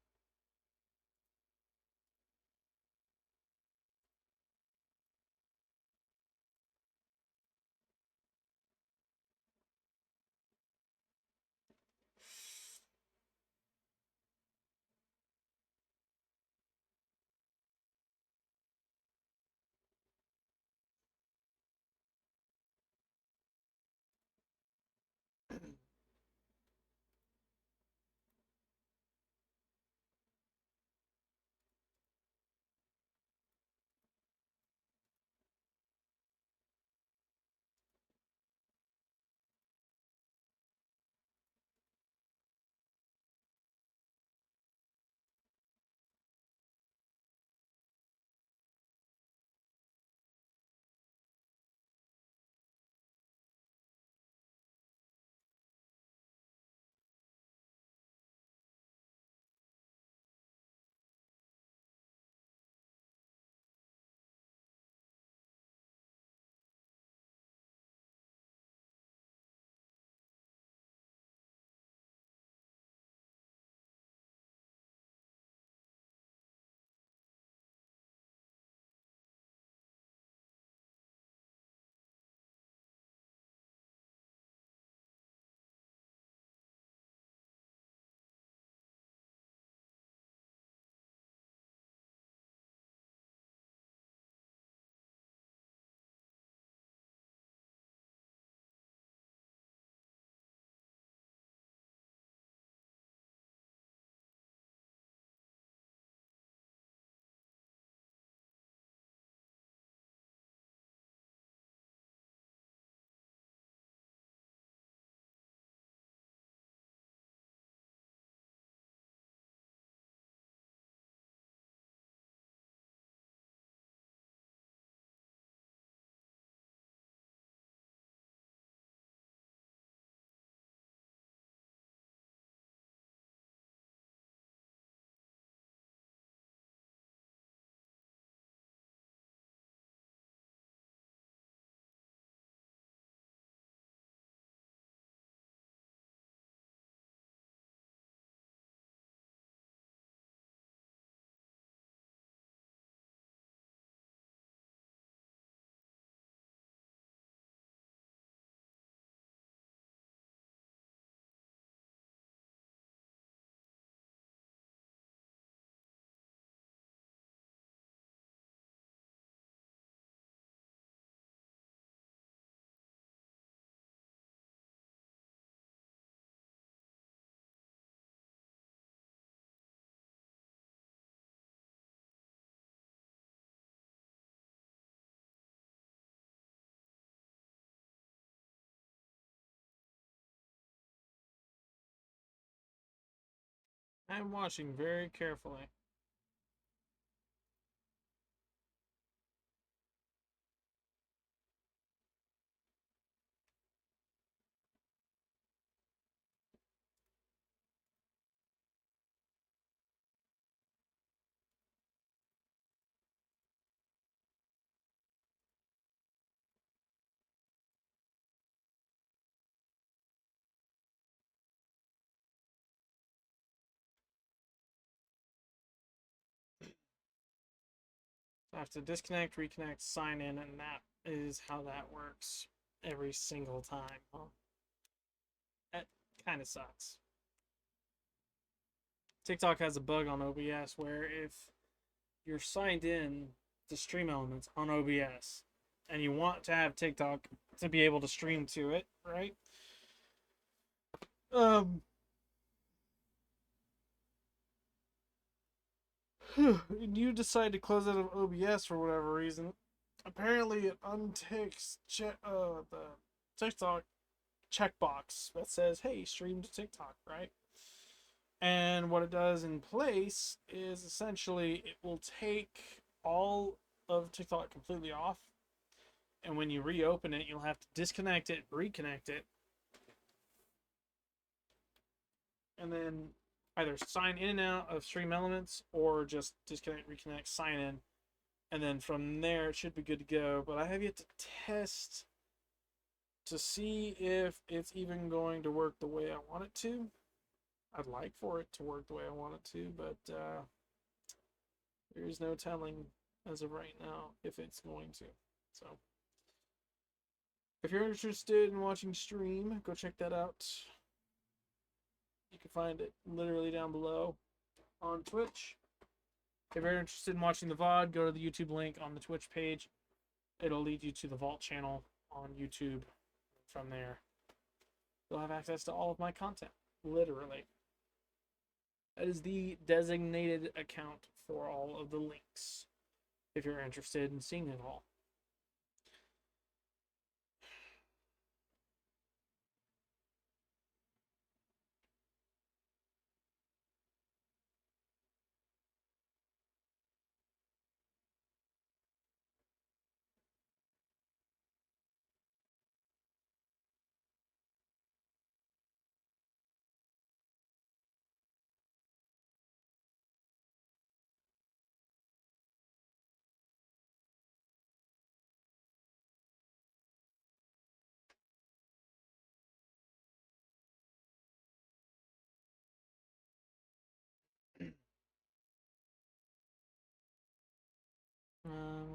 I'm watching very carefully. I have to disconnect, reconnect, sign in, and that is how that works every single time. Huh? That kind of sucks. TikTok has a bug on OBS where if you're signed in to Stream Elements on OBS and you want to have TikTok to be able to stream to it, right? Um, and you decide to close out of OBS for whatever reason, apparently it unticks the TikTok checkbox that says, "Hey, stream to TikTok," right? And what it does in place is essentially it will take all of TikTok completely off, and when you reopen it, you'll have to disconnect it, reconnect it, and then either sign in and out of Stream Elements or just disconnect, reconnect, sign in, and then from there it should be good to go. But I have yet to test to see if it's even going to work the way I want it to. I'd like for it to work the way I want it to, but there is no telling as of right now if it's going to. So, if you're interested in watching stream, go check that out. You can find it literally down below on Twitch. If you're interested in watching the VOD, go to the YouTube link on the Twitch page. It'll lead you to the Vault channel on YouTube. From there, you'll have access to all of my content. Literally. That is the designated account for all of the links if you're interested in seeing it all.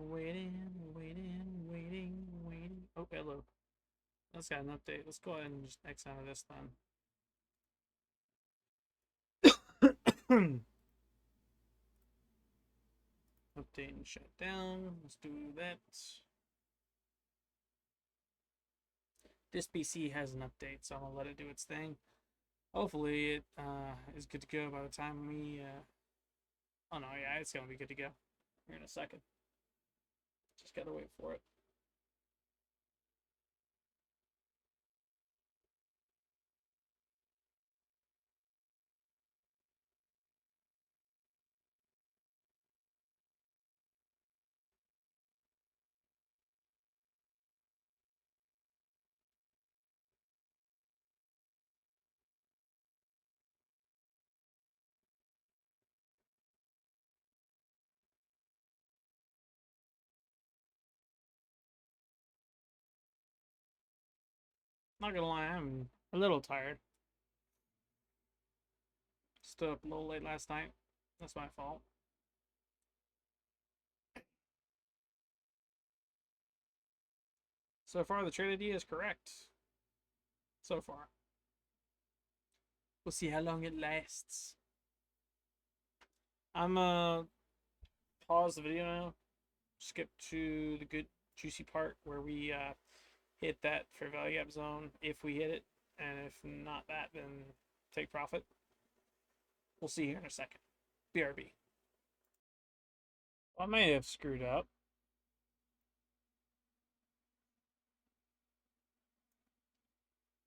Waiting. Oh, hello. That's got an update. Let's go ahead and just X out of this then. Update and shut down. Let's do that. This PC has an update, so I'm gonna let it do its thing. Hopefully, it is good to go by the time we. Oh no, yeah, it's gonna be good to go here in a second. Just gotta wait for it. Not gonna lie, I'm a little tired. Stood up a little late last night. That's my fault. So far, the trade idea is correct. So far. We'll see how long it lasts. I'm pause the video now. Skip to the good juicy part where we hit that fair value gap zone if we hit it, and if not that, then take profit. We'll see here in a second. BRB. Well, I may have screwed up.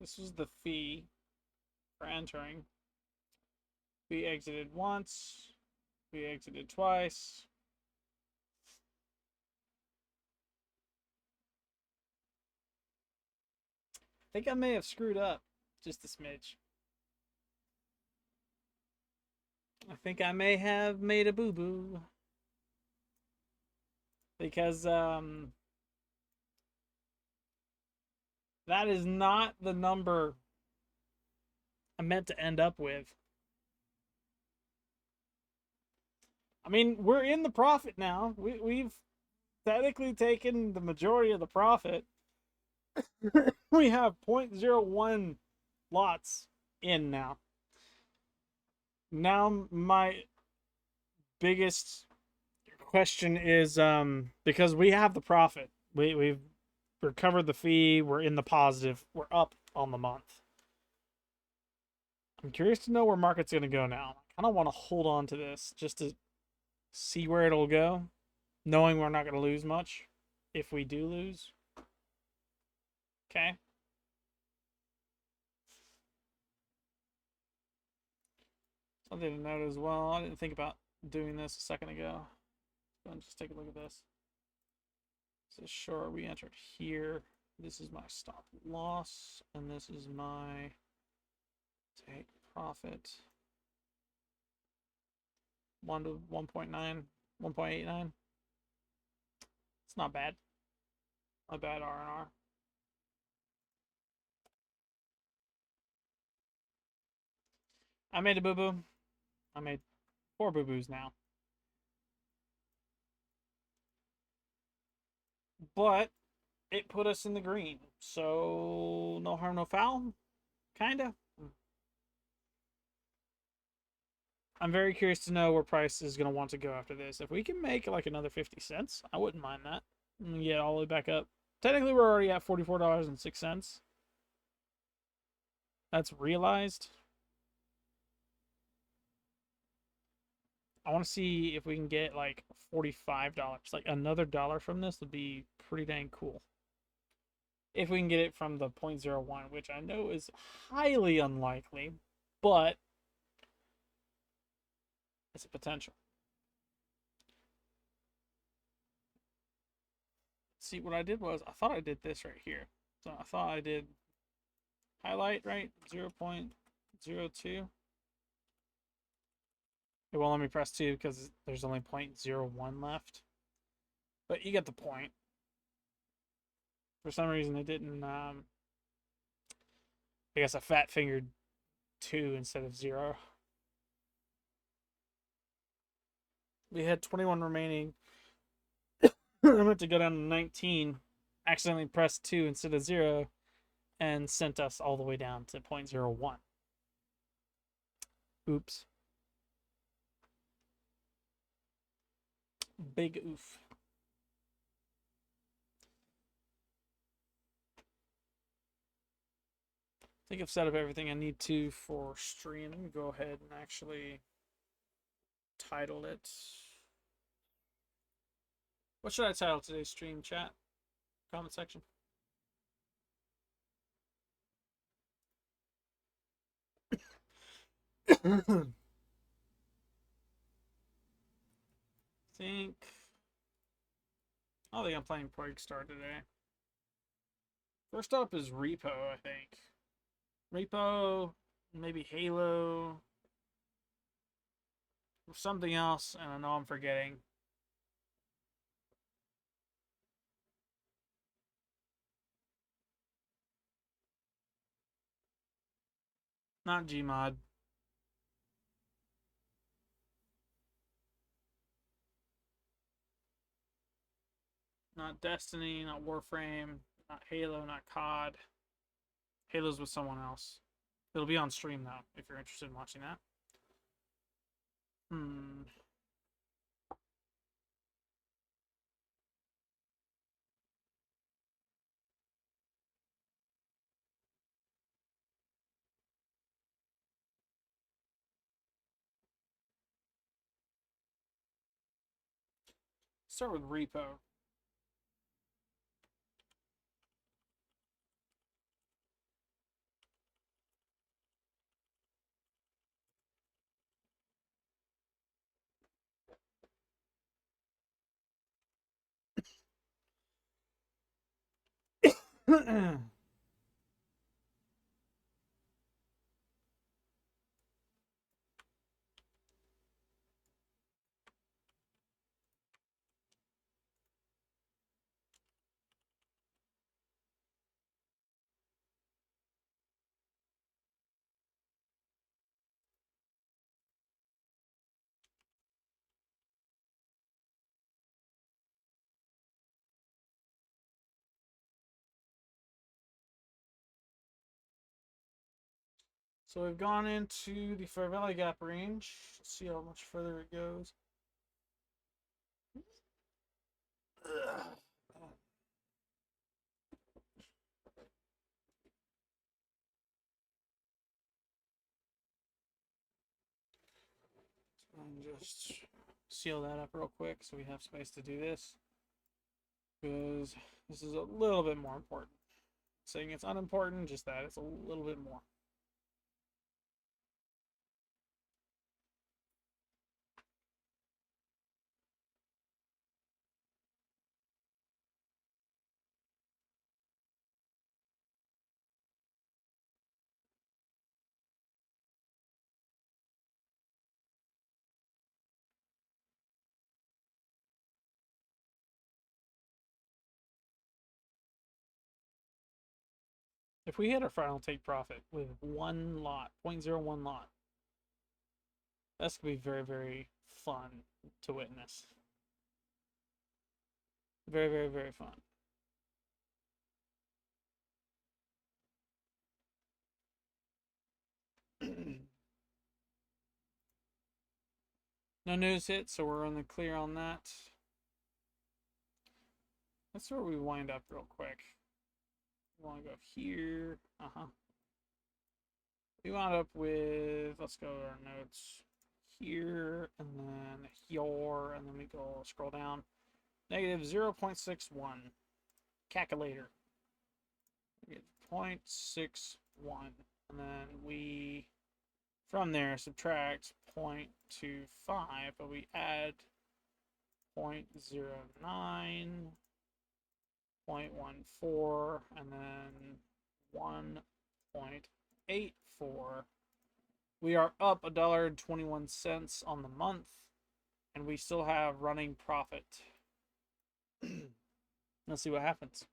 This was the fee for entering. We exited once. We exited twice. I think I may have screwed up just a smidge. I think I may have made a boo-boo. Because that is not the number I meant to end up with. I mean, we're in the profit now. We've technically taken the majority of the profit. We have 0.01 lots in now. Now my biggest question is because we have the profit. We've recovered the fee, we're in the positive, we're up on the month. I'm curious to know where market's gonna go now. I kinda wanna hold on to this just to see where it'll go, knowing we're not gonna lose much if we do lose. Okay. Something to note as well. I didn't think about doing this a second ago. Let's just take a look at this. So sure, we entered here. This is my stop loss, and this is my take profit. 1 to 1.9, 1.89. It's not bad. Not bad R&R. I made a boo-boo. I made 4 boo-boos now. But it put us in the green. So no harm, no foul. Kinda. I'm very curious to know where price is going to want to go after this. If we can make like another 50 cents, I wouldn't mind that. And get all the way back up. Technically, we're already at $44.06. That's realized. I want to see if we can get like $45. Like another dollar from this would be pretty dang cool. If we can get it from the 0.01, which I know is highly unlikely, but it's a potential. See, what I did was, I thought I did this right here. So I thought I did highlight, right? 0.02. It won't let me press 2 because there's only 0.01 left. But you get the point. For some reason, it didn't, I guess I fat fingered 2 instead of 0. We had 21 remaining. I meant to go down to 19. Accidentally pressed 2 instead of 0 and sent us all the way down to 0.01. Oops. Big oof. I think I've set up everything I need to for stream. Let me go ahead and actually title it. What should I title today's stream, chat? Comment section. think I think I'm playing Star today. First up is Repo, I think. Repo, maybe Halo, or something else, and I know I'm forgetting. Not Gmod. Not Destiny, not Warframe, not Halo, not COD. Halo's with someone else. It'll be on stream though, if you're interested in watching that. Start with Repo. So we've gone into the Fair Valley Gap range. Let's see how much further it goes. And just seal that up real quick so we have space to do this. Because this is a little bit more important. Saying it's unimportant, just that it's a little bit more. If we hit our final take profit with one lot, 0.01 lot, that's going to be very, very fun to witness. Very, very, very fun. No news hit, so we're on the clear on that. That's where we wind up real quick. We want to go here. We wound up with, let's go to our notes here, and then here, and then we go scroll down. Negative 0.61. Calculator. We get 0.61. And then we, from there, subtract 0.25, but we add 0.09, 0.14, and then 1.84. We are up $1.21 on the month, and we still have running profit. Let's see what happens.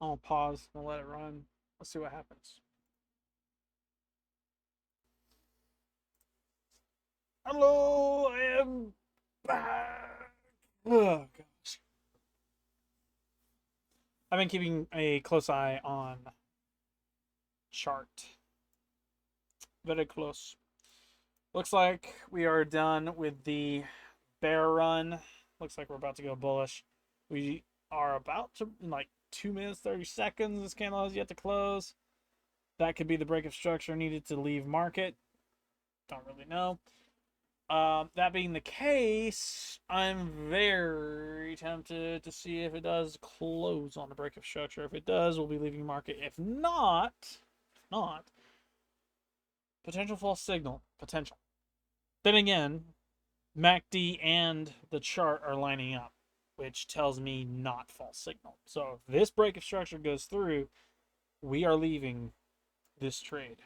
I'll pause and let it run. Let's see what happens. Hello, I am back. Oh gosh. I've been keeping a close eye on chart. Very close. Looks like we are done with the bear run. Looks like we're about to go bullish. We are about to, in like 2 minutes, 30 seconds. This candle has yet to close. That could be the break of structure needed to leave market. Don't really know. That being the case, I'm very tempted to see if it does close on the break of structure. If it does, we'll be leaving the market. If not, potential false signal. Potential. Then again, MACD and the chart are lining up, which tells me not false signal. So if this break of structure goes through, we are leaving this trade.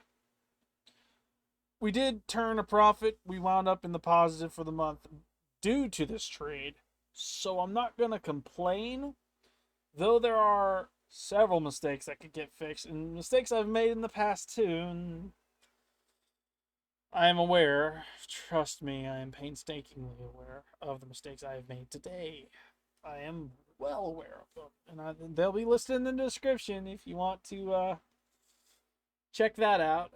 We did turn a profit. We wound up in the positive for the month due to this trade. So I'm not going to complain, though there are several mistakes that could get fixed, and mistakes I've made in the past too. And I am aware, trust me, I am painstakingly aware of the mistakes I have made today. I am well aware of them, and they'll be listed in the description if you want to check that out.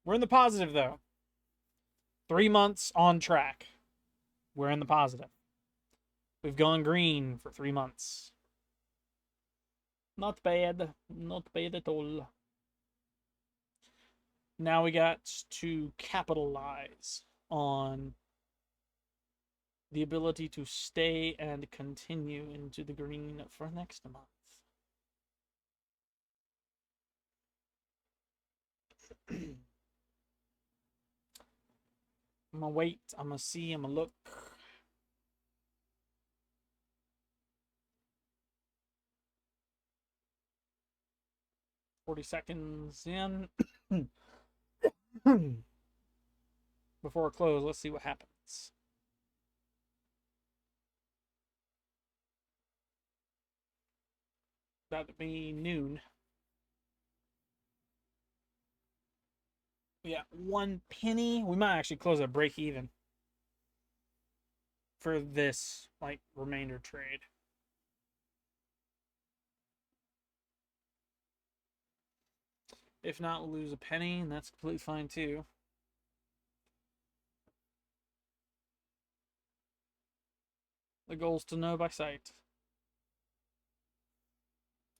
We're in the positive though. 3 months on track. We're in the positive. We've gone green for 3 months. Not bad. Not bad at all. Now we got to capitalize on the ability to stay and continue into the green for next month. I'm gonna wait. I'm gonna see. I'm gonna look. $40 in. Before I close, let's see what happens. About to be noon. We got 1 penny. We might actually close at break even for this like remainder trade. If not, we'll lose a penny, and that's completely fine too. The goal is to know by sight.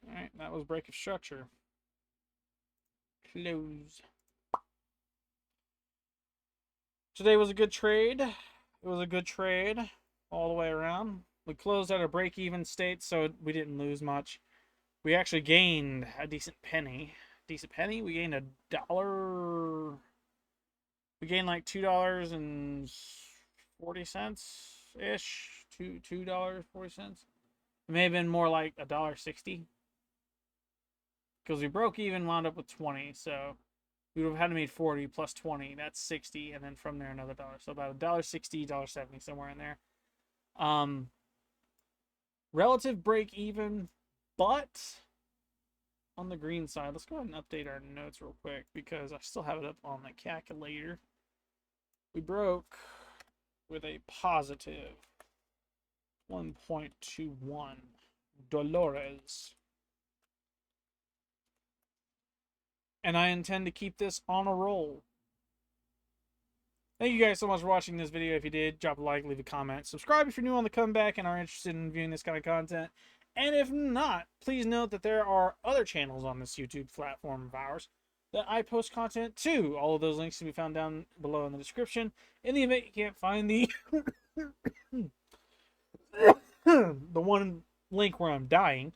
Alright, that was break of structure. Close. Today was a good trade. It was a good trade all the way around. We closed at a break-even state, so we didn't lose much. We actually gained a decent penny. Decent penny? We gained $1. We gained like $2.40-ish. $2.40. It may have been more like $1.60. Because we broke even, wound up with 20, so we would have had to make 40 plus 20. That's 60, and then from there another dollar. So about $1.60, $1.70, somewhere in there. Relative break even, but on the green side, let's go ahead and update our notes real quick because I still have it up on the calculator. We broke with a positive 1.21 Dolores. And I intend to keep this on a roll. Thank you guys so much for watching this video. If you did, drop a like, leave a comment. Subscribe if you're new on the comeback and are interested in viewing this kind of content. And if not, please note that there are other channels on this YouTube platform of ours that I post content to. All of those links can be found down below in the description. In the event you can't find the the one link where I'm dying,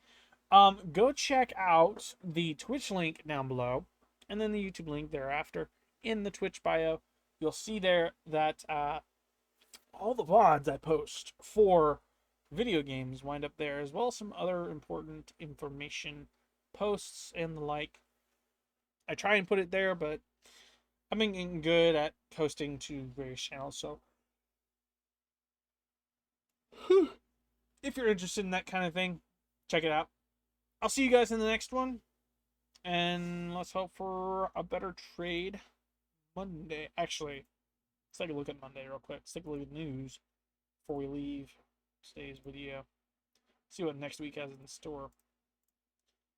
go check out the Twitch link down below, and then the YouTube link thereafter in the Twitch bio. You'll see there that all the VODs I post for video games wind up there, as well as some other important information posts and the like. I try and put it there, but I've been getting good at posting to various channels, so if you're interested in that kind of thing, check it out. I'll see you guys in the next one, and let's hope for a better trade Monday. Actually, let's take a look at Monday real quick. Let's take a look at news before we leave today's video. See what next week has in store.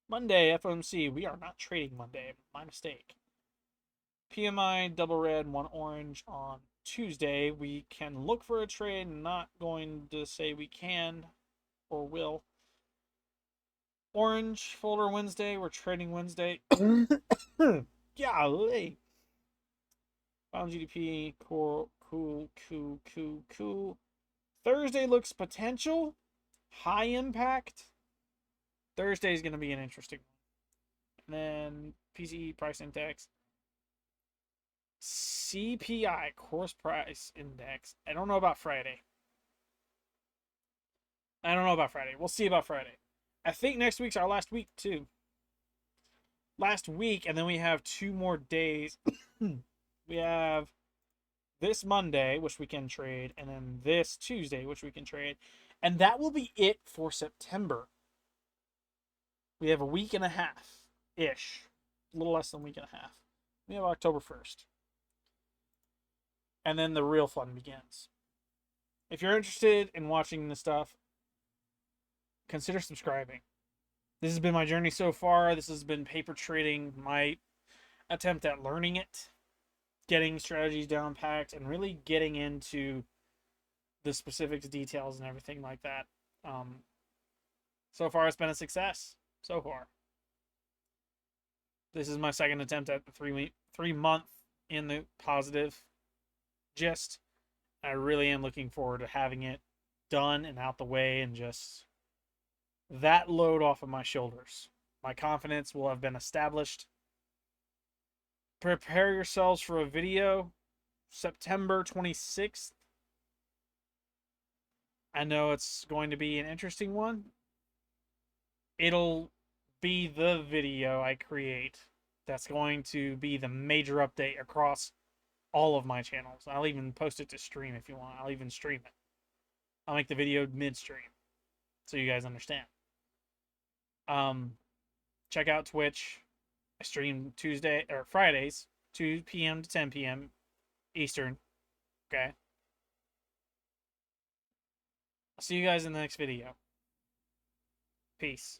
Monday, FOMC. We are not trading Monday. My mistake. PMI, double red, one orange on Tuesday. We can look for a trade. Not going to say we can or will. Orange folder Wednesday. We're trading Wednesday. Golly. Bottom GDP, core Cool, cool, cool, cool. Thursday looks potential. High impact. Thursday is going to be an interesting one. And then PCE price index. CPI, course price index. I don't know about Friday. We'll see about Friday. I think next week's our last week, too. Last week, and then we have 2 more days. We have this Monday, which we can trade, and then this Tuesday, which we can trade. And that will be it for September. We have a week and a half ish. A little less than a week and a half. We have October 1st. And then the real fun begins. If you're interested in watching this stuff, consider subscribing. This has been my journey so far. This has been paper trading, my attempt at learning it, getting strategies down packed, and really getting into the specifics, details, and everything like that. So far, it's been a success. So far. This is my second attempt at the 3-month in the positive gist. I really am looking forward to having it done and out the way and just that load off of my shoulders. My confidence will have been established. Prepare yourselves for a video September 26th. I know it's going to be an interesting one. It'll be the video I create that's going to be the major update across all of my channels. I'll even post it to stream if you want. I'll even stream it. I'll make the video midstream so you guys understand. Check out Twitch. I stream Fridays, 2 p.m. to 10 p.m. Eastern. Okay. I'll see you guys in the next video. Peace.